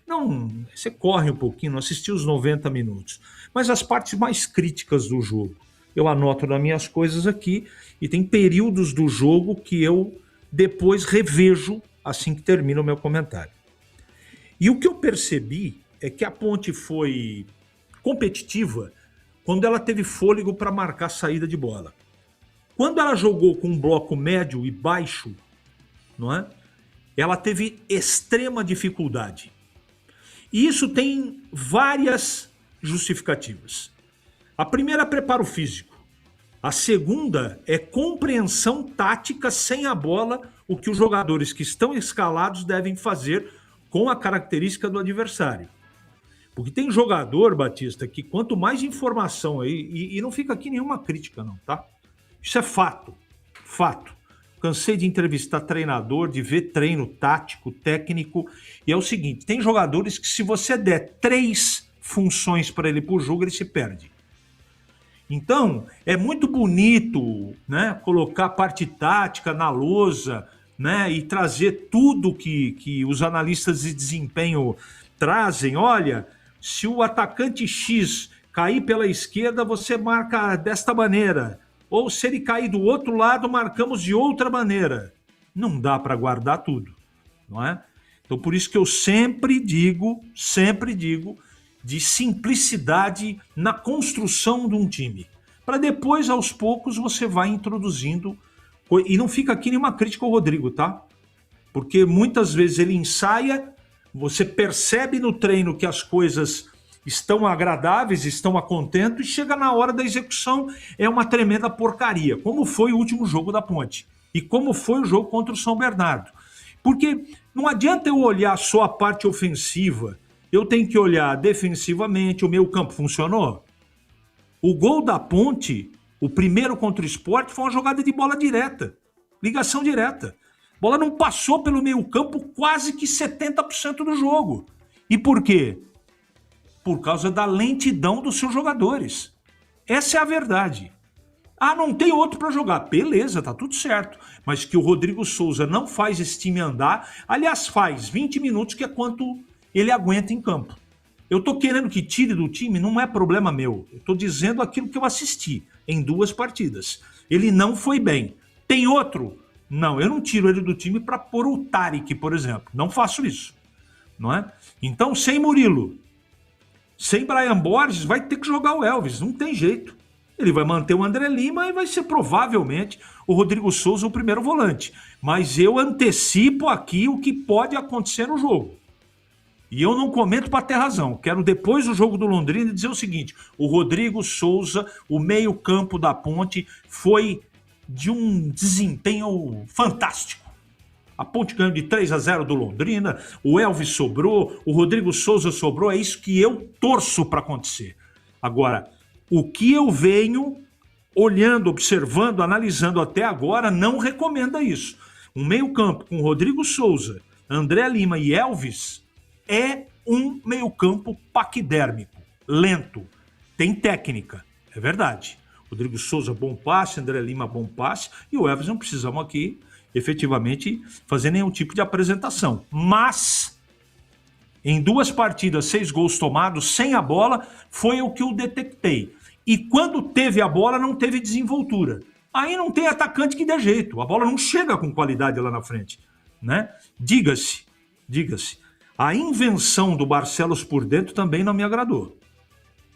Não, você corre um pouquinho, não assisti os 90 minutos, mas as partes mais críticas do jogo. Eu anoto nas minhas coisas aqui e tem períodos do jogo que eu depois revejo assim que termina o meu comentário. E o que eu percebi é que a Ponte foi competitiva quando ela teve fôlego para marcar saída de bola. Quando ela jogou com um bloco médio e baixo, não é? Ela teve extrema dificuldade. E isso tem várias justificativas. A primeira é preparo físico. A segunda é compreensão tática sem a bola, o que os jogadores que estão escalados devem fazer com a característica do adversário. Porque tem jogador, Batista, que quanto mais informação aí, e não fica aqui nenhuma crítica não, tá? Isso é fato, fato. Cansei de entrevistar treinador, de ver treino tático, técnico, e é o seguinte, tem jogadores que se você der 3 funções para ele por jogo, ele se perde. Então, é muito bonito, né, colocar a parte tática na lousa, né, e trazer tudo que os analistas de desempenho trazem. Olha, se o atacante X cair pela esquerda, você marca desta maneira. Ou se ele cair do outro lado, marcamos de outra maneira. Não dá para guardar tudo, não é? Então, por isso que eu sempre digo, de simplicidade na construção de um time. Para depois, aos poucos, você vai introduzindo. E não fica aqui nenhuma crítica ao Rodrigo, tá? Porque muitas vezes ele ensaia, você percebe no treino que as coisas estão agradáveis, estão a contento, e chega na hora da execução, é uma tremenda porcaria, como foi o último jogo da Ponte, e como foi o jogo contra o São Bernardo. Porque não adianta eu olhar só a parte ofensiva, eu tenho que olhar defensivamente, o meio campo funcionou? O gol da Ponte, o primeiro contra o Sport, foi uma jogada de bola direta, ligação direta. A bola não passou pelo meio campo quase que 70% do jogo. E por quê? Por causa da lentidão dos seus jogadores. Essa é a verdade. Ah, não tem outro para jogar. Beleza, tá tudo certo. Mas que o Rodrigo Souza não faz esse time andar, aliás, faz 20 minutos, que é quanto ele aguenta em campo. Eu tô querendo que tire do time, não é problema meu. Eu tô dizendo aquilo que eu assisti em 2 partidas. Ele não foi bem. Tem outro? Não, eu não tiro ele do time para pôr o Tarek, por exemplo. Não faço isso. Não é? Então, sem Murilo, sem Brian Borges, vai ter que jogar o Elvis, não tem jeito. Ele vai manter o André Lima e vai ser provavelmente o Rodrigo Souza o primeiro volante. Mas eu antecipo aqui o que pode acontecer no jogo. E eu não comento para ter razão. Quero, depois do jogo do Londrina, dizer o seguinte: o Rodrigo Souza, o meio-campo da Ponte, foi de um desempenho fantástico. A Ponte ganhou de 3-0 do Londrina, o Elvis sobrou, o Rodrigo Souza sobrou, é isso que eu torço para acontecer. Agora, o que eu venho olhando, observando, analisando até agora, não recomenda isso. Um meio-campo com Rodrigo Souza, André Lima e Elvis é um meio-campo paquidérmico, lento, tem técnica, é verdade. Rodrigo Souza, bom passe, André Lima, bom passe, e o Elvis não precisamos aqui efetivamente fazer nenhum tipo de apresentação. Mas, em 2 partidas, 6 gols tomados, sem a bola, foi o que eu detectei. E quando teve a bola, não teve desenvoltura. Aí não tem atacante que dê jeito. A bola não chega com qualidade lá na frente, né? Diga-se, a invenção do Barcelos por dentro também não me agradou.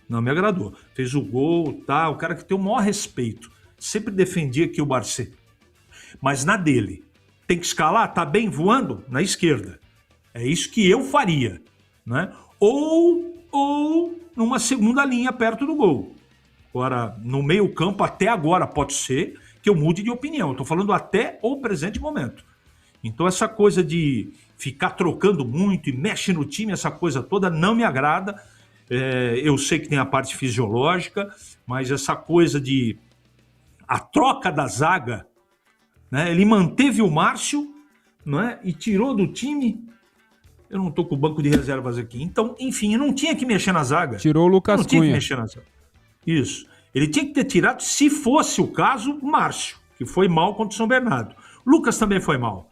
Não me agradou. Fez o gol, tá? O cara que tem o maior respeito. Sempre defendia aqui o Barcelos. Mas na dele, tem que escalar, tá bem voando? Na esquerda. É isso que eu faria, né? ou numa segunda linha perto do gol. Agora, no meio campo, até agora, pode ser que eu mude de opinião. Eu estou falando até o presente momento. Então, essa coisa de ficar trocando muito e mexe no time, essa coisa toda, não me agrada. Eu sei que tem a parte fisiológica, mas essa coisa de... A troca da zaga, né? Ele manteve o Márcio, não é? E tirou do time... Eu não estou com o banco de reservas aqui. Então, enfim, não tinha que mexer na zaga. Tirou o Lucas Cunha. Não tinha que mexer na zaga. Isso. Ele tinha que ter tirado, se fosse o caso, o Márcio, que foi mal contra o São Bernardo. Lucas também foi mal.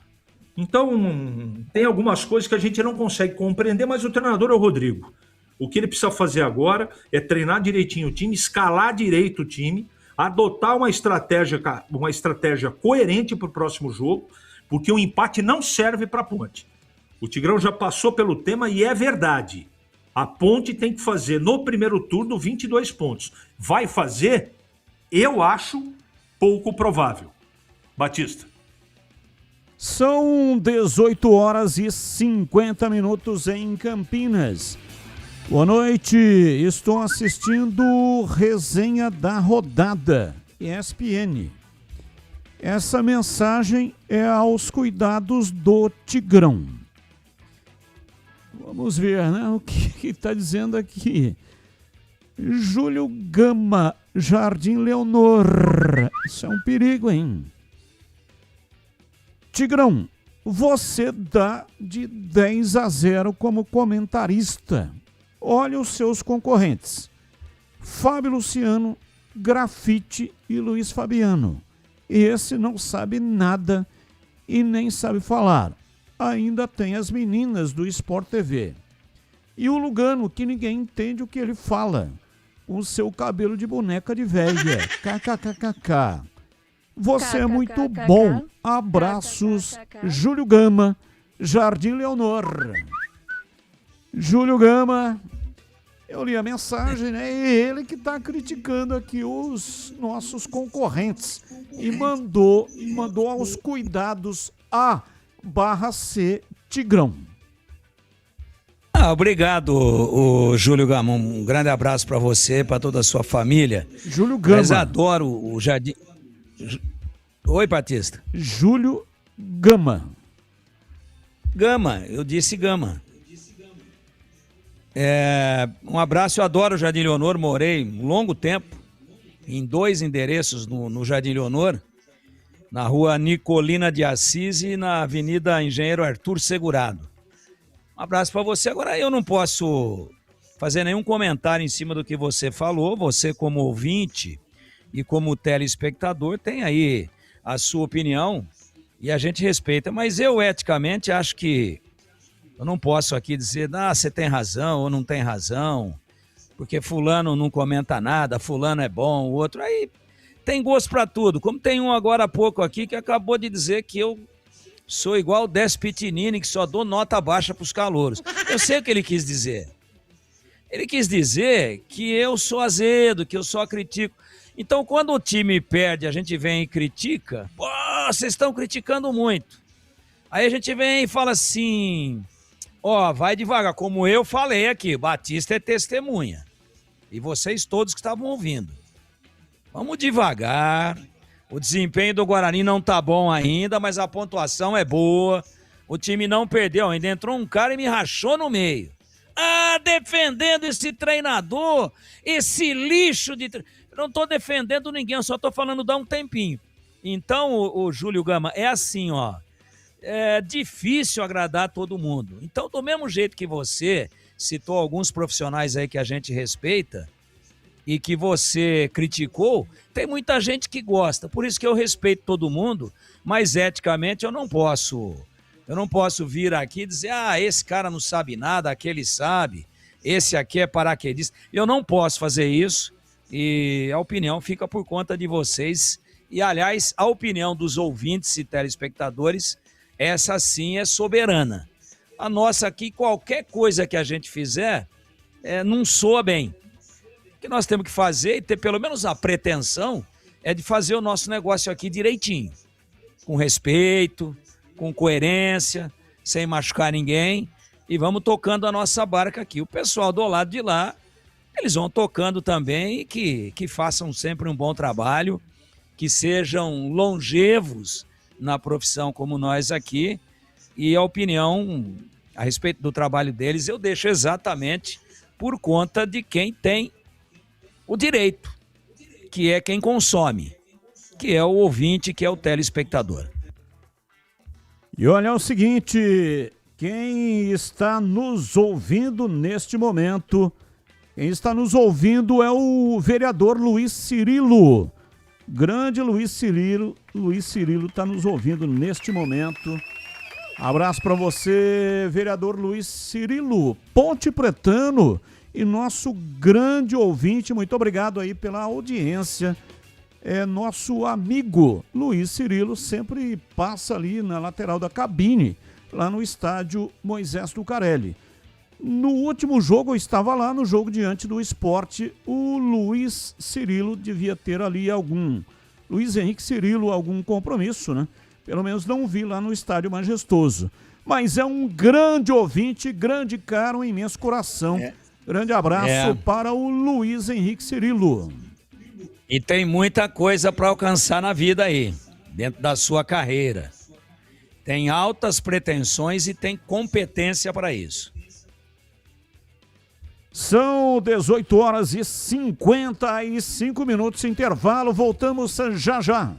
Então, tem algumas coisas que a gente não consegue compreender, mas o treinador é o Rodrigo. O que ele precisa fazer agora é treinar direitinho o time, escalar direito o time, adotar uma estratégia coerente para o próximo jogo, porque o empate não serve para a Ponte. O Tigrão já passou pelo tema e é verdade. A Ponte tem que fazer no primeiro turno 22 pontos. Vai fazer? Eu acho pouco provável. Batista. São 18 horas e 50 minutos em Campinas. Boa noite, estou assistindo Resenha da Rodada, ESPN. Essa mensagem é aos cuidados do Tigrão. Vamos ver, né? O que está dizendo aqui. Júlio Gama, Jardim Leonor. Isso é um perigo, hein? Tigrão, você dá de 10-0 como comentarista. Olha os seus concorrentes. Fábio Luciano, Grafite e Luiz Fabiano. Esse não sabe nada e nem sabe falar. Ainda tem as meninas do Sport TV. E o Lugano, que ninguém entende o que ele fala. Com o seu cabelo de boneca de velha. KKKKK. Você é muito bom. Abraços, Júlio Gama, Jardim Leonor. Júlio Gama, eu li a mensagem, né? E ele que está criticando aqui os nossos concorrentes. E mandou aos cuidados A/C Tigrão. Obrigado, o Júlio Gama. Um grande abraço para você, para toda a sua família. Júlio Gama. Mas adoro o Jardim. Oi, Batista. Júlio Gama. Gama, eu disse Gama. Um abraço, eu adoro o Jardim Leonor, morei um longo tempo em 2 endereços no Jardim Leonor, na rua Nicolina de Assis e na Avenida Engenheiro Arthur Segurado. Um abraço para você. Agora, eu não posso fazer nenhum comentário em cima do que você falou. Você, como ouvinte e como telespectador, tem aí a sua opinião e a gente respeita. Mas eu, eticamente, acho que eu não posso aqui dizer, você tem razão ou não tem razão, porque fulano não comenta nada, fulano é bom, o outro... Aí tem gosto para tudo. Como tem um agora há pouco aqui que acabou de dizer que eu sou igual o Décio Pitinini, que só dou nota baixa para os calouros. Eu sei o que ele quis dizer. Ele quis dizer que eu sou azedo, que eu só critico. Então, quando o time perde, a gente vem e critica. Pô, vocês estão criticando muito. Aí a gente vem e fala assim, vai devagar. Como eu falei aqui, Batista é testemunha. E vocês todos que estavam ouvindo. Vamos devagar. O desempenho do Guarani não tá bom ainda, mas a pontuação é boa. O time não perdeu, ainda entrou um cara e me rachou no meio. Defendendo esse treinador, esse lixo de... Eu não tô defendendo ninguém, eu só tô falando dá um tempinho. Então, o Júlio Gama, é assim, é difícil agradar todo mundo. Então, do mesmo jeito que você citou alguns profissionais aí que a gente respeita, e que você criticou, tem muita gente que gosta. Por isso que eu respeito todo mundo, mas eticamente eu não posso vir aqui e dizer, esse cara não sabe nada, aquele sabe, esse aqui é paraquedista. Eu não posso fazer isso e a opinião fica por conta de vocês. E, aliás, a opinião dos ouvintes e telespectadores, essa sim é soberana. A nossa aqui, qualquer coisa que a gente fizer, não soa bem. O que nós temos que fazer e ter pelo menos a pretensão é de fazer o nosso negócio aqui direitinho, com respeito, com coerência, sem machucar ninguém. e vamos tocando a nossa barca aqui. O pessoal do lado de lá, eles vão tocando também e que façam sempre um bom trabalho, que sejam longevos na profissão como nós aqui. E a opinião a respeito do trabalho deles eu deixo exatamente por conta de quem tem o direito, que é quem consome, que é o ouvinte, que é o telespectador. E olha, é o seguinte, quem está nos ouvindo neste momento, quem está nos ouvindo é o vereador Luiz Cirilo. Grande Luiz Cirilo está nos ouvindo neste momento. Abraço para você, vereador Luiz Cirilo, Ponte Pretano e nosso grande ouvinte. Muito obrigado aí pela audiência. É nosso amigo Luiz Cirilo, sempre passa ali na lateral da cabine, lá no estádio Moisés Lucarelli. No último jogo, eu estava lá no jogo diante do Sport, o Luiz Cirilo devia ter ali Luiz Henrique Cirilo, algum compromisso, né? Pelo menos não vi lá no estádio Majestoso. Mas é um grande ouvinte, grande cara, um imenso coração. Grande abraço para o Luiz Henrique Cirilo. E tem muita coisa para alcançar na vida aí, dentro da sua carreira. Tem altas pretensões e tem competência para isso. São 18 horas e 55 minutos, intervalo, voltamos já já.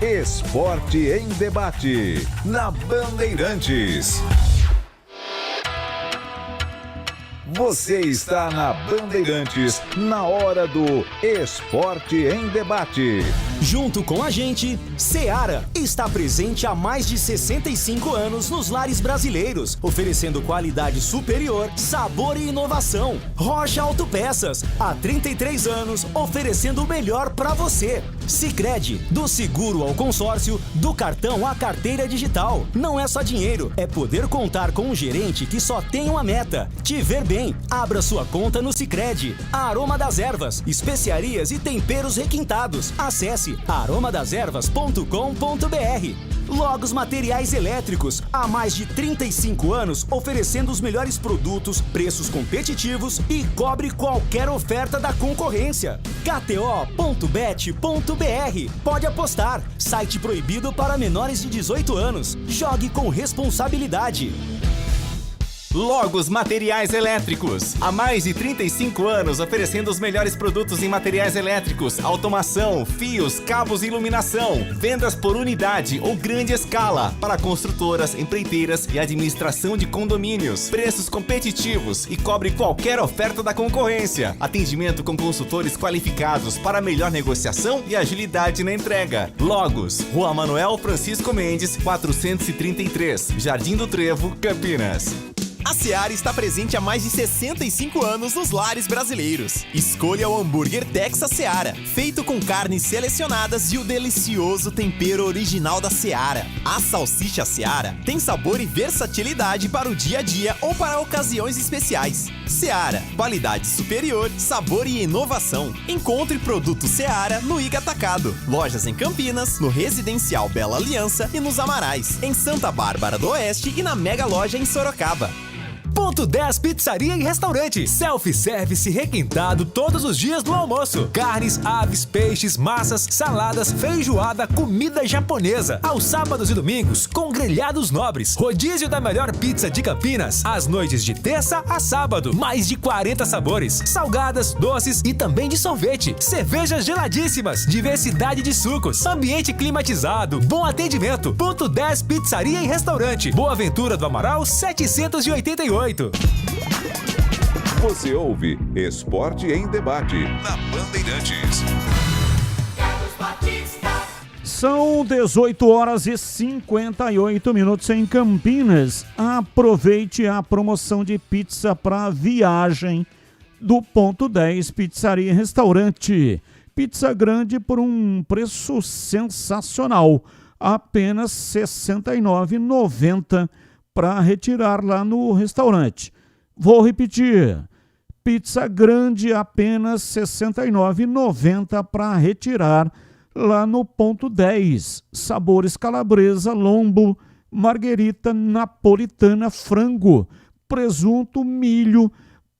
Esporte em debate, na Bandeirantes. Você está na Bandeirantes, na hora do Esporte em Debate. Junto com a gente, Seara está presente há mais de 65 anos nos lares brasileiros, oferecendo qualidade superior, sabor e inovação. Rocha Autopeças, há 33 anos, oferecendo o melhor para você. Sicredi, do seguro ao consórcio, do cartão à carteira digital. Não é só dinheiro, é poder contar com um gerente que só tem uma meta: te ver bem. Abra sua conta no Sicredi. Aroma das Ervas, especiarias e temperos requintados. Acesse aromadeservas.com.br. Logos Materiais Elétricos, há mais de 35 anos oferecendo os melhores produtos, preços competitivos e cobre qualquer oferta da concorrência. KTO.bet.br. Pode apostar. Site proibido para menores de 18 anos. Jogue com responsabilidade. Logos Materiais Elétricos. Há mais de 35 anos oferecendo os melhores produtos em materiais elétricos, automação, fios, cabos e iluminação. Vendas por unidade ou grande escala para construtoras, empreiteiras e administração de condomínios. Preços competitivos e cobre qualquer oferta da concorrência. Atendimento com consultores qualificados para melhor negociação e agilidade na entrega. Logos, Rua Manuel Francisco Mendes, 433, Jardim do Trevo, Campinas. A Seara está presente há mais de 65 anos nos lares brasileiros. Escolha o hambúrguer Texas Seara, feito com carnes selecionadas e o delicioso tempero original da Seara. A salsicha Seara tem sabor e versatilidade para o dia a dia ou para ocasiões especiais. Seara, qualidade superior, sabor e inovação. Encontre produto Seara no Iga Atacado. Lojas em Campinas, no Residencial Bela Aliança e nos Amarais, em Santa Bárbara do Oeste e na Mega Loja em Sorocaba. Ponto 10 Pizzaria e Restaurante. Self-service requintado todos os dias do almoço. Carnes, aves, peixes, massas, saladas, feijoada, comida japonesa. Aos sábados e domingos, com grelhados nobres. Rodízio da melhor pizza de Campinas. Às noites de terça a sábado. Mais de 40 sabores. Salgadas, doces e também de sorvete. Cervejas geladíssimas. Diversidade de sucos. Ambiente climatizado. Bom atendimento. Ponto 10 Pizzaria e Restaurante. Boa Ventura do Amaral 788. Você ouve Esporte em Debate, na Bandeirantes. São 18 horas e 58 minutos em Campinas. Aproveite a promoção de pizza para viagem do Ponto 10 Pizzaria e Restaurante. Pizza grande por um preço sensacional. Apenas R$ 69,90 para retirar lá no restaurante. Vou repetir. Pizza grande apenas R$ 69,90 para retirar lá no Ponto 10. Sabores calabresa, lombo, marguerita napolitana, frango, presunto, milho,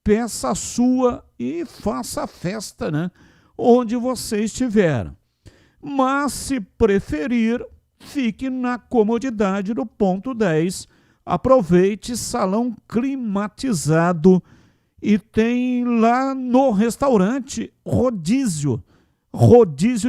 peça sua e faça festa, né? Onde você estiver. Mas, se preferir, fique na comodidade do ponto 10. Aproveite salão climatizado e tem lá no restaurante rodízio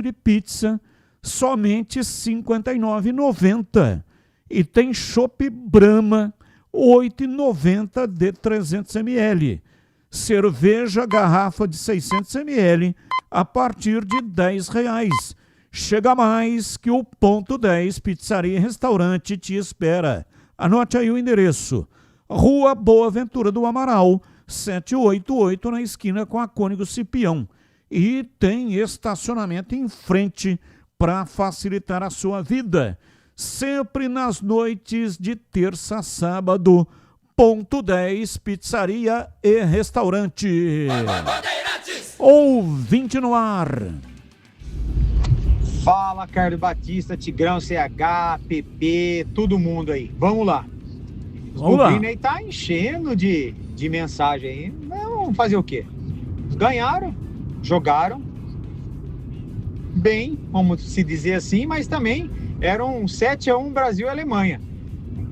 de pizza, somente R$ 59,90. E tem chopp Brahma, R$ 8,90 de 300 ml. Cerveja garrafa de 600 ml a partir de R$ 10,00. Chega mais que o ponto 10 Pizzaria e Restaurante te espera. Anote aí o endereço. Rua Boa Ventura do Amaral, 788, na esquina com a Cônigo Cipião. E tem estacionamento em frente para facilitar a sua vida. Sempre nas noites de terça a sábado, ponto 10 Pizzaria e Restaurante. Ouvinte no ar. Fala, Carlos Batista, Tigrão, CH, PP, todo mundo aí. Vamos lá. Os Bugrini aí tá enchendo de mensagem aí. Vamos fazer o quê? Ganharam, jogaram bem, vamos se dizer assim, mas também eram 7-1 Brasil e Alemanha.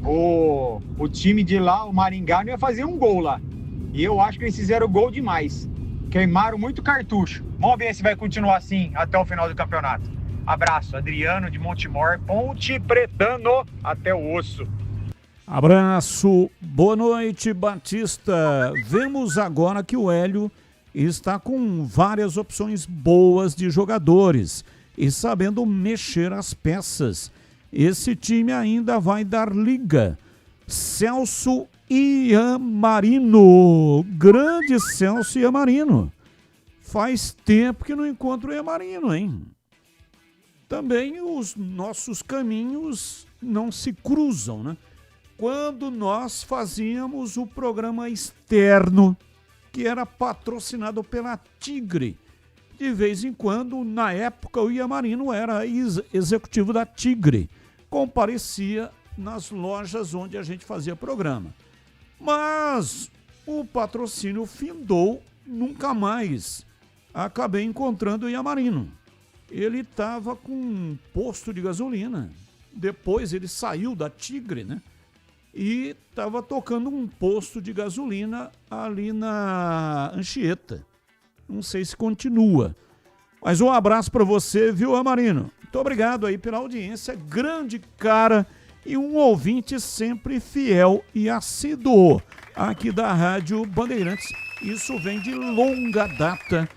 O time de lá, o Maringá, não ia fazer um gol lá. E eu acho que eles fizeram gol demais. Queimaram muito cartucho. Vamos ver se vai continuar assim até o final do campeonato. Abraço, Adriano de Montemor, Ponte Pretano, até o osso. Abraço, boa noite, Batista. Vemos agora que o Hélio está com várias opções boas de jogadores e sabendo mexer as peças. Esse time ainda vai dar liga. Celso Iamarino, grande Celso Iamarino. Faz tempo que não encontro o Iamarino, hein? Também os nossos caminhos não se cruzam, né? Quando nós fazíamos o programa externo, que era patrocinado pela Tigre, de vez em quando, na época, o Iamarino era executivo da Tigre, comparecia nas lojas onde a gente fazia programa. Mas o patrocínio findou, nunca mais acabei encontrando o Iamarino. Ele estava com um posto de gasolina. Depois ele saiu da Tigre, né? E estava tocando um posto de gasolina ali na Anchieta. Não sei se continua. Mas um abraço para você, viu, Amarino? Muito obrigado aí pela audiência. Grande cara e um ouvinte sempre fiel e assíduo aqui da Rádio Bandeirantes. Isso vem de longa data.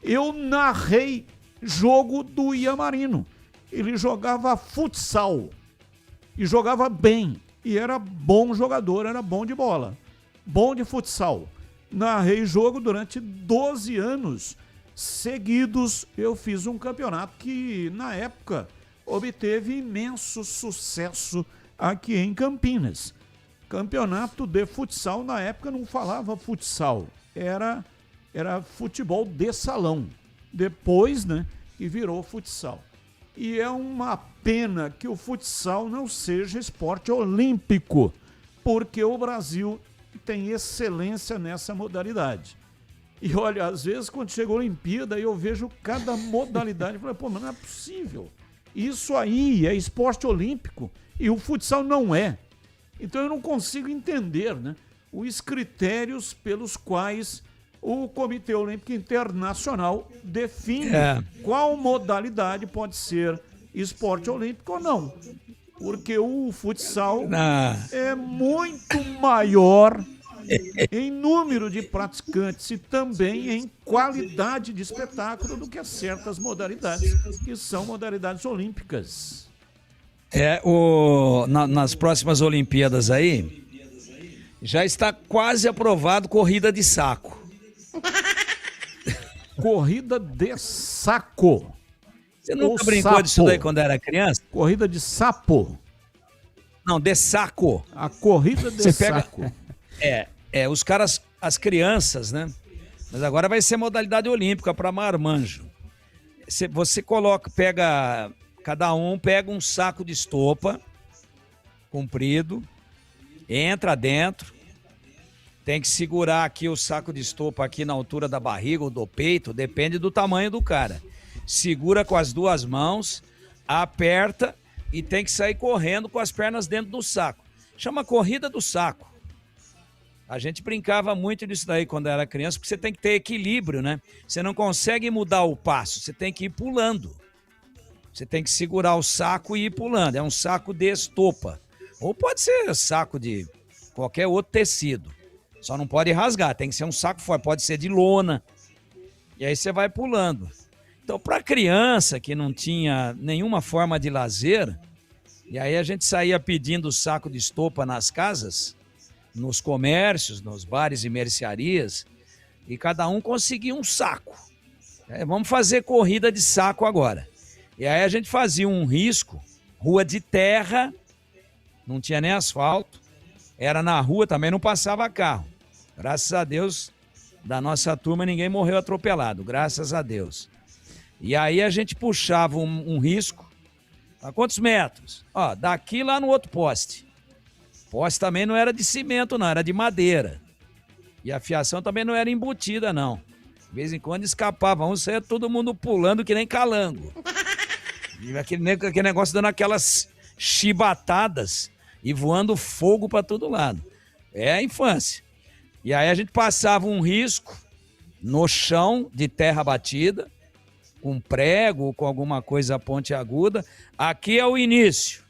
Eu narrei jogo do Iamarino. Ele jogava futsal e jogava bem. E era bom jogador, era bom de bola, bom de futsal. Narrei jogo durante 12 anos seguidos. Eu fiz um campeonato que, na época, obteve imenso sucesso aqui em Campinas. Campeonato de futsal, na época não falava futsal, era futebol de salão. Depois, né, que virou futsal. E é uma pena que o futsal não seja esporte olímpico, porque o Brasil tem excelência nessa modalidade. E olha, às vezes quando chega a Olimpíada eu vejo cada modalidade e falo, pô, mas não é possível. Isso aí é esporte olímpico e o futsal não é. Então eu não consigo entender, né, os critérios pelos quais o Comitê Olímpico Internacional define qual modalidade pode ser esporte olímpico ou não. Porque o futsal é muito maior em número de praticantes e também em qualidade de espetáculo do que certas modalidades, que são modalidades olímpicas. Nas próximas Olimpíadas aí, já está quase aprovado corrida de saco. Corrida de saco. Você nunca brincou disso daí quando era criança? Corrida de sapo. Não, de saco. A corrida de saco. Os caras, as crianças, né? Mas agora vai ser modalidade olímpica para marmanjo. Você cada um pega um saco de estopa, comprido, entra dentro, tem que segurar aqui o saco de estopa aqui na altura da barriga ou do peito, depende do tamanho do cara. Segura com as duas mãos, aperta e tem que sair correndo com as pernas dentro do saco. Chama corrida do saco. A gente brincava muito disso daí quando era criança, porque você tem que ter equilíbrio, né? Você não consegue mudar o passo, você tem que ir pulando. Você tem que segurar o saco e ir pulando. É um saco de estopa. Ou pode ser saco de qualquer outro tecido. Só não pode rasgar, tem que ser um saco forte, pode ser de lona. E aí você vai pulando. Então, para criança que não tinha nenhuma forma de lazer, e aí a gente saía pedindo saco de estopa nas casas, nos comércios, nos bares e mercearias, e cada um conseguia um saco. Vamos fazer corrida de saco agora. E aí a gente fazia um risco, rua de terra, não tinha nem asfalto, era na rua, também não passava carro. Graças a Deus, da nossa turma ninguém morreu atropelado, graças a Deus. E aí a gente puxava um risco, a quantos metros? Ó, daqui lá no outro poste. Poste também não era de cimento não, era de madeira. E a fiação também não era embutida não. De vez em quando escapava, saia todo mundo pulando que nem calango. E aquele negócio dando aquelas chibatadas e voando fogo para todo lado. É a infância. E aí a gente passava um risco no chão de terra batida, com prego ou com alguma coisa pontiaguda. Aqui é o início.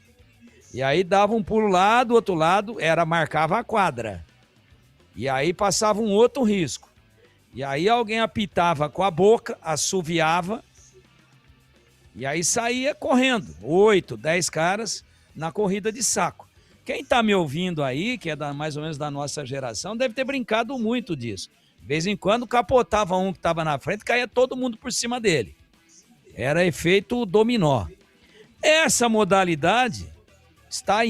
E aí dava um pulo lá, do outro lado, marcava a quadra. E aí passava um outro risco. E aí alguém apitava com a boca, assoviava, e aí saía correndo. 8, 10 caras na corrida de saco. Quem tá me ouvindo aí, que é mais ou menos da nossa geração, deve ter brincado muito disso. De vez em quando capotava um que estava na frente, caía todo mundo por cima dele. Era efeito dominó. Essa modalidade está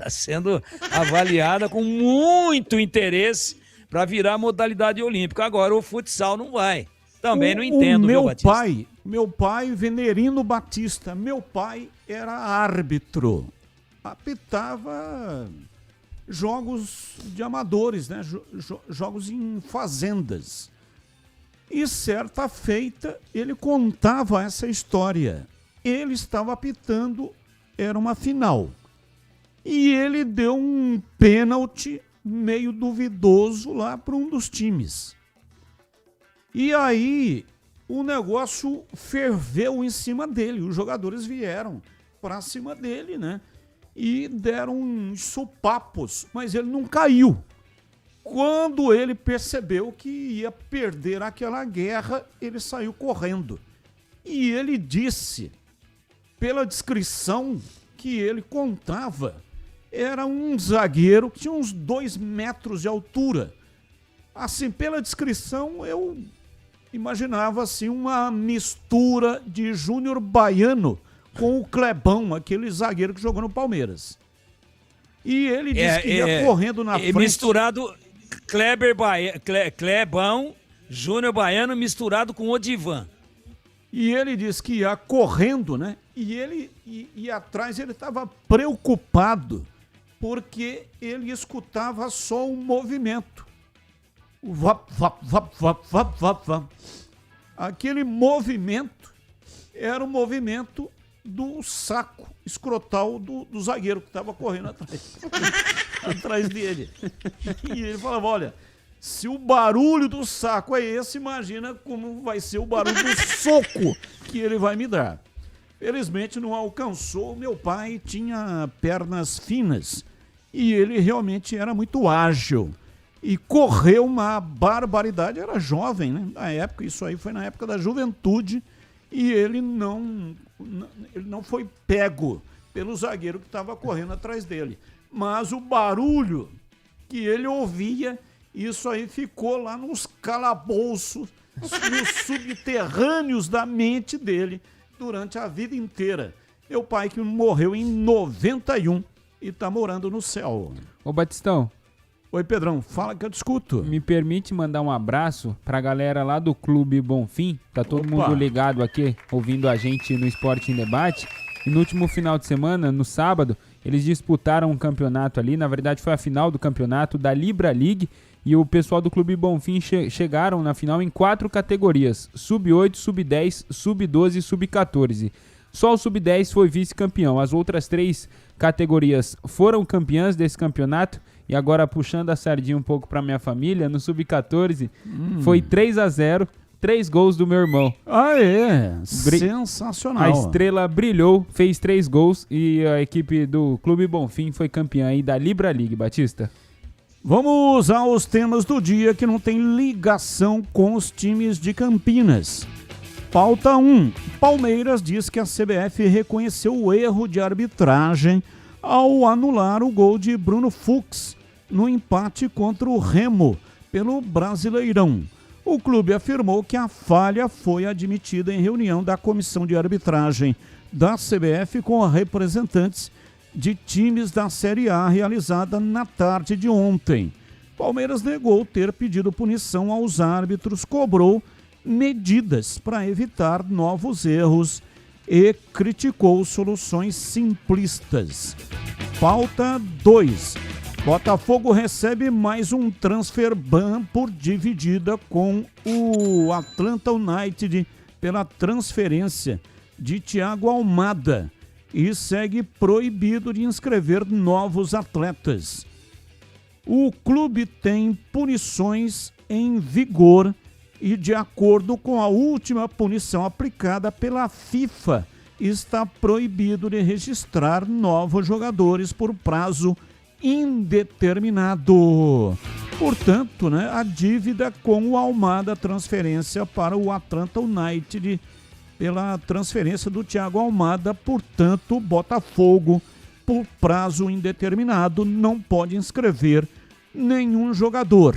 sendo avaliada com muito interesse para virar modalidade olímpica. Agora o futsal não vai. Também não entendo, viu, Batista? Meu pai, Venerino Batista, meu pai era árbitro. Apitava jogos de amadores, né? Jogos em fazendas. E certa feita ele contava essa história. Ele estava apitando, era uma final. E ele deu um pênalti meio duvidoso lá para um dos times. E aí o negócio ferveu em cima dele. Os jogadores vieram para cima dele, né? E deram uns sopapos, mas ele não caiu. Quando ele percebeu que ia perder aquela guerra, ele saiu correndo. E ele disse, pela descrição que ele contava, era um zagueiro que tinha uns 2 metros de altura. Assim, pela descrição, eu imaginava assim uma mistura de Júnior Baiano com o Clebão, aquele zagueiro que jogou no Palmeiras. E ele disse que ia correndo na frente. Misturado Clebão, Júnior Baiano misturado com Odivan. E ele disse que ia correndo, né? E ele ia atrás, ele estava preocupado, porque ele escutava só um movimento. O vap, vap, vap, vap, vap, vap, vap. Aquele movimento era o movimento do saco escrotal do zagueiro que estava correndo atrás dele. E ele falava, olha, se o barulho do saco é esse, imagina como vai ser o barulho do soco que ele vai me dar. Felizmente não alcançou, meu pai tinha pernas finas e ele realmente era muito ágil. E correu uma barbaridade, era jovem, né? Na época, isso aí foi na época da juventude, e ele não foi pego pelo zagueiro que estava correndo atrás dele. Mas o barulho que ele ouvia, isso aí ficou lá nos calabouços, nos subterrâneos da mente dele durante a vida inteira. Meu pai que morreu em 91 e está morando no céu. Ô Batistão. Oi, Pedrão, fala que eu te escuto. Me permite mandar um abraço pra galera lá do Clube Bonfim. Tá todo mundo ligado aqui, ouvindo a gente no Esporte em Debate. E no último final de semana, no sábado, eles disputaram um campeonato ali, na verdade foi a final do campeonato da Libra League, e o pessoal do Clube Bonfim chegaram na final em 4 categorias, Sub-8, Sub-10, Sub-12 e Sub-14. Só o Sub-10 foi vice-campeão, as outras 3 categorias foram campeãs desse campeonato, e agora puxando a sardinha um pouco para minha família, no Sub-14 foi 3-0, 3 gols do meu irmão. Sensacional. A estrela brilhou, fez 3 gols e a equipe do Clube Bonfim foi campeã aí da Libra League, Batista. Vamos aos temas do dia que não tem ligação com os times de Campinas. Pauta 1. Palmeiras diz que a CBF reconheceu o erro de arbitragem ao anular o gol de Bruno Fux no empate contra o Remo pelo Brasileirão. O clube afirmou que a falha foi admitida em reunião da comissão de arbitragem da CBF com representantes de times da Série A realizada na tarde de ontem. Palmeiras negou ter pedido punição aos árbitros, cobrou medidas para evitar novos erros e criticou soluções simplistas. Pauta 2. Botafogo recebe mais um transfer ban por dividida com o Atlanta United pela transferência de Thiago Almada e segue proibido de inscrever novos atletas. O clube tem punições em vigor e, de acordo com a última punição aplicada pela FIFA, está proibido de registrar novos jogadores por prazo indeterminado. Portanto, a dívida com o Almada, transferência para o Atlanta United pela transferência do Thiago Almada, portanto, Botafogo, por prazo indeterminado, não pode inscrever nenhum jogador.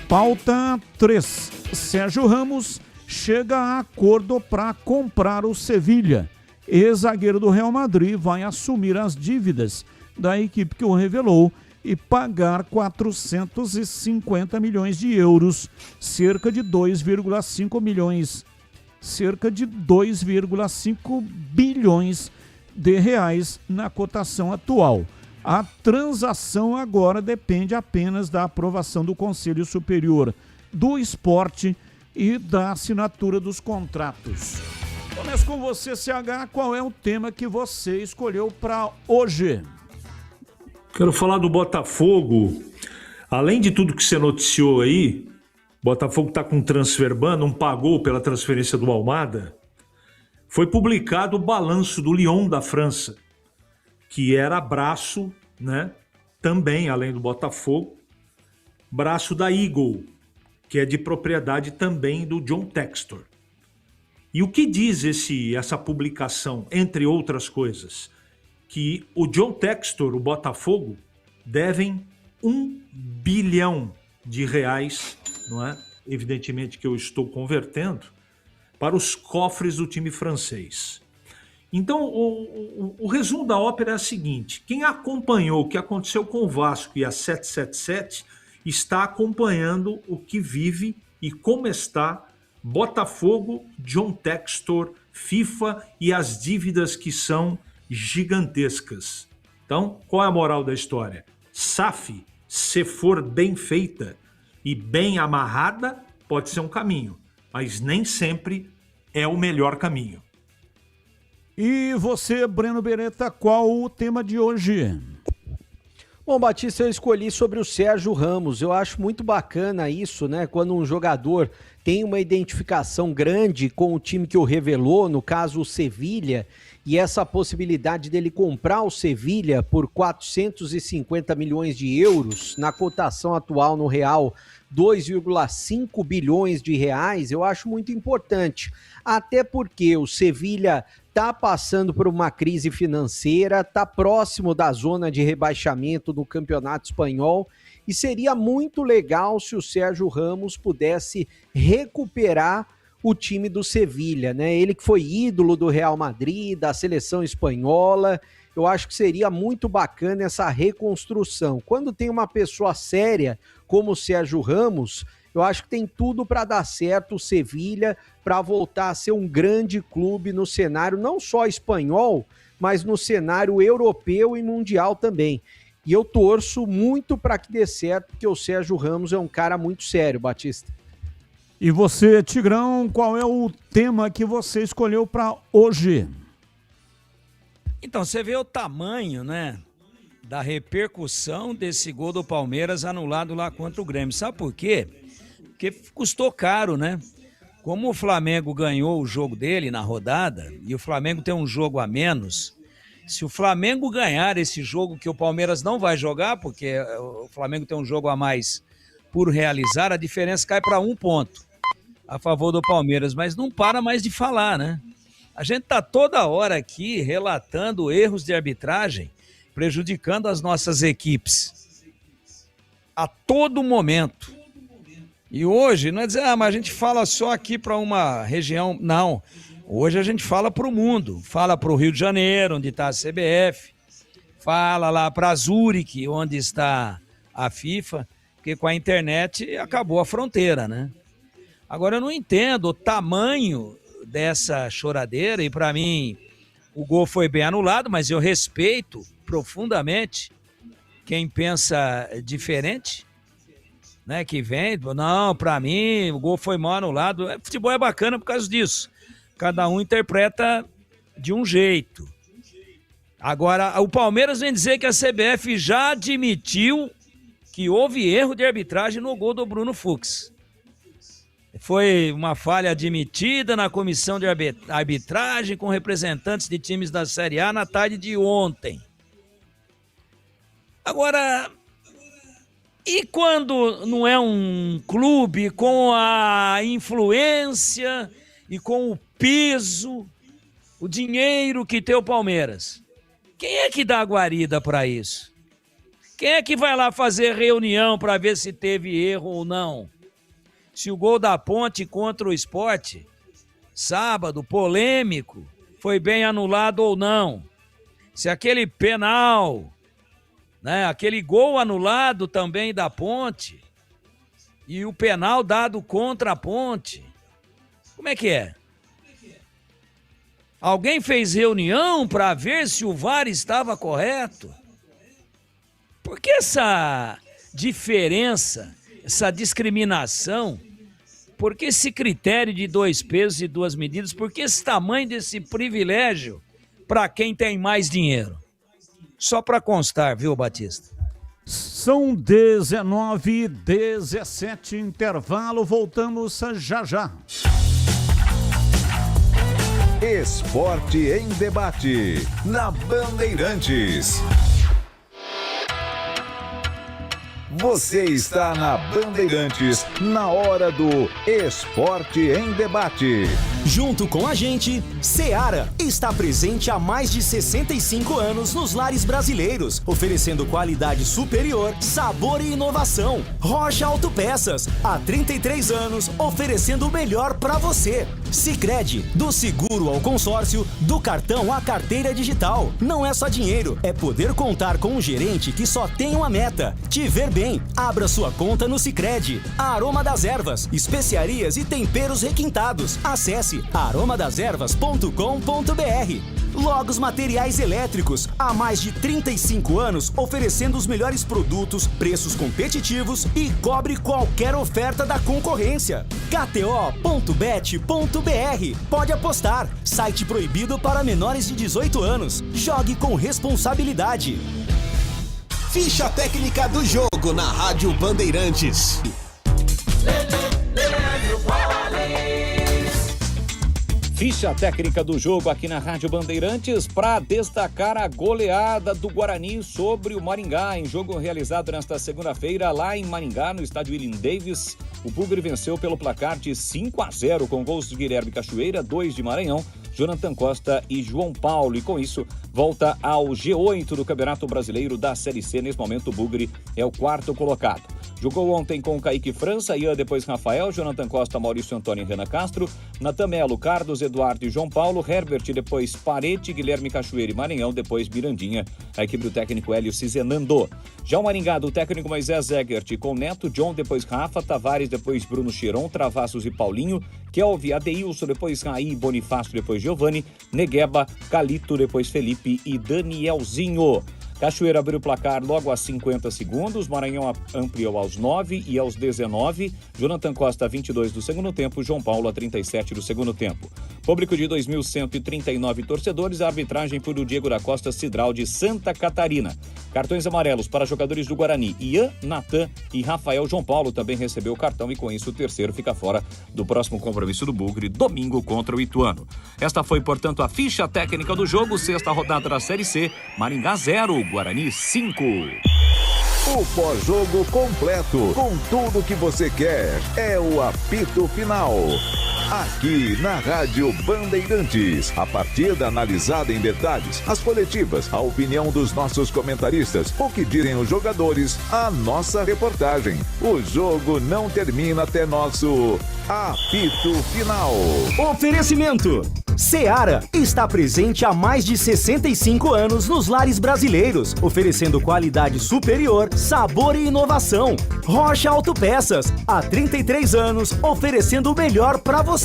Pauta 3. Sérgio Ramos chega a acordo para comprar o Sevilha. Ex-zagueiro do Real Madrid vai assumir as dívidas da equipe que o revelou e pagar 450 milhões de euros, cerca de 2,5 bilhões de reais na cotação atual. A transação agora depende apenas da aprovação do Conselho Superior do Esporte e da assinatura dos contratos. Começo com você, CH. Qual é o tema que você escolheu para hoje? Quero falar do Botafogo. Além de tudo que você noticiou aí, Botafogo está com transfer ban, não pagou pela transferência do Almada. Foi publicado o balanço do Lyon da França, que era braço, também, além do Botafogo, braço da Eagle, que é de propriedade também do John Textor. E o que diz essa publicação, entre outras coisas? Que o John Textor, o Botafogo, devem 1 bilhão de reais, evidentemente que eu estou convertendo, para os cofres do time francês. Então, o resumo da ópera é o seguinte: quem acompanhou o que aconteceu com o Vasco e a 777 está acompanhando o que vive e como está Botafogo, John Textor, FIFA e as dívidas que são gigantescas. Então, qual é a moral da história? SAF, se for bem feita e bem amarrada, pode ser um caminho, mas nem sempre é o melhor caminho. E você, Breno Beretta, qual o tema de hoje? Bom, Batista, eu escolhi sobre o Sérgio Ramos. Eu acho muito bacana isso, quando um jogador tem uma identificação grande com o time que o revelou, no caso o Sevilha, e essa possibilidade dele comprar o Sevilha por 450 milhões de euros, na cotação atual no real 2,5 bilhões de reais, eu acho muito importante. Até porque o Sevilha está passando por uma crise financeira, está próximo da zona de rebaixamento no Campeonato Espanhol, e seria muito legal se o Sérgio Ramos pudesse recuperar o time do Sevilha, Ele que foi ídolo do Real Madrid, da seleção espanhola. Eu acho que seria muito bacana essa reconstrução. Quando tem uma pessoa séria como o Sérgio Ramos, eu acho que tem tudo para dar certo o Sevilha, para voltar a ser um grande clube no cenário não só espanhol, mas no cenário europeu e mundial também. E eu torço muito para que dê certo, porque o Sérgio Ramos é um cara muito sério, Batista. E você, Tigrão, qual é o tema que você escolheu para hoje? Então, você vê o tamanho, né, da repercussão desse gol do Palmeiras anulado lá contra o Grêmio. Sabe por quê? Porque custou caro, né? Como o Flamengo ganhou o jogo dele na rodada, e o Flamengo tem um jogo a menos, se o Flamengo ganhar esse jogo que o Palmeiras não vai jogar, porque o Flamengo tem um jogo a mais por realizar, a diferença cai para 1 ponto a favor do Palmeiras, mas não para mais de falar, né? A gente tá toda hora aqui relatando erros de arbitragem, prejudicando as nossas equipes. A todo momento. E hoje, não é dizer, mas a gente fala só aqui para uma região. Não. Hoje a gente fala para o mundo. Fala para o Rio de Janeiro, onde está a CBF. Fala lá para Zurique, onde está a FIFA. Porque com a internet acabou a fronteira, né? Agora eu não entendo o tamanho dessa choradeira. E para mim, o gol foi bem anulado, mas eu respeito profundamente quem pensa diferente. Né, que vem, não, pra mim o gol foi mal anulado. Futebol é bacana por causa disso. Cada um interpreta de um jeito. Agora, o Palmeiras vem dizer que a CBF já admitiu que houve erro de arbitragem no gol do Bruno Fux. Foi uma falha admitida na comissão de arbitragem com representantes de times da Série A na tarde de ontem. Agora, e quando não é um clube com a influência e com o peso, o dinheiro que tem o Palmeiras? Quem é que dá a guarida para isso? Quem é que vai lá fazer reunião para ver se teve erro ou não? Se o gol da Ponte contra o Sport, sábado, polêmico, foi bem anulado ou não? Se aquele penal, né, aquele gol anulado também da Ponte e o penal dado contra a Ponte, como é que é? Alguém fez reunião para ver se o VAR estava correto? Por que essa diferença, essa discriminação? Por que esse critério de 2 pesos e 2 medidas? Por que esse tamanho desse privilégio para quem tem mais dinheiro? Só para constar, viu, Batista? São 19h17, intervalo, voltamos já já. Esporte em debate, na Bandeirantes. Você está na Bandeirantes, na hora do Esporte em Debate. Junto com a gente, Seara está presente há mais de 65 anos nos lares brasileiros, oferecendo qualidade superior, sabor e inovação. Rocha Autopeças, há 33 anos, oferecendo o melhor para você. Sicredi, do seguro ao consórcio, do cartão à carteira digital. Não é só dinheiro, é poder contar com um gerente que só tem uma meta: te ver bem. Abra sua conta no Sicredi. Aroma das Ervas, especiarias e temperos requintados. Acesse aromadaservas.com.br. Logos Materiais Elétricos, há mais de 35 anos oferecendo os melhores produtos, preços competitivos e cobre qualquer oferta da concorrência. KTO.bet.br. Pode apostar. Site proibido para menores de 18 anos. Jogue com responsabilidade. Ficha técnica do jogo na Rádio Bandeirantes. Ficha técnica do jogo aqui na Rádio Bandeirantes para destacar a goleada do Guarani sobre o Maringá. Em jogo realizado nesta segunda-feira lá em Maringá, no estádio William Davis, o Bugre venceu pelo placar de 5-0 com gols de Guilherme Cachoeira, 2 de Maranhão, Jonathan Costa e João Paulo. E com isso, volta ao G8 do Campeonato Brasileiro da Série C. Nesse momento, o Bugre é o 4º colocado. Jogou ontem com Kaique França, Ian, depois Rafael, Jonathan Costa, Maurício Antônio e Renan Castro, Natan Melo, Carlos, Eduardo e João Paulo, Herbert, depois Parete, Guilherme Cachoeira e Maranhão, depois Mirandinha, a equipe do técnico Hélio Cizenando. Já o Maringá, do técnico Moisés Zegert, com Neto, John, depois Rafa, Tavares, depois Bruno Chiron, Travassos e Paulinho, Kelvin, Adeilson, depois Raí, Bonifácio, depois Giovani, Negueba, Calito, depois Felipe e Danielzinho. Cachoeira abriu o placar logo aos 50 segundos, Maranhão ampliou aos 9 e aos 19, Jonathan Costa 22 do segundo tempo, João Paulo a 37 do segundo tempo. Público de 2.139 torcedores, a arbitragem foi do Diego da Costa Cidral de Santa Catarina. Cartões amarelos para jogadores do Guarani, Ian, Natan e Rafael. João Paulo também recebeu o cartão e com isso o terceiro fica fora do próximo compromisso do Bugre, domingo contra o Ituano. Esta foi, portanto, a ficha técnica do jogo, sexta rodada da Série C, Maringá 0, Guarani 5. O pós-jogo completo, com tudo que você quer, é o apito final. Aqui na Rádio Bandeirantes, a partida analisada em detalhes, as coletivas, a opinião dos nossos comentaristas, o que dizem os jogadores, a nossa reportagem. O jogo não termina até nosso apito final. Oferecimento: Seara está presente há mais de 65 anos nos lares brasileiros, oferecendo qualidade superior, sabor e inovação. Rocha Autopeças, há 33 anos, oferecendo o melhor para você.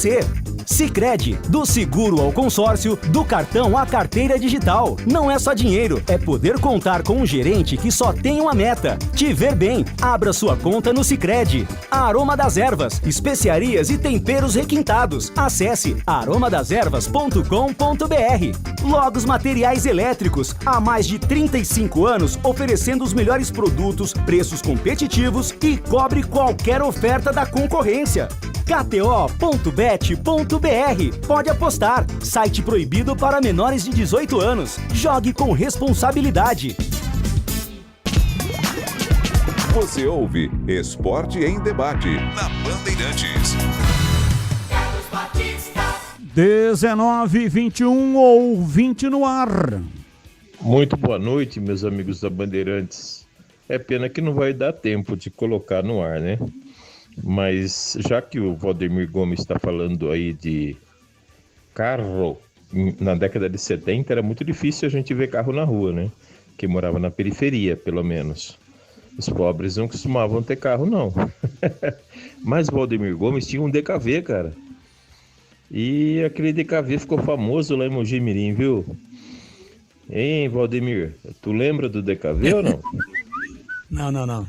Sicredi, do seguro ao consórcio, do cartão à carteira digital. Não é só dinheiro, é poder contar com um gerente que só tem uma meta: te ver bem. Abra sua conta no Sicredi. Aroma das Ervas, especiarias e temperos requintados. Acesse aromadeservas.com.br. Logos Materiais Elétricos, há mais de 35 anos, oferecendo os melhores produtos, preços competitivos e cobre qualquer oferta da concorrência. KTO.bet.br. Pode apostar. Site proibido para menores de 18 anos. Jogue com responsabilidade. Você ouve Esporte em Debate na Bandeirantes. 19h21, ouvinte no ar. Muito boa noite, meus amigos da Bandeirantes. É pena que não vai dar tempo de colocar no ar, né? Mas já que o Valdemir Gomes está falando aí de carro, na década de 70 era muito difícil a gente ver carro na rua, né? Que morava na periferia, pelo menos. Os pobres não costumavam ter carro, não. Mas o Valdemir Gomes tinha um DKV, cara. E aquele DKV ficou famoso lá em Mojimirim, viu? Hein, Valdemir? Tu lembra do DKV ou não? Não.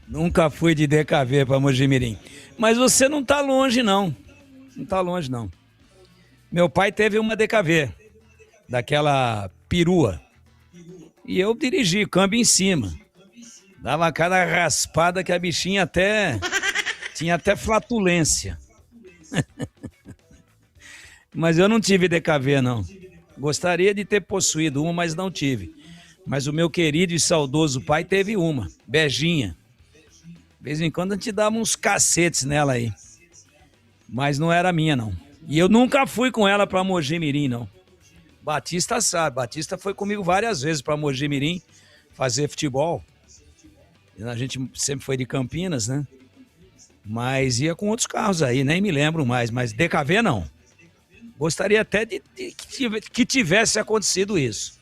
Nunca fui de DKV para Mojimirim. Mas você não tá longe, não. Não tá longe, não. Meu pai teve uma DKV, daquela perua. E eu dirigi, câmbio em cima. Dava cada raspada que a bichinha até... tinha até flatulência. Mas eu não tive DKV, não. Gostaria de ter possuído uma, mas não tive. Mas o meu querido e saudoso pai teve uma, Beijinha. De vez em quando a gente dava uns cacetes nela aí. Mas não era minha, não. E eu nunca fui com ela pra Mojimirim, não. Batista sabe. Batista foi comigo várias vezes pra Mojimirim fazer futebol. A gente sempre foi de Campinas, né? Mas ia com outros carros aí, nem me lembro mais. Mas DKV, não. Gostaria até de que tivesse acontecido isso.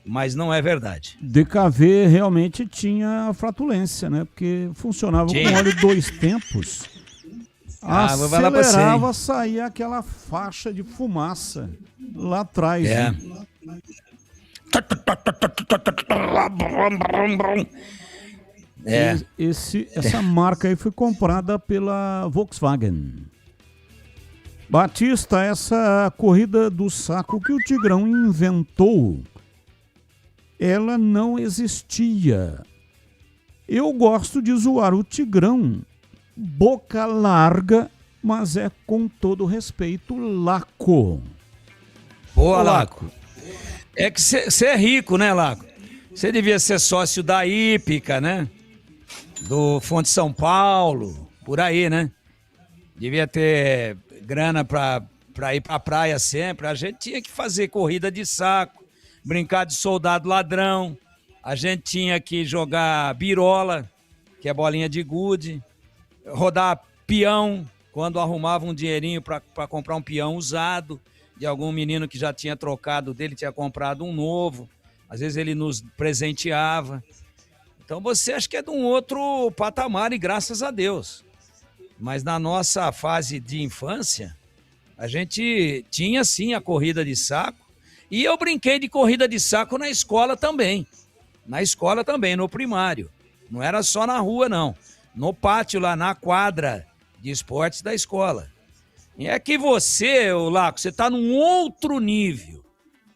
Mas não é verdade. DKV realmente tinha flatulência, né? Porque funcionava com óleo 2 tempos. Acelerava, saía aquela faixa de fumaça lá atrás. É. Né? Essa marca aí foi comprada pela Volkswagen. Batista, essa corrida do saco que o Tigrão inventou, ela não existia. Eu gosto de zoar o Tigrão, boca larga, mas é com todo respeito, Laco. Boa, Laco. É que você é rico, né, Laco? Você devia ser sócio da Hípica, né? Do Fonte São Paulo, por aí, né? Devia ter grana pra ir pra praia sempre. A gente tinha que fazer corrida de saco, brincar de soldado ladrão. A gente tinha que jogar birola, que é bolinha de gude, rodar peão, quando arrumava um dinheirinho para comprar um peão usado, de algum menino que já tinha trocado dele, tinha comprado um novo, às vezes ele nos presenteava. Então você acha que é de um outro patamar e graças a Deus. Mas na nossa fase de infância, a gente tinha sim a corrida de saco e eu brinquei de corrida de saco na escola também. Na escola também, no primário. Não era só na rua, não. No pátio lá, na quadra de esportes da escola. E é que você, Laco, você tá num outro nível,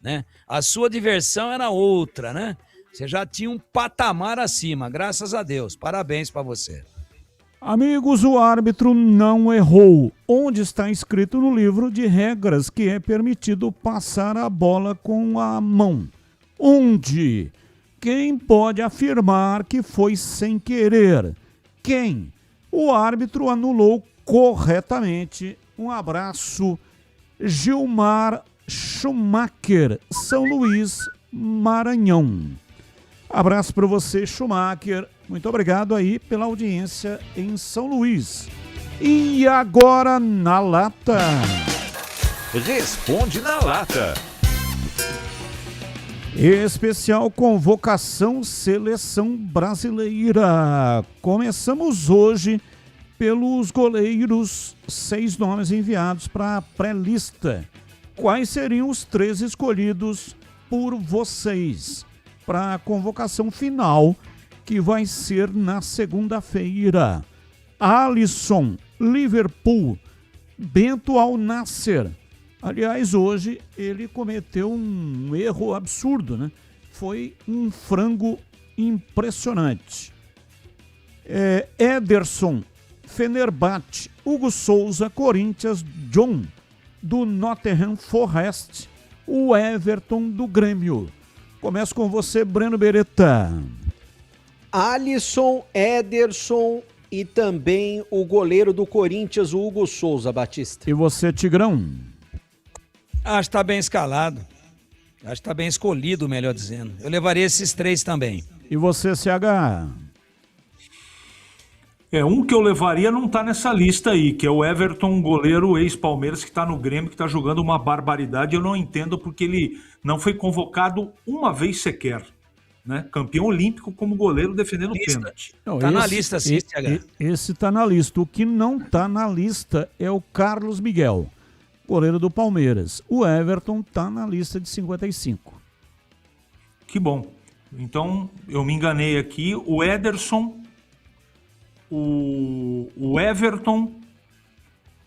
né? A sua diversão era outra, né? Você já tinha um patamar acima, graças a Deus. Parabéns pra você. Amigos, o árbitro não errou. Onde está escrito no livro de regras que é permitido passar a bola com a mão? Onde? Quem pode afirmar que foi sem querer? Quem? O árbitro anulou corretamente. Um abraço, Gilmar Schumacher, São Luís, Maranhão. Abraço para você, Schumacher. Muito obrigado aí pela audiência em São Luís. E agora na lata. Responde na lata. Especial convocação seleção brasileira. Começamos hoje pelos goleiros, 6 nomes enviados para a pré-lista. Quais seriam os 3 escolhidos por vocês para a convocação final, que vai ser na segunda-feira? Alisson, Liverpool, Bento Al Nasser. Aliás, hoje ele cometeu um erro absurdo, né? Foi um frango impressionante. Ederson, Fenerbahçe, Hugo Souza, Corinthians, John, do Nottingham Forest, o Everton do Grêmio. Começo com você, Breno Beretta. Alisson, Ederson e também o goleiro do Corinthians, o Hugo Souza, Batista. E você, Tigrão? Acho que tá bem escalado. Acho que tá bem escolhido, melhor dizendo. Eu levaria esses 3 também. E você, CH? Um que eu levaria não tá nessa lista aí, que é o Everton, goleiro ex-Palmeiras, que tá no Grêmio, que tá jogando uma barbaridade. Eu não entendo porque ele não foi convocado uma vez sequer, né? Campeão olímpico como goleiro defendendo pênalti. Na lista, sim, CH. Esse tá na lista. O que não tá na lista é o Carlos Miguel, goleiro do Palmeiras. O Everton tá na lista de 55. Que bom. Então, eu me enganei aqui. O Ederson, o Everton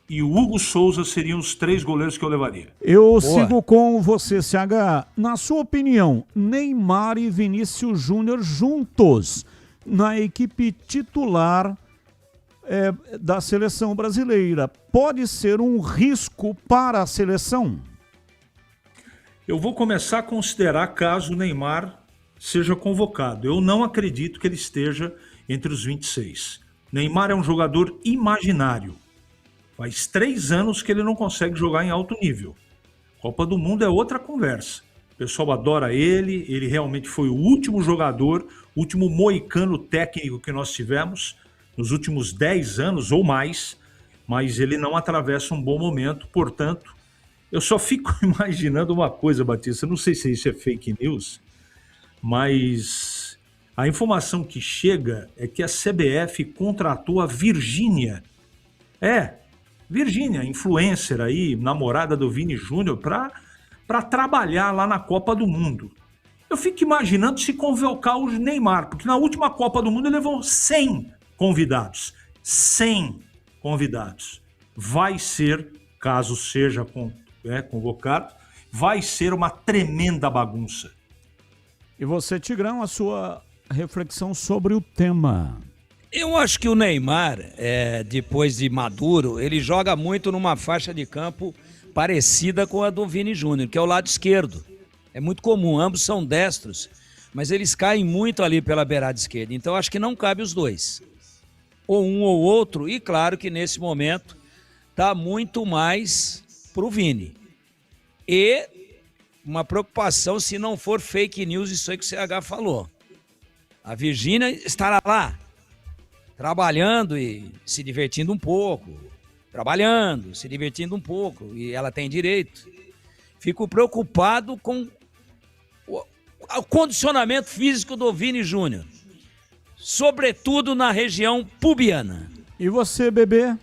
e o Hugo Souza seriam os 3 goleiros que eu levaria. Eu sigo com você, CH. Na sua opinião, Neymar e Vinícius Júnior juntos na equipe titular da seleção brasileira pode ser um risco para a seleção? Eu vou começar a considerar caso o Neymar seja convocado. Eu não acredito que ele esteja entre os 26. Neymar é um jogador imaginário. Faz 3 anos que ele não consegue jogar em alto nível. Copa do Mundo é outra conversa. O pessoal adora ele, ele realmente foi o último jogador, o último moicano técnico que nós tivemos nos últimos 10 anos ou mais, mas ele não atravessa um bom momento, portanto, eu só fico imaginando uma coisa, Batista, não sei se isso é fake news, mas a informação que chega é que a CBF contratou a Virgínia. Virgínia, influencer aí, namorada do Vini Júnior, para trabalhar lá na Copa do Mundo. Eu fico imaginando se convocar o Neymar, porque na última Copa do Mundo ele levou 100 convidados. 100 convidados. Vai ser, caso seja convocado, vai ser uma tremenda bagunça. E você, Tigrão, a sua reflexão sobre o tema? Eu acho que o Neymar, depois de maduro, ele joga muito numa faixa de campo parecida com a do Vini Júnior, que é o lado esquerdo. É muito comum, ambos são destros, mas eles caem muito ali pela beirada esquerda. Então acho que não cabe os dois. Ou um ou outro, e claro que nesse momento tá muito mais pro Vini. E uma preocupação se não for fake news, isso aí que o CH falou. A Virgínia estará lá. trabalhando e se divertindo um pouco. Trabalhando, se divertindo um pouco. E ela tem direito. Fico preocupado com o condicionamento físico do Vini Júnior. Sobretudo na região pubiana. E você, bebê?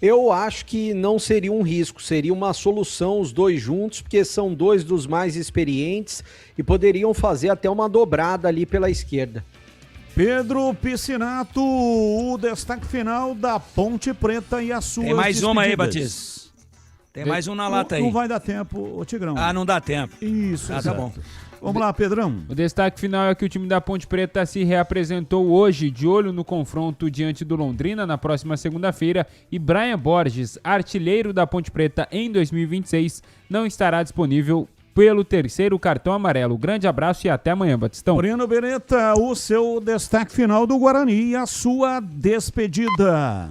Eu acho que não seria um risco, seria uma solução os dois juntos, porque são dois dos mais experientes e poderiam fazer até uma dobrada ali pela esquerda. Pedro Piscinato, o destaque final da Ponte Preta e a sua. Tem mais uma aí, Batista. Tem mais um na lata aí. Não vai dar tempo, ô Tigrão. Ah, não dá tempo. Isso, tá bom. Vamos lá, Pedrão. O destaque final é que o time da Ponte Preta se reapresentou hoje, de olho no confronto diante do Londrina na próxima segunda-feira, e Brian Borges, artilheiro da Ponte Preta em 2026, não estará disponível pelo terceiro cartão amarelo. Grande abraço e até amanhã, Batistão. Breno Beretta, o seu destaque final do Guarani e a sua despedida.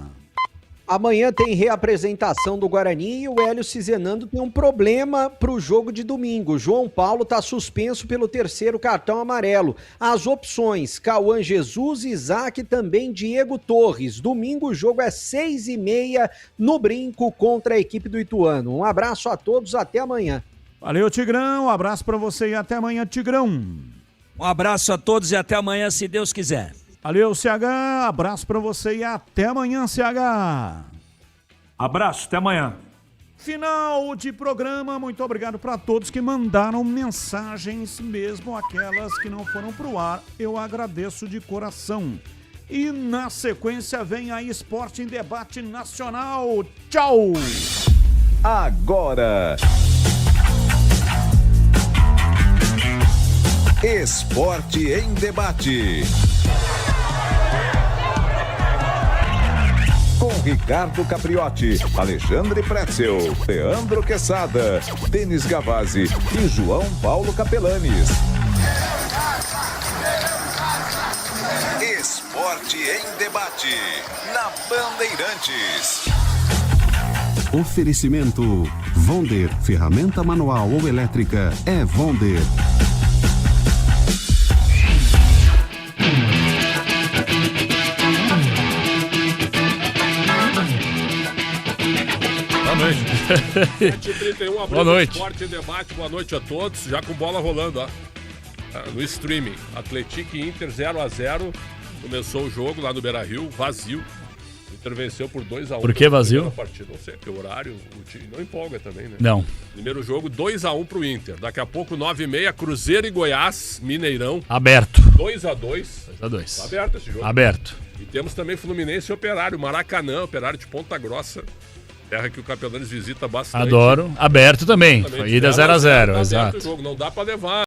Amanhã tem reapresentação do Guarani e o Hélio Cizenando tem um problema para o jogo de domingo. João Paulo está suspenso pelo terceiro cartão amarelo. As opções, Cauã Jesus, Isaac e também Diego Torres. Domingo o jogo é 6h30 no Brinco contra a equipe do Ituano. Um abraço a todos, até amanhã. Valeu, Tigrão. Um abraço para você e até amanhã, Tigrão. Um abraço a todos e até amanhã, se Deus quiser. Valeu, CH. Abraço pra você e até amanhã, CH. Abraço, até amanhã. Final de programa. Muito obrigado para todos que mandaram mensagens, mesmo aquelas que não foram pro ar. Eu agradeço de coração. E na sequência vem a Esporte em Debate Nacional. Tchau. Agora, Esporte em Debate. Com Ricardo Capriotti, Alexandre Pretzel, Leandro Quesada, Denis Gavazzi e João Paulo Capelanes. Esporte em Debate, na Bandeirantes. Oferecimento Vonder, ferramenta manual ou elétrica é Vonder. Boa noite. 7h31, Boa noite. Esporte em Debate, boa noite a todos. Já com bola rolando, ó. No streaming. Atlético e Inter 0x0. Começou o jogo lá no Beira-Rio, vazio. Inter venceu por 2x1. Por que vazio? Partida. Não sei, porque o horário o time não empolga também, né? Não. Primeiro jogo, 2x1 pro Inter. Daqui a pouco, 9h30, Cruzeiro e Goiás, Mineirão. Aberto. 2x2. 2x2. Tá aberto esse jogo. Aberto. E temos também Fluminense e Operário, Maracanã, Operário de Ponta Grossa. Terra que o Capelanes visita bastante. Adoro. Aberto também. Ida 0x0, tá exato. O jogo. Não dá pra levar.